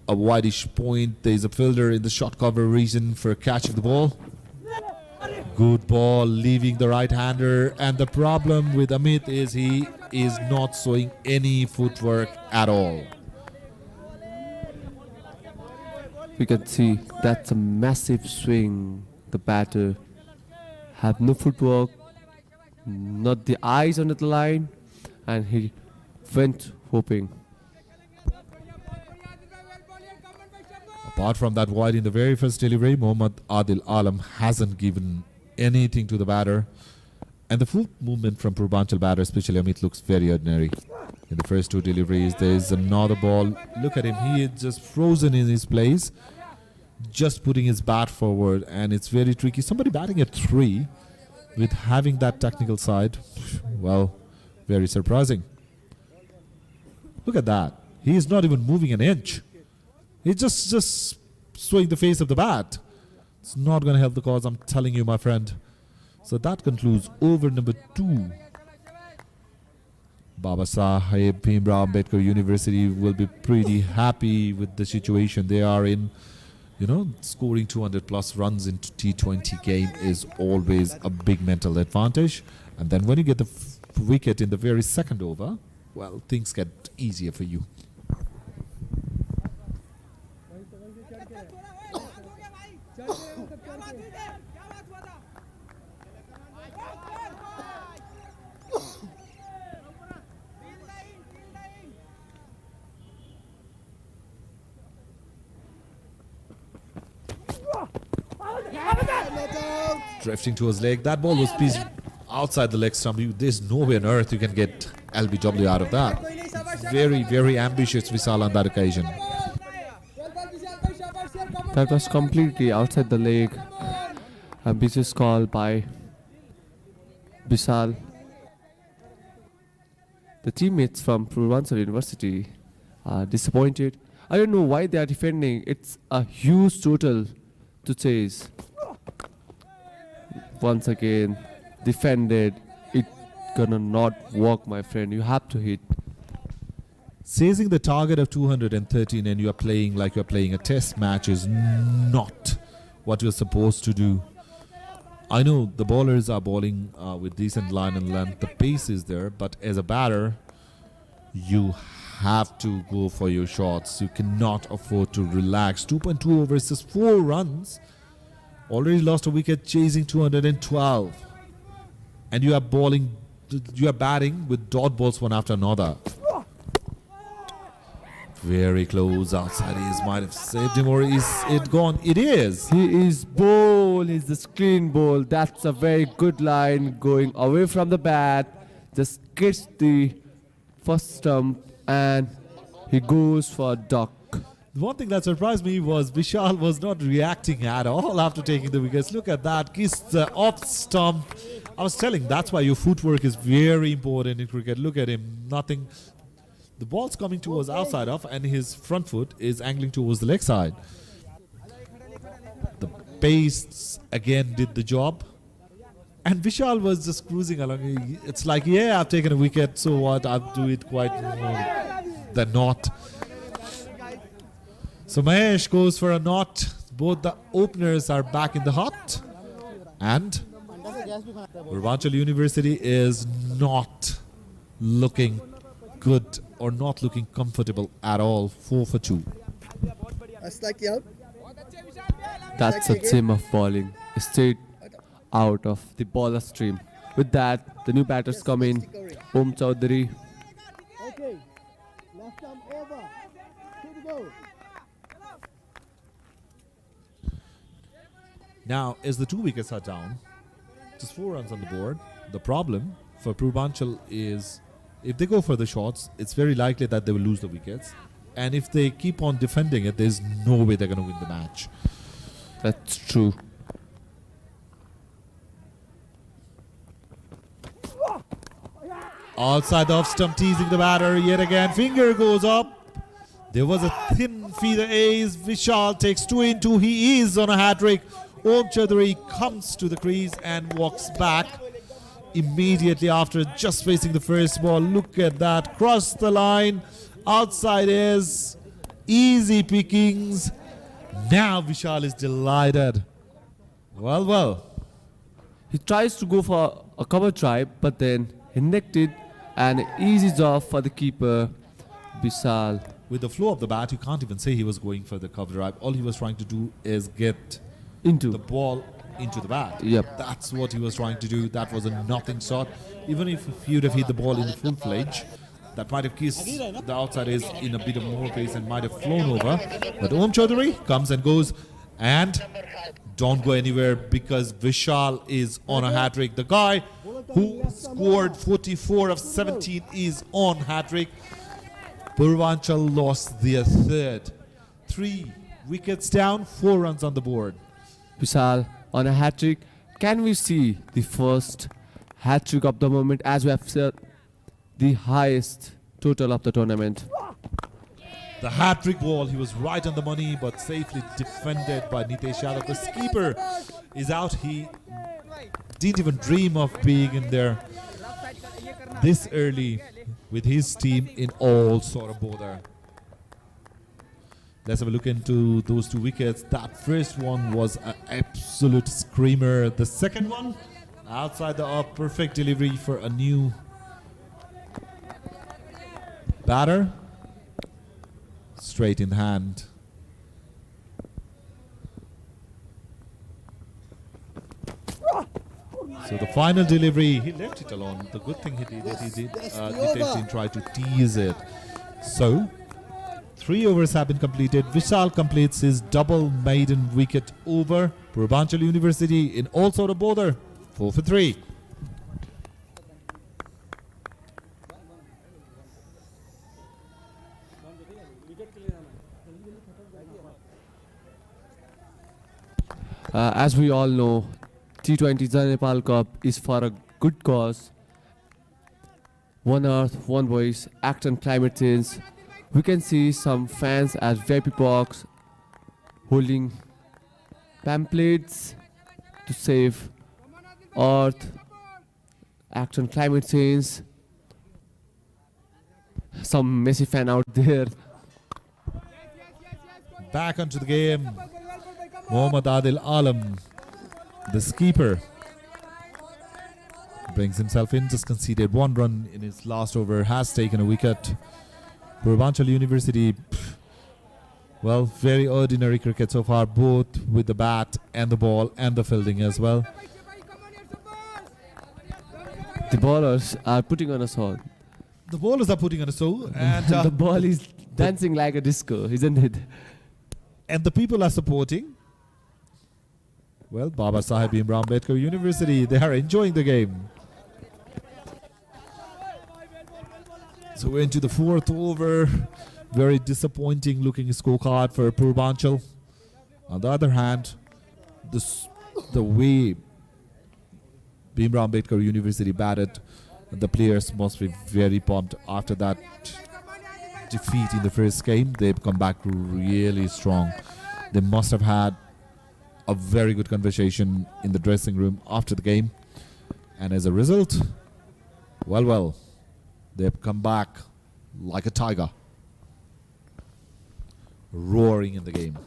a wideish point. There's a fielder in the short cover region for catching the ball. Good ball, leaving the right-hander. And the problem with Amit is he is not showing any footwork at all. We can see that's a massive swing. The batter have no footwork, not the eyes under the line, and he went hoping. Apart from that wide in the very first delivery, Mohammad Adil Alam hasn't given anything to the batter. And the full movement from Purbanchal batter, especially Amit, looks very ordinary. In the first two deliveries, there is another ball. Look at him, he is just frozen in his place, just putting his bat forward, and it's very tricky. Somebody batting at 3 with having that technical side, well, very surprising. Look at that. He is not even moving an inch. He's just swaying the face of the bat. It's not going to help the cause, I'm telling you, my friend. So that concludes over number 2. Baba Saheb Bhimrao Ambedkar University will be pretty happy with the situation they are in. You know, scoring 200 plus runs in T20 game is always a big mental advantage. And then when you get the wicket in the very second over, well, things get easier for you. Drifting to his leg. That ball was pleased outside the leg stump. There's nowhere on earth you can get LBW out of that. Very, very ambitious Vishal on that occasion. That was completely outside the leg. Ambitious call by Vishal. The teammates from Purbanchal University are disappointed. I don't know why they are defending. It's a huge total to chase. Once again, defended. It gonna not work, my friend. You have to hit. Chasing the target of 213 and you are playing like you're playing a test match is not what you're supposed to do. I know the bowlers are bowling with decent line and length. The pace is there, but as a batter, you have to go for your shots. You cannot afford to relax. 2.2 overs, just 4 runs. Already lost a wicket, chasing 212. And you are bowling, you are batting with dot balls one after another. Very close outside. He might have saved him, or is it gone? It is. He is bowl. He's the screen bowl. That's a very good line going away from the bat. Just gets the first stump and he goes for a duck. The one thing that surprised me was Vishal was not reacting at all after taking the wickets. Look at that. Kissed the off stump. I was telling, that's why your footwork is very important in cricket. Look at him. Nothing. The ball's coming towards outside off and his front foot is angling towards the leg side. The pace again did the job. And Vishal was just cruising along. It's like, yeah, I've taken a wicket, so what? I'll do it quite more than not. So Mahesh goes for a knot. Both the openers are back in the hut. And Purbanchal University is not looking good or not looking comfortable at all. 4 for 2. That's a gem of bowling. Straight out of the bowler stream. With that, the new batters come in. Om Chaudhary. Okay, last time over. 2 to go. Now, as the 2 wickets are down, just 4 runs on the board. The problem for Purbanchal is if they go for the shots, it's very likely that they will lose the wickets. And if they keep on defending it, there's no way they're going to win the match. That's true. Outside the off stump, teasing the batter yet again. Finger goes up. There was a thin feeder ace. Vishal takes 2 in 2. He is on a hat-trick. Om Chaudhary comes to the crease and walks back immediately after just facing the first ball. Look at that. Cross the line. Outside is easy pickings. Now Vishal is delighted. Well, well. He tries to go for a cover try, but then he nicked it, and an easy job for the keeper, Vishal. With the flow of the bat, you can't even say he was going for the cover drive. All he was trying to do is get Into. the ball into the bat. Yep. That's what he was trying to do. That was a nothing shot. Even if you'd have hit the ball in the full fledged, that might have kissed the outside is in a bit of more pace and might have flown over. But Om Chaudhary comes and goes, and don't go anywhere because Vishal is on a hat-trick. The guy who scored 44 of 17 is on hat-trick. Purbanchal lost their third. 3 wickets down, 4 runs on the board. Vishal on a hat-trick. Can we see the first hat-trick of the moment, as we have said, the highest total of the tournament? The hat-trick ball, he was right on the money, but safely defended by Nitesh Yadav. The skipper is out. He didn't even dream of being in there this early with his team in all sort of bother. Let's have a look into those 2 wickets. That first one was an absolute screamer. The second one, outside the up, perfect delivery for a new batter. Straight in hand. So the final delivery, he left it alone. The good thing he did, Nitesh didn't try to tease it. So 3 overs have been completed. Vishal completes his double maiden wicket over. Purbanchal University in all sort of bother. 4 for 3. As we all know, T20 Jai Nepal Cup is for a good cause. One Earth, One Voice, act on climate change. We can see some fans at VIP box holding pamphlets to save Earth, act on climate change. Some Messi fan out there. Back onto the game. Mohammad Adil Alam, the skipper, brings himself in, just conceded 1 run in his last over, has taken a wicket. Purbanchal University, well, very ordinary cricket so far, both with the bat and the ball and the fielding as well. The bowlers are putting on a show. The bowlers are putting on a show, and The ball is dancing like a disco, isn't it? and the people are supporting. Well, Baba Saheb Bhimrao Ambedkar University, they are enjoying the game. So we're into the 4th over. Very disappointing looking scorecard for Purbanchal. On the other hand, the way Bhimrao Ambedkar University batted, the players must be very pumped after that defeat in the first game. They've come back really strong. They must have had a very good conversation in the dressing room after the game, and as a result, well, they've come back like a tiger, roaring in the game.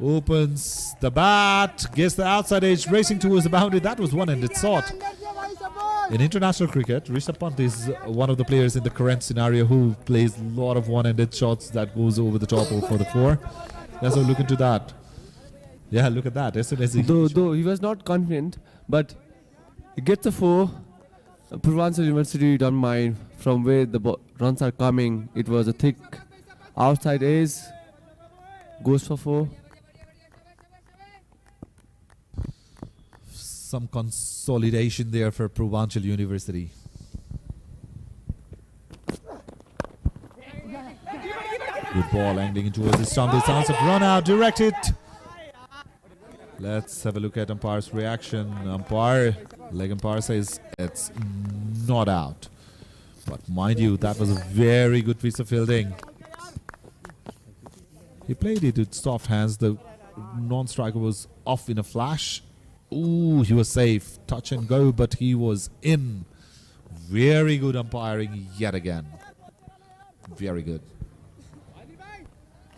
Opens the bat, gets the outside edge, racing towards the boundary. That was one-handed shot. In international cricket, Rishabh Pant is one of the players in the current scenario who plays a lot of one-handed shots that goes over the top or for the 4. Let's have a look into that. Yeah, look at that. As soon as Though he was not confident, but he gets a 4. Purbanchal University don't mind from where the runs are coming. It was a thick outside edge. Goes for 4. some consolidation there for Purbanchal University. Good ball angling in towards the stump. The sounds of run out, direct it. Let's have a look at umpire's reaction. Leg umpire says it's not out. But mind you, that was a very good piece of fielding. He played it with soft hands. The non-striker was off in a flash. Ooh, he was safe. Touch and go, but he was in. Very good umpiring yet again. Very good.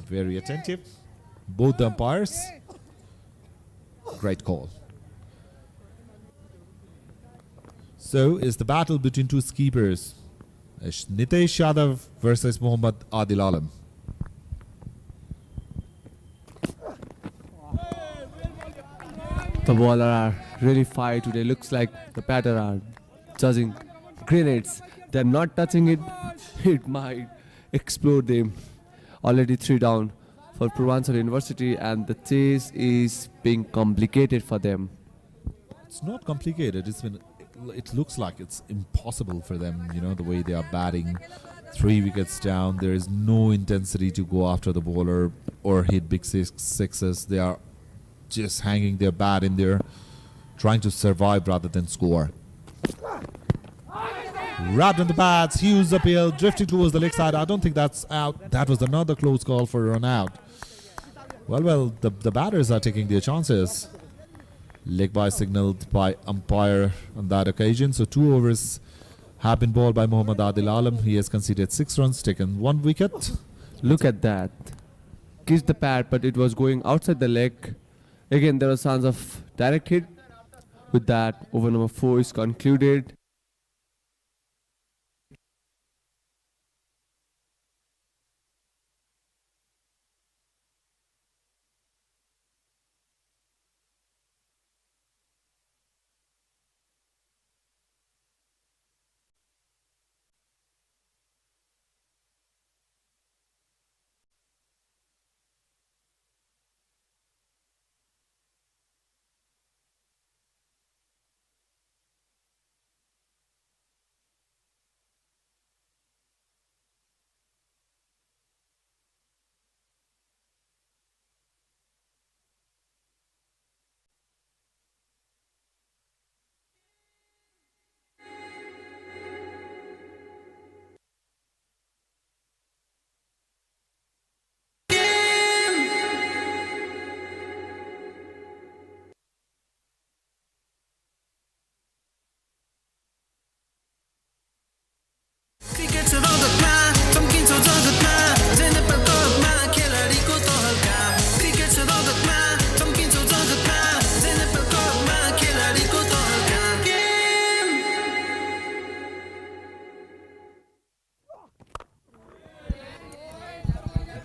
Very attentive. Both the umpires. Great call. So is the battle between two keepers. Nitesh Yadav versus Mohammad Adil Alam. The bowler are really fire today. Looks like the batter are judging grenades. They're not touching it. It might explode them. Already 3 down for Purbanchal University, and the chase is being complicated for them. It's not complicated. It looks like it's impossible for them, you know, the way they are batting. 3 wickets down. There is no intensity to go after the bowler or hit big sixes. They are just hanging their bat in there, trying to survive rather than score. Wrapped on the bats, Hughes appeal, drifting towards the leg side. I don't think that's out. That was another close call for a run out. Well, the batters are taking their chances. Leg by signaled by umpire on that occasion. So 2 overs have been bowled by Mohammad Adil Alam. He has conceded 6 runs, taken 1 wicket. Look at that. Kissed the pad, but it was going outside the leg. Again, there are signs of direct hit. With that, over number 4 is concluded.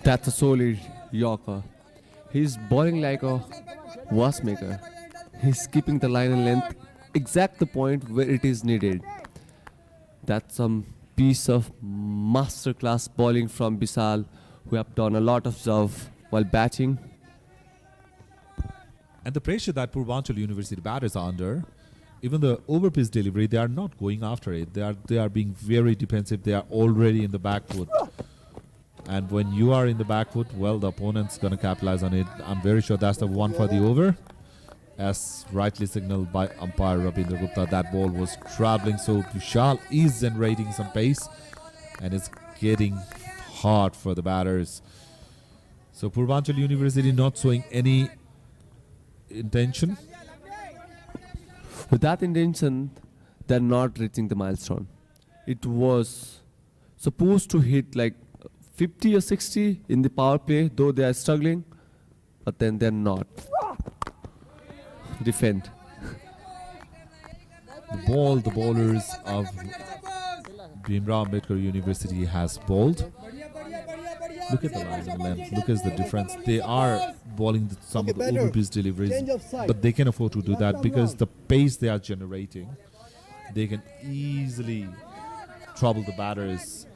That's a solid Yorker. He's bowling like a watchmaker. He's keeping the line and length exact the point where it is needed. That's some piece of masterclass bowling from Bisal, who have done a lot of job while batting. And the pressure that Purbanchal University batters are under, even the over-pitch delivery, they are not going after it. They are being very defensive. They are already in the back foot. And when you are in the back foot, well, the opponent's going to capitalize on it. I'm very sure that's the one for the over. As rightly signaled by umpire Rabindra Gupta, that ball was traveling. So Vishal is generating some pace and it's getting hard for the batters. So Purbanchal University not showing any intention. With that intention, they're not reaching the milestone. It was supposed to hit like 50 or 60 in the power play, though they are struggling, but then they're not. Defend. The bowlers of Bhimrao Ambedkar University has bowled. Look at the line and length. Look at the difference. They are bowling some of the overpitch deliveries, but they can afford to do that because the pace they are generating, they can easily trouble the batters,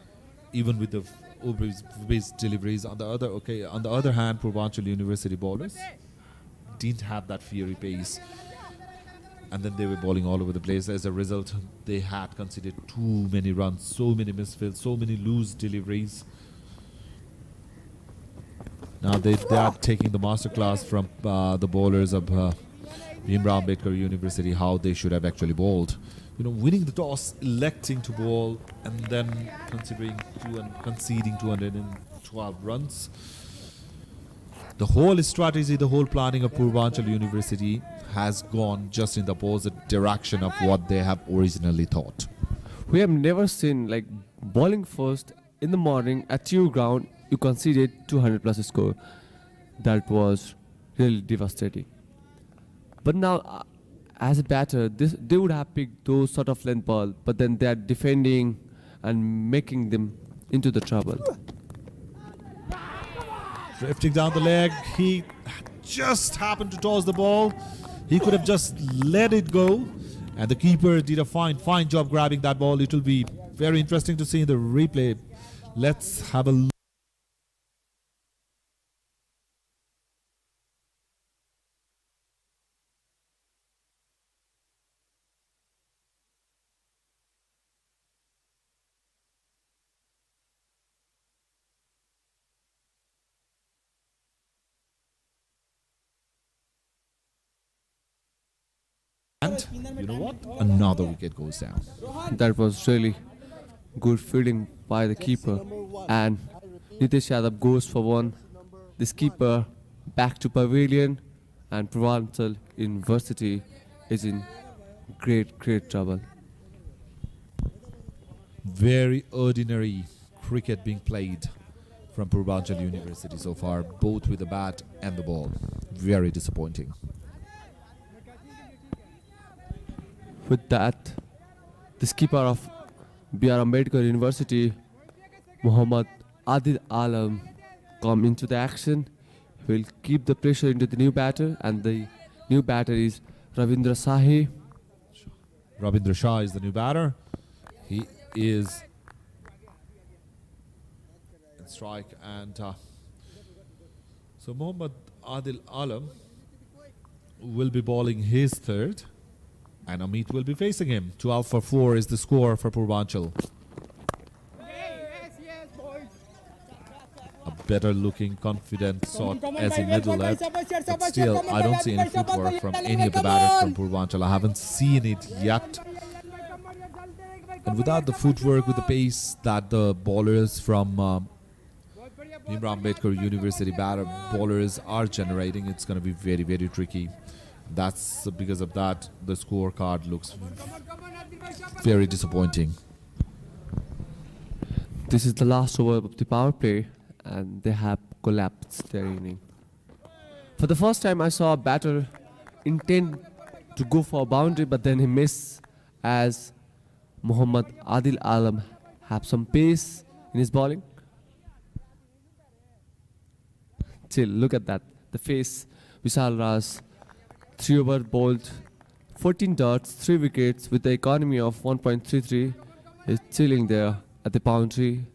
even with the overpitch deliveries. On the other hand, Purbanchal University bowlers didn't have that fiery pace, and then they were bowling all over the place. As a result, they had conceded too many runs, so many misfields, so many loose deliveries. Now they are taking the masterclass from the bowlers of Bhimrao Ambedkar University, how they should have actually bowled. You know, winning the toss, electing to bowl, and then conceding 212 runs. The whole strategy, the whole planning of Purbanchal University has gone just in the opposite direction of what they have originally thought. We have never seen like bowling first in the morning at your ground, you conceded 200 plus score. That was really devastating. But now, as a batter, they would have picked those sort of length ball, but then they are defending and making them into the trouble. Drifting down the leg, he just happened to toss the ball. He could have just let it go, and the keeper did a fine job grabbing that ball. It will be very interesting to see in the replay. Let's have a look. And you know what? Another wicket goes down. That was really good fielding by the keeper. And Nitesh Yadav goes for one. This keeper back to pavilion, and Purbanchal University is in great trouble. Very ordinary cricket being played from Purbanchal University so far, both with the bat and the ball. Very disappointing. With that, the skipper of B.R. Ambedkar University, Muhammad Adil Alam, come into the action. He will keep the pressure into the new batter, and the new batter is Ravindra Sahi. Ravindra Shah is the new batter. He is in strike, and so Muhammad Adil Alam will be bowling his third, and Amit will be facing him. 12 for 4 is the score for Purbanchal. A better looking, confident shot as a middle left, but still I don't see any footwork from any of the batters from Purbanchal. I haven't seen it yet. And without the footwork, with the pace that the bowlers from Bhimrao Ambedkar University bowlers are generating, it's going to be very tricky. That's because of that the scorecard looks very disappointing. This is the last over of the power play, and they have collapsed their inning. For the first time I saw a batter intend to go for a boundary, but then he missed, as Muhammad Adil Alam have some pace in his bowling. Chill, look at that. The face, Vishal Raj, 3 over bowled, 14 dots, 3 wickets with the economy of 1.33. Is chilling there at the boundary.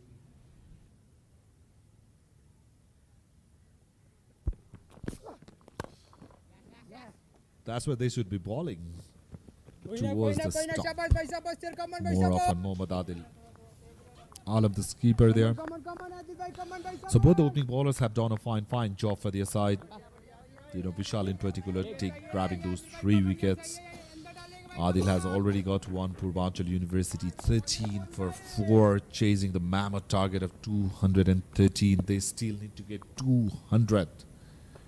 That's where they should be bowling, towards the stump. More often Muhammad Adil Alam, the keeper there. So both the opening bowlers have done a fine job for their side. You know, Vishal in particular grabbing those 3 wickets. Adil has already got one. Purbanchal University 13 for 4, chasing the mammoth target of 213. They still need to get 200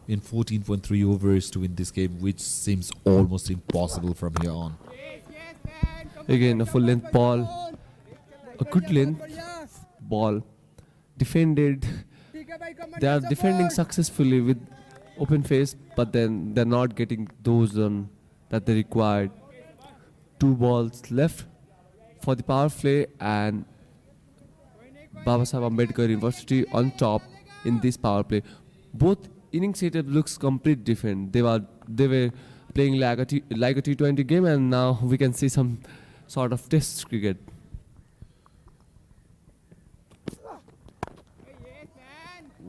in 14.3 overs to win this game, which seems almost impossible from here on. Again, a full length ball, a good length ball, defended. They are defending successfully with open face, but then they're not getting those that they required. 2 balls left for the power play, and Babasaheb Ambedkar University on top in this power play. Both inning setup looks completely different. They were playing like a T20 game, and now we can see some sort of test cricket.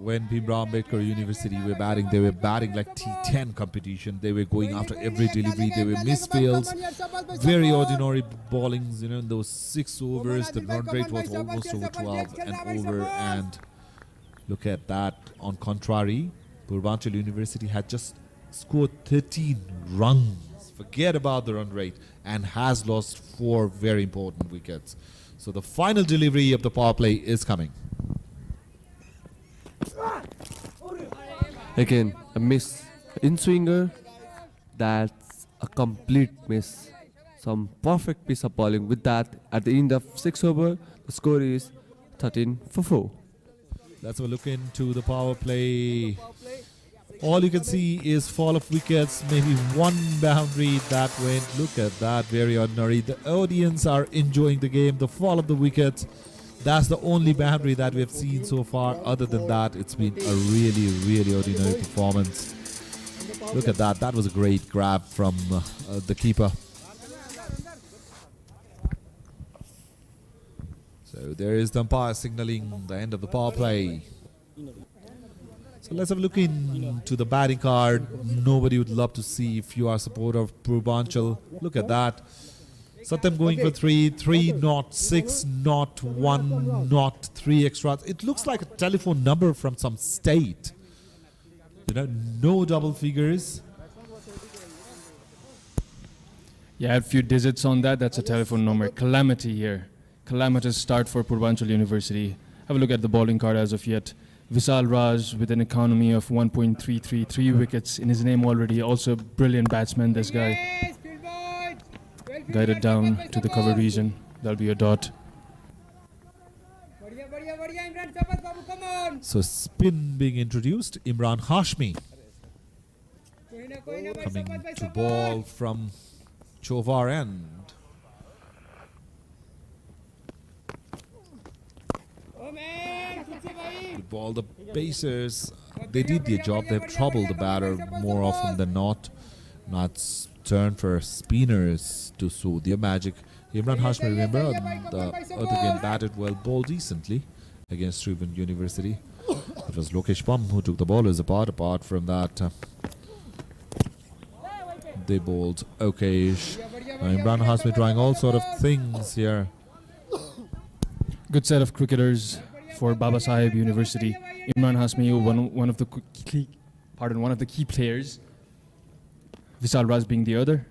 When Bhimrao Ambedkar University were batting, they were batting like T10 competition. They were going after every delivery. They were misfields, very ordinary bowlings. You know, in those 6 overs, the run rate was almost over 12 and over. And look at that. On contrary, Purbanchal University had just scored 13 runs. Forget about the run rate, and has lost 4 very important wickets. So the final delivery of the power play is coming. Again, a miss in swinger. That's a complete miss. Some perfect piece of bowling. With that, at the end of 6 over, the score is 13 for 4. Let's have a look into the power play. All you can see is fall of wickets, maybe one boundary that went. Look at that, very ordinary. The audience are enjoying the game. The fall of the wickets, that's the only boundary that we have seen so far. Other than that, it's been a really, really ordinary performance. Look at that. That was a great grab from the keeper. So there is the umpire signaling the end of the power play. So let's have a look into the batting card. Nobody would love to see if you are a supporter of Purbanchal. Look at that. Satyam going for 3, not 6, not 1, not 3 extras. It looks like a telephone number from some state. You know, no double figures. Yeah, a few digits on that. That's a telephone number. Calamity here. Calamitous start for Purbanchal University. Have a look at the bowling card as of yet. Vishal Raj with an economy of 1.333 wickets in his name already. Also a brilliant batsman, this guy. Guided down to the cover region. That'll be a dot. So spin being introduced. Imran Hashmi coming to ball from Chovar end. To ball the Pacers. They did their job. They have troubled the batter more often than not. Now it's turn for spinners to show their magic. Imran Hashmi, remember, the other game batted well, bowled decently against Tribhuvan University. It was Lokesh Pam who took the bowlers apart from that. They bowled okayish. Imran Hashmi trying all sort of things here. Good set of cricketers for Babasaheb University. Imran Hashmi, one of the key players. Vishal Raj being the other.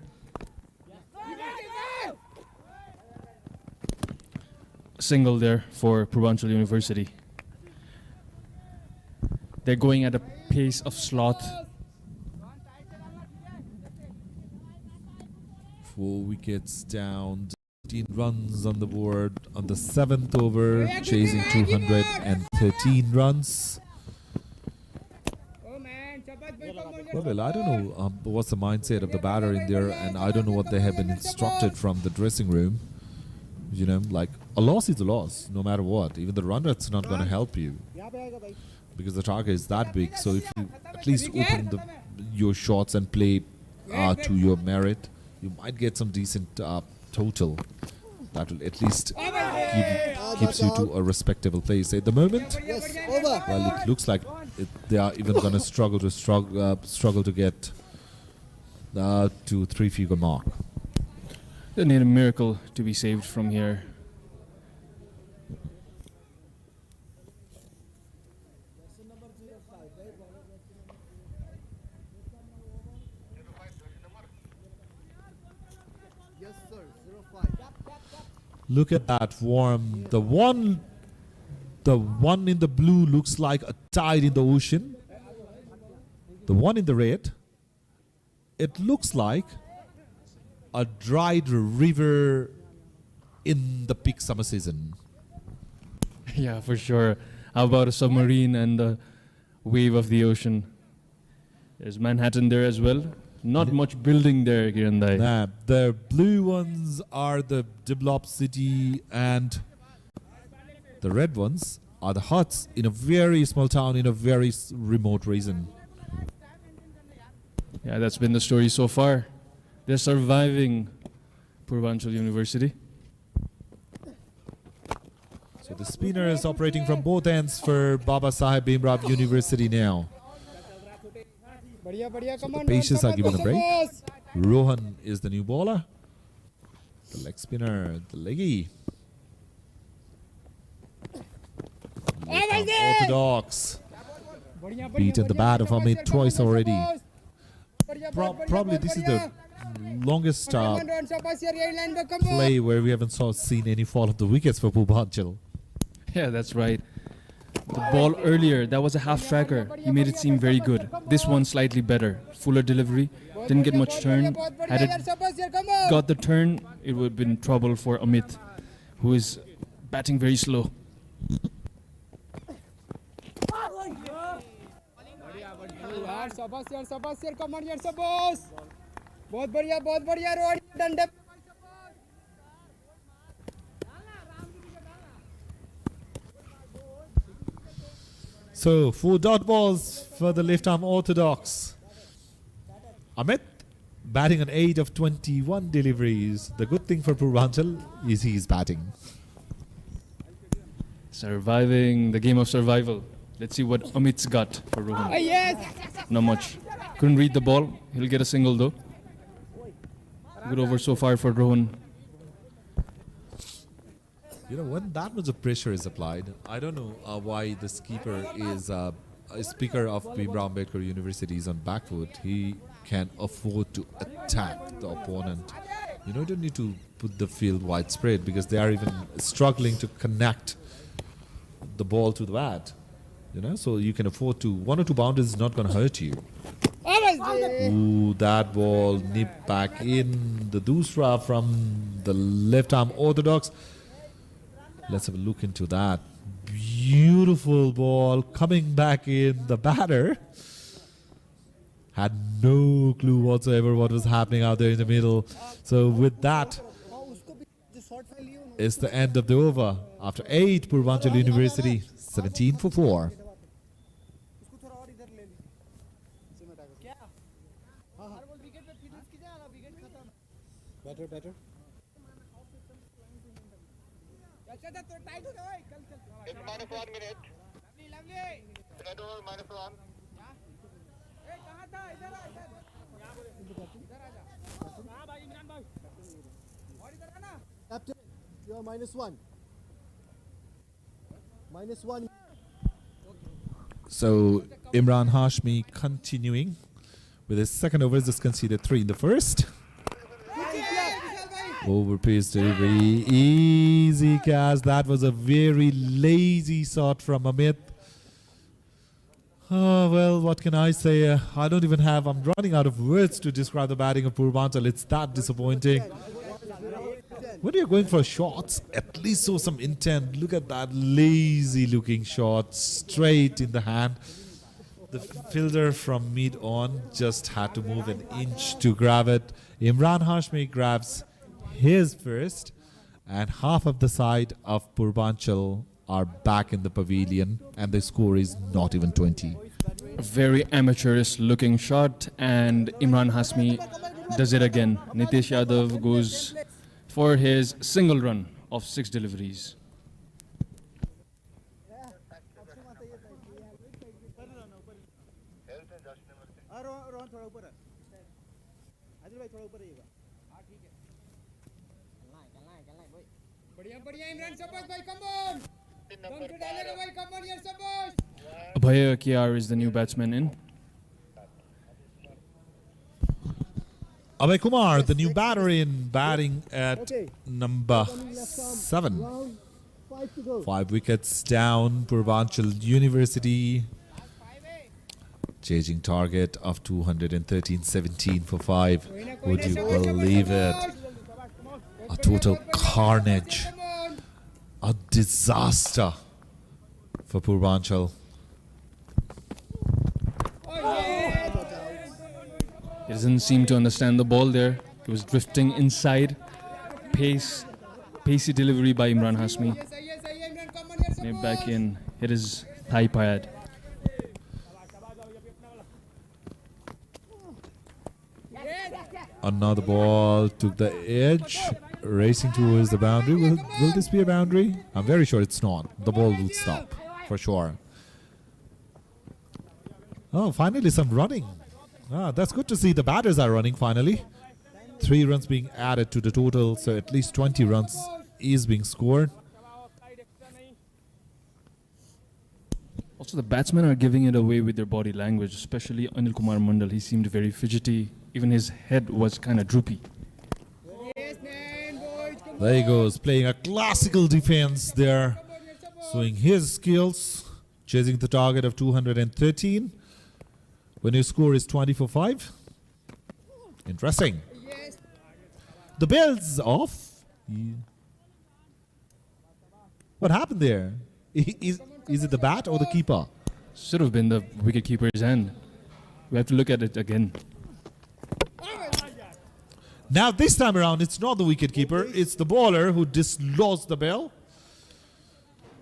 Single there for Purbanchal University. They're going at a pace of sloth. 4 wickets down, 15 runs on the board on the 7th over, chasing 213 runs. Well, I don't know what's the mindset of the batter in there, and I don't know what they have been instructed from the dressing room. You know, like a loss is a loss, no matter what. Even the run rate's not going to help you because the target is that big. So if you at least open your shots and play to your merit, you might get some decent total. That will at least keeps you to a respectable place. At the moment, well, it looks like they are even going to struggle to get to 3-figure mark. They need a miracle to be saved from here. Yes, sir. 05. Look at that form. The one in the blue looks like a tide in the ocean. The one in the red, it looks like a dried river in the peak summer season. Yeah, for sure. How about a submarine and the wave of the ocean? There's Manhattan there as well. Not much building there, Kirandai. Nah, the blue ones are the developed city, and the red ones are the huts in a very small town in a very remote region. Yeah, that's been the story so far. They're surviving Purbanchal University. So the spinner is operating from both ends for Babasaheb Bhimrao University now. So the Pacers are given a break. Rohan is the new bowler. The leg spinner, the leggy. Orthodox. Beaten the bat of Amit twice already. Probably this is the longest play where we haven't seen any fall of the wickets for Purbanchal. Yeah, that's right. The ball earlier, that was a half tracker. He made it seem very good. This one slightly better. Fuller delivery. Didn't get much turn. Had it got the turn, it would have been trouble for Amit, who is batting very slow. यार शाबाश यार come on यार शाबाश बहुत बढ़िया road डंडे So 4 dot balls for the left arm orthodox. Amit batting on 8 of 21 deliveries. The good thing for Purbanchal is he is batting. Surviving the game of survival. Let's see what Amit's got for Rohan. yes Not much. Couldn't read the ball. He'll get a single though. Good over so far for Rohan. You know, when that much of pressure is applied, I don't know why this keeper is a speaker of Bhimrao Ambedkar University is on back foot. He can afford to attack the opponent. You know, you don't need to put the field widespread because they are even struggling to connect the ball to the bat. You know, so you can afford to, 1 or 2 boundaries is not going to hurt you. Ooh, that ball nipped back in. The doosra from the left arm orthodox. Let's have a look into that. Beautiful ball coming back in. The batter had no clue whatsoever what was happening out there in the middle. So with that, it's the end of the over. After 8, Purbanchal University 17 for 4. Better. It's minus 1 minute. Red over minus 1. Captain, you are -1. -1. So Imran Hashmi continuing with his second over, just conceded 3 in the first. Over pace delivery, easy catch. That was a very lazy shot from Amit. Oh, well, what can I say? I don't even have, I'm running out of words to describe the batting of Purbanchal. It's that disappointing. When you're going for shots, at least show some intent. Look at that lazy looking shot, straight in the hand. The fielder from mid on just had to move an inch to grab it. Imran Hashmi grabs his first, and half of the side of Purbanchal are back in the pavilion, and the score is not even 20. A very amateurish looking shot, and Imran Hashmi does it again. Nitesh Yadav goes for his single run of 6 deliveries. बढ़िया इमरान शाबाश भाई come on come से डालेगा भाई come on यार शाबाश Abhay Kiar is the new batsman in. Abhay Kumar, the new batter in, batting at number 7. Round 5 to go. 5 wickets down. Purbanchal University chasing target of 213, 17 for 5. Would you believe it? A total carnage. A disaster for Purbanchal. He doesn't seem to understand the ball there. He was drifting inside. Pacey delivery by Imran Hashmi. Made back in, hit his thigh pad. Another ball took the edge, racing towards the boundary. Will this be a boundary? I'm very sure it's not. The ball will stop, for sure. Oh, finally some running. That's good to see. The batters are running finally. 3 runs being added to the total, so at least 20 runs is being scored. Also, the batsmen are giving it away with their body language, especially Anil Kumar Mandal. He seemed very fidgety. Even his head was kind of droopy. There he goes, playing a classical defense there, showing his skills, chasing the target of 213. When your score is 20 for 5. Interesting. The bell's off. What happened there? Is it the bat or the keeper? Should have been the wicketkeeper's hand. We have to look at it again. Now this time around, it's not the wicketkeeper, it's the bowler who dislodged the ball.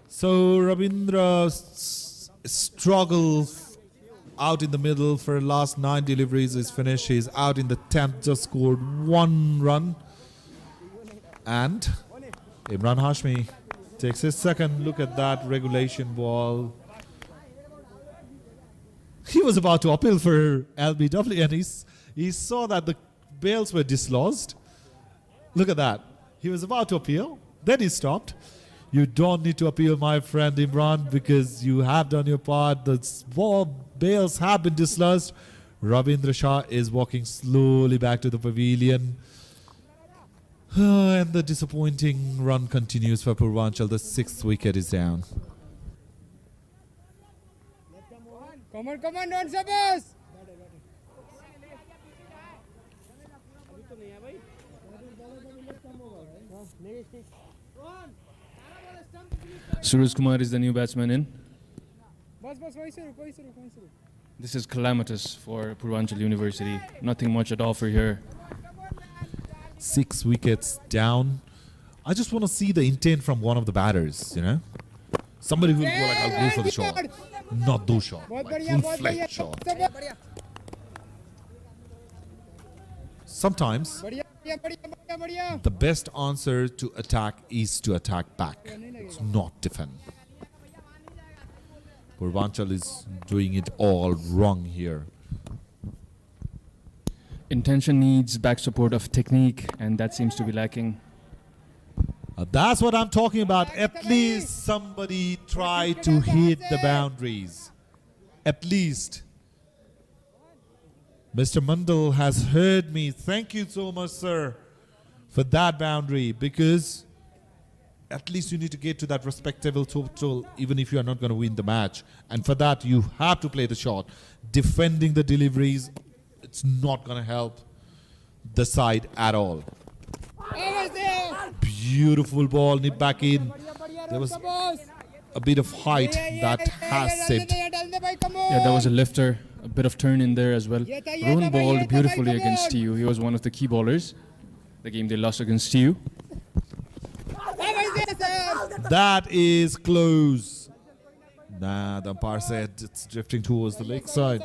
So Ravindra struggles out in the middle for last 9 deliveries is finished. He's out in the 10th, just scored 1 run. And Imran Hashmi takes his second look at that regulation ball. He was about to appeal for LBW and he saw that the bails were dislodged. Look at that. He was about to appeal. Then he stopped. You don't need to appeal, my friend Imran, because you have done your part. The small bails have been dislodged. Ravindra Shah is walking slowly back to the pavilion. And the disappointing run continues for Purbanchal. The 6th wicket is down. Come on, don't suppose. Suraj Kumar is the new batsman in. This is calamitous for Purbanchal University. Nothing much at all for here. 6 wickets down. I just want to see the intent from one of the batters, you know. Somebody who will go like, I'll go for the shot. Not those shots. Like full-fledged shot. Sometimes the best answer to attack is to attack back. It's not defend. Purbanchal is doing it all wrong here. Intention needs back support of technique, and that seems to be lacking. That's what I'm talking about. At least somebody try to hit the boundaries. At least. Mr. Mandal has heard me. Thank you so much, sir, for that boundary, because at least you need to get to that respectable total even if you are not going to win the match. And for that, you have to play the shot. Defending the deliveries, it's not going to help the side at all. Beautiful ball, nip back in. There was a bit of height that has saved. Yeah, that was a lifter. A bit of turn in there as well. Rohan bowled beautifully against TU. He was one of the key bowlers. The game they lost against TU. That is close. Nah, the umpire said it's drifting towards the leg side.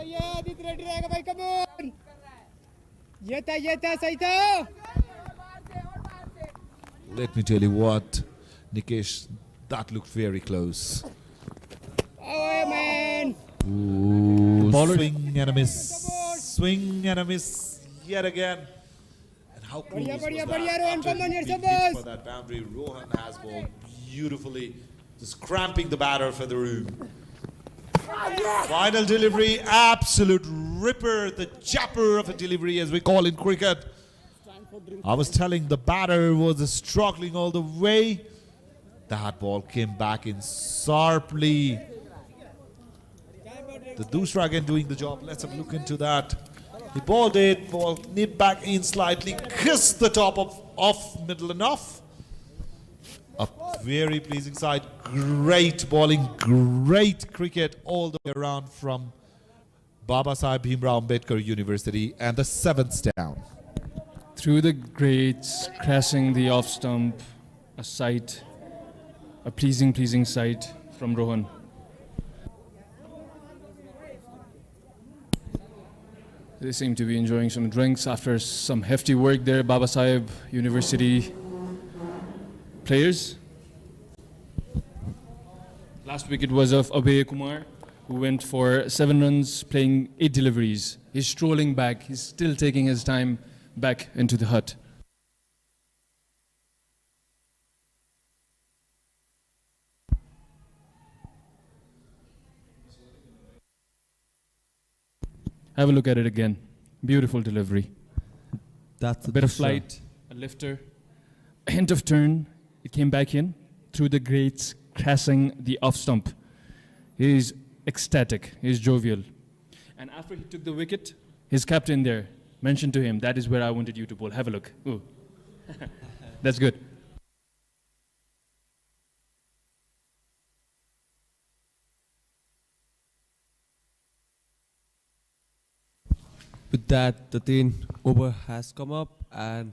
Let me tell you what, Nikesh, that looked very close. Ooh, swing and a miss. Swing and a miss yet again. And how close was that? After being hit for that boundary, Rohan has bowled beautifully, just cramping the batter for the room. Final delivery, absolute ripper, the japper of a delivery as we call in cricket. I was telling the batter was struggling all the way. That ball came back in sharply. The Dusra again doing the job. Let's have a look into that. He bowled it, ball nipped back in slightly, kissed the top of off middle enough. A very pleasing side. Great bowling, great cricket all the way around from Babasaheb Bhimrao Ambedkar University, and the 7th down. Through the grates, crashing the off stump, a sight, a pleasing sight from Rohan. They seem to be enjoying some drinks after some hefty work there, Babasaheb University players. Last wicket was of Abhay Kumar, who went for 7 runs, playing 8 deliveries. He's strolling back. He's still taking his time back into the hut. Have a look at it again. Beautiful delivery. That's a bit of flight, a lifter, a hint of turn. It came back in through the grates, crashing the off stump. He's ecstatic. He's jovial. And after he took the wicket, his captain there mentioned to him, "That is where I wanted you to bowl. Have a look." Ooh. That's good. With that, the 10 over has come up and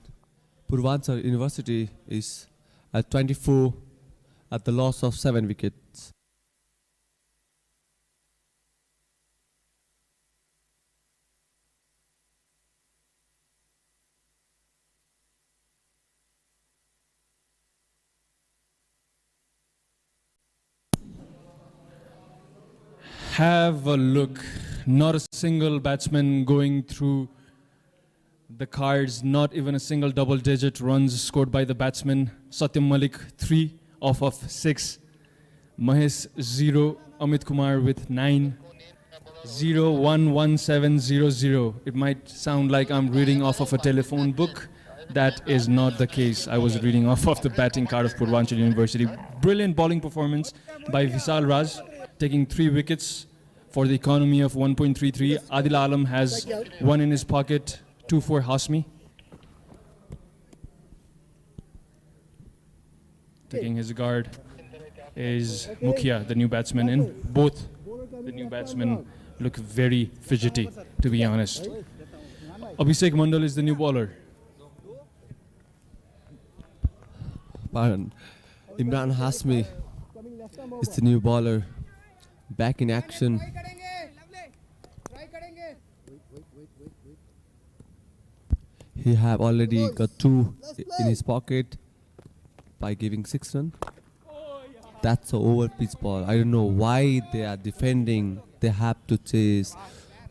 Purbanchal University is at 24 at the loss of 7 wickets. Have a look. Not a single batsman going through the cards, not even a single double-digit runs scored by the batsman. Satyam Malik 3 off of 6. Mahesh 0. Amit Kumar with 9. 011700. It might sound like I'm reading off of a telephone book. That is not the case. I was reading off of the batting card of Purbanchal University. Brilliant bowling performance by Vishal Raj, taking 3 wickets for the economy of 1.33. Adil Alam has 1 in his pocket, 2 for Hasmi. Taking his guard is Mukhia, the new batsman, and both the new batsmen look very fidgety, to be honest. Abhishek Mandal is the new bowler. Pardon. Imran Hasmi is the new bowler. Back in action. He have already got 2 in his pocket by giving 6 runs. That's an over pitch ball. I don't know why they are defending. They have to chase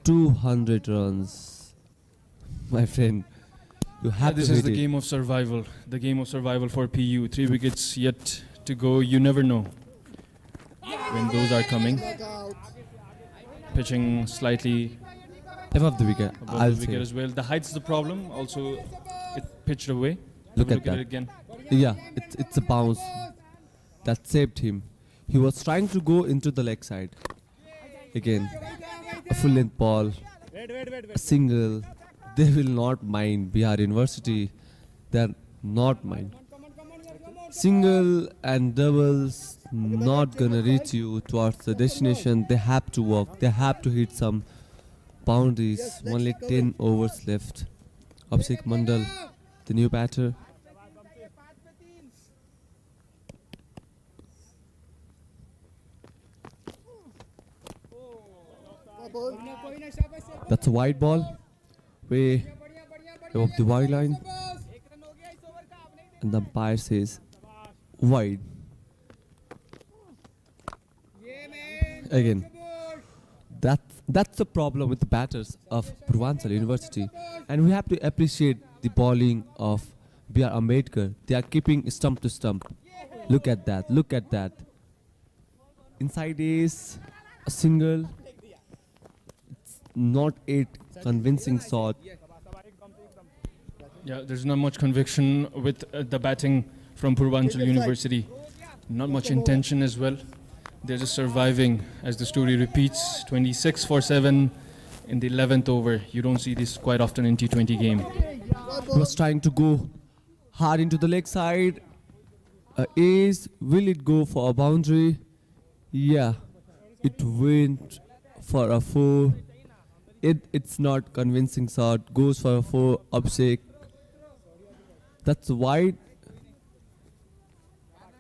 200 runs. My friend, you have This to is hit the it. game of survival. The game of survival for PU. 3 wickets yet to go. You never know when those are coming. Pitching slightly Above the wicket, above I'll the wicket say. as well. The height's the problem. Also, it pitched away. Look Have a at that. it again. Yeah, it's a bounce that saved him. He was trying to go into the leg side. Again, a full length ball, a single. They will not mind. Bihar University, they're not mind. Single and doubles not gonna reach you towards the destination. They have to work. They have to hit some boundaries. Only 10 overs left. Abhishek Mandal, the new batter. That's a wide ball, way above the wide line, and the umpire says wide. Again, that's the problem with the batters of Purbanchal University, and we have to appreciate the bowling of B.R. Ambedkar. They are keeping stump to stump. Look at that, look at that. Inside is a single. It's not a convincing shot. Yeah, there's not much conviction with the batting from Purbanchal University. Not much intention as well. They're just surviving, as the story repeats. 26 for 7 in the 11th over. You don't see this quite often in T20 game. He was trying to go hard into the leg side. Will it go for a boundary? Yeah, it went for a 4. It's not convincing shot. Goes for a 4. Abhishek. That's wide.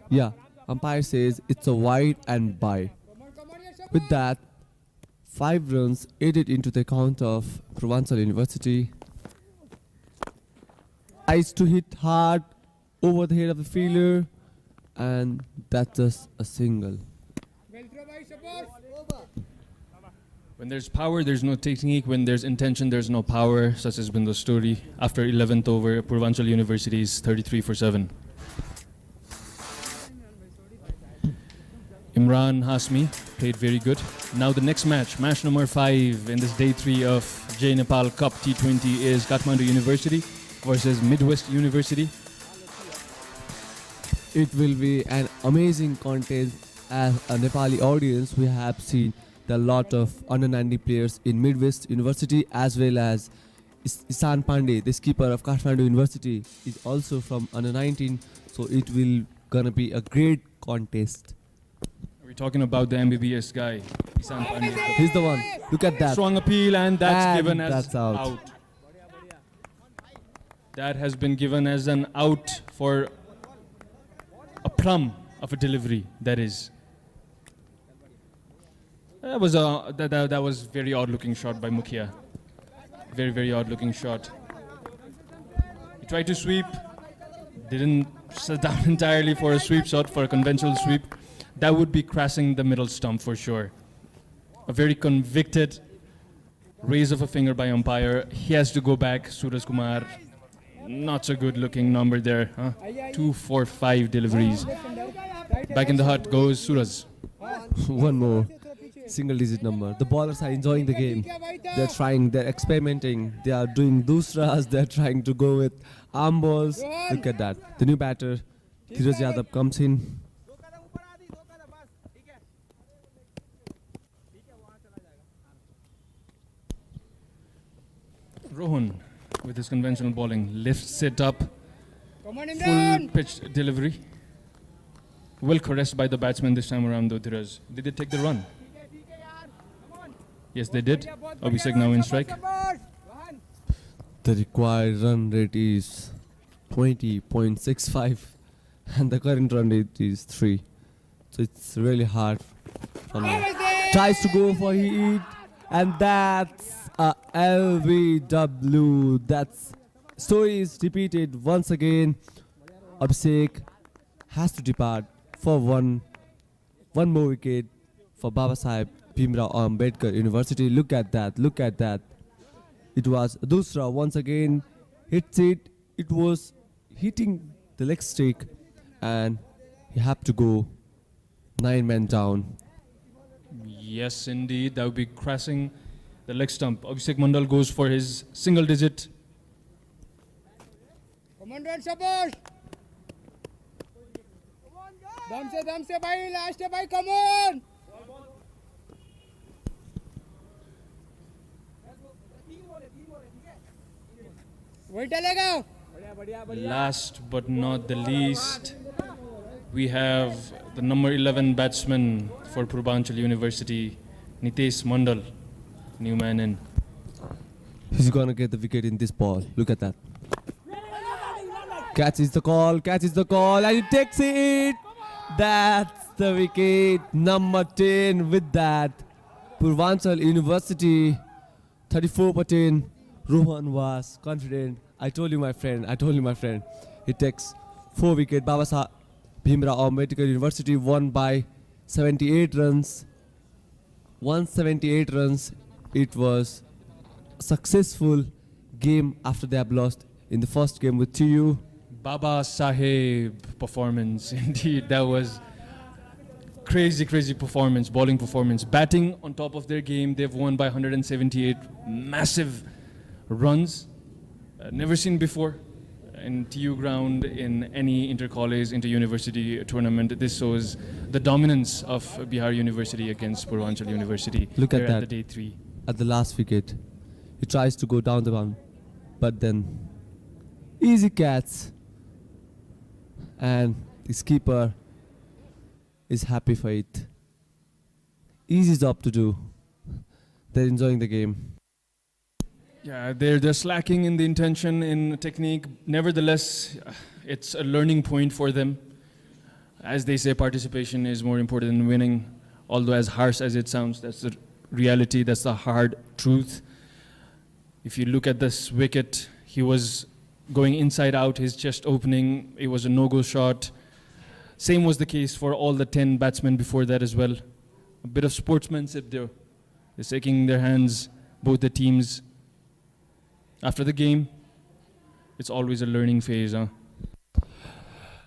Yeah, umpire says it's a wide and by. With that, 5 runs added into the account of Purbanchal University. Tries to hit hard over the head of the fielder, and that's just a single. When there's power, there's no technique. When there's intention, there's no power. Such has been the story. After 11th over, Purbanchal University is 33 for 7. Imran Hasmi played very good. Now the next match, match number 5 in this day 3 of J Nepal Cup T20 is Kathmandu University versus Midwest University. It will be an amazing contest. As a Nepali audience, we have seen a lot of under-19 players in Midwest University, as well as Isan Pandey, the skipper of Kathmandu University, is also from under-19. So it will gonna be a great contest. We're talking about the MBBS guy, Isan Pandey. He's the one. Look at that. Strong appeal, and that's And given as that's out. out. That has been given as an out for a plum of a delivery. That is. That was very odd-looking shot by Mukhia. Very, very odd-looking shot. He tried to sweep, didn't sit down entirely for a sweep shot, for a conventional sweep. That would be crashing the middle stump for sure. A very convicted raise of a finger by umpire. He has to go back. Suraj Kumar, not so good-looking number there. Huh? 2, 4, 5 deliveries. Back in the hut goes Suraj. One more. Single-digit number. The bowlers are enjoying the game. They're trying, they're experimenting. They are doing dusras. They're trying to go with arm balls. Look at that. The new batter, Dheeraj Yadav, comes in. Rohan with his conventional bowling lifts it up. Full pitch delivery. Well caressed by the batsman this time around though, Dheeraj. Did they take the run? Yes, they did. Abhishek now in strike. The required run rate is 20.65 and the current run rate is 3. So it's really hard. Tries to go for hit and that's a LBW. That's story is repeated once again. Abhishek has to depart for one more wicket for Babasaheb Bhimrao Ambedkar University. Look at that, look at that. It was Dusra once again, hits it. It was hitting the leg stick and he had to go 9 men down. Yes, indeed. That would be crashing the leg stump. Abhishek Mandal goes for his single digit. Commandant support. Dam se bhai, last bhai, come on. Wait chalega. Last but not the least, we have the number 11 batsman for Purbanchal University, Nitesh Mandal, new man in. He's gonna get the wicket in this ball. Look at that. Catches the call, and he takes it. That's the wicket, number 10 with that. Purbanchal University, 34 for 10. Rohan was confident. I told you my friend. He takes 4 wickets. Babasaheb Bhimrao Ambedkar University won by 78 runs. 178 runs. It was a successful game after they have lost in the first game with TU. Babasaheb performance, indeed. That was crazy performance, bowling performance. Batting on top of their game, they've won by 178 massive runs. Never seen before in TU ground in any inter-college, inter-university tournament. This shows the dominance of Bihar University against Purbanchal University. Look at that. At the day 3. At the last wicket. He tries to go down the one, but then easy catch. And his keeper is happy for it. Easy job to do. They're enjoying the game. Yeah, they're slacking in the intention, in technique. Nevertheless, it's a learning point for them. As they say, participation is more important than winning. Although as harsh as it sounds, that's the reality, that's the hard truth. If you look at this wicket, he was going inside out, his chest opening. It was a no-go shot. Same was the case for all the 10 batsmen before that as well. A bit of sportsmanship there. They're shaking their hands, both the teams. After the game, it's always a learning phase, huh?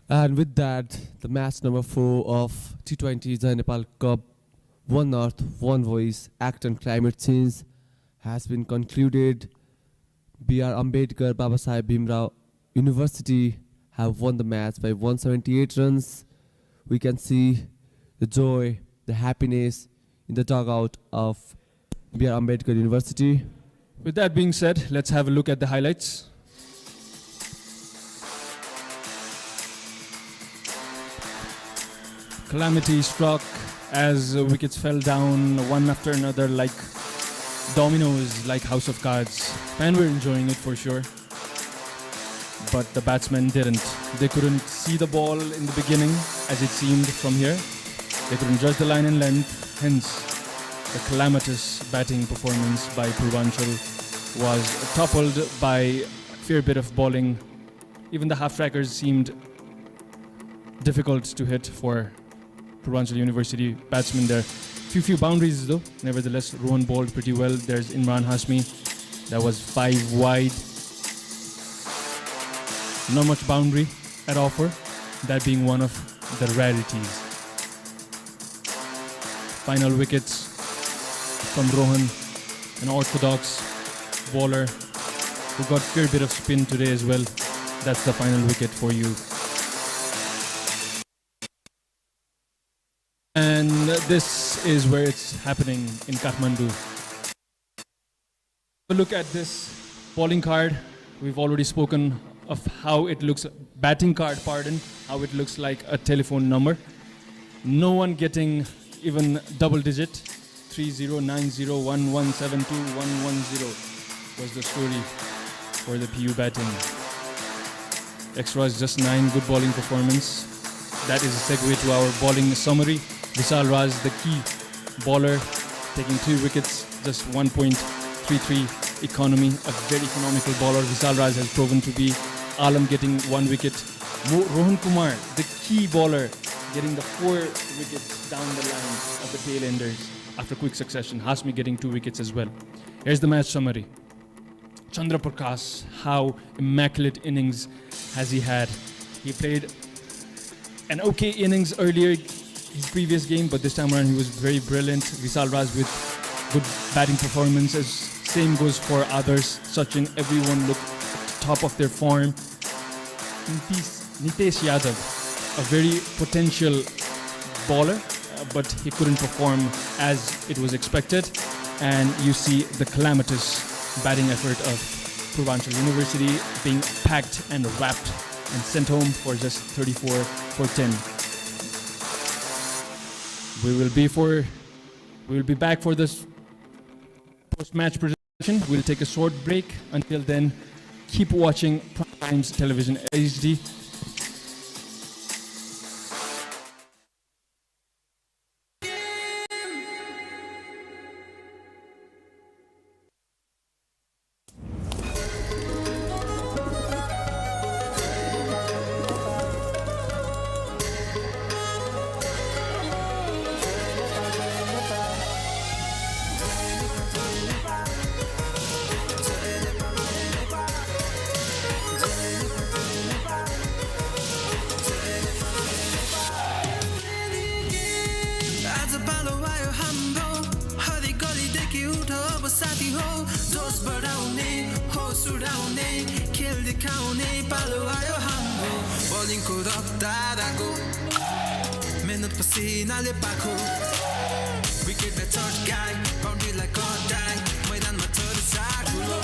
And with that, the match number 4 of T20 Jai Nepal Cup, One Earth, One Voice, Act on Climate Change has been concluded. B.R. Ambedkar, Babasaheb Bhimrao University have won the match by 178 runs. We can see the joy, the happiness in the dugout of B.R. Ambedkar University. With that being said, let's have a look at the highlights. Calamity struck as wickets fell down one after another like dominoes, like House of Cards. And we're enjoying it for sure. But the batsmen didn't. They couldn't see the ball in the beginning, as it seemed from here. They couldn't judge the line and length, hence the calamitous batting performance by Purbanchal was toppled by a fair bit of bowling. Even the half-trackers seemed difficult to hit for Purbanchal University batsmen there. Few boundaries though. Nevertheless, Rohan bowled pretty well. There's Imran Hasmi. That was 5 wide. Not much boundary at offer. That being one of the rarities. Final wickets from Rohan, an orthodox bowler who got a fair bit of spin today as well. That's the final wicket for you. And this is where it's happening in Kathmandu. Look at this bowling card. We've already spoken of how it looks, batting card, pardon, how it looks like a telephone number. No one getting even double digit. 3090117211 was the story for the PU batting. Extra is just 9, good bowling performance. That is a segue to our bowling summary. Vishal Raj, the key bowler, taking 3 wickets, just 1.33 economy, a very economical bowler. Vishal Raj has proven to be. Alam getting 1 wicket. Rohan Kumar, the key bowler, getting the 4 wickets down the line of the tail enders after quick succession. Hasmi getting 2 wickets as well. Here's the match summary. Chandra Prakash, how immaculate innings has he had? He played an okay innings earlier, his previous game, but this time around he was very brilliant. Vishal Raj with good batting performances. Same goes for others. Sachin, everyone looked at the top of their form. Nitesh Yadav, a very potential bowler, but he couldn't perform as it was expected. And you see the calamitous batting effort of Purbanchal University being packed and wrapped and sent home for just 34 for 10. We will be back for this post-match presentation. We'll take a short break. Until then, keep watching Prime Times Television HD. Wicket the third guy, boundary like God die. मैदानमा चर्चा ठुलो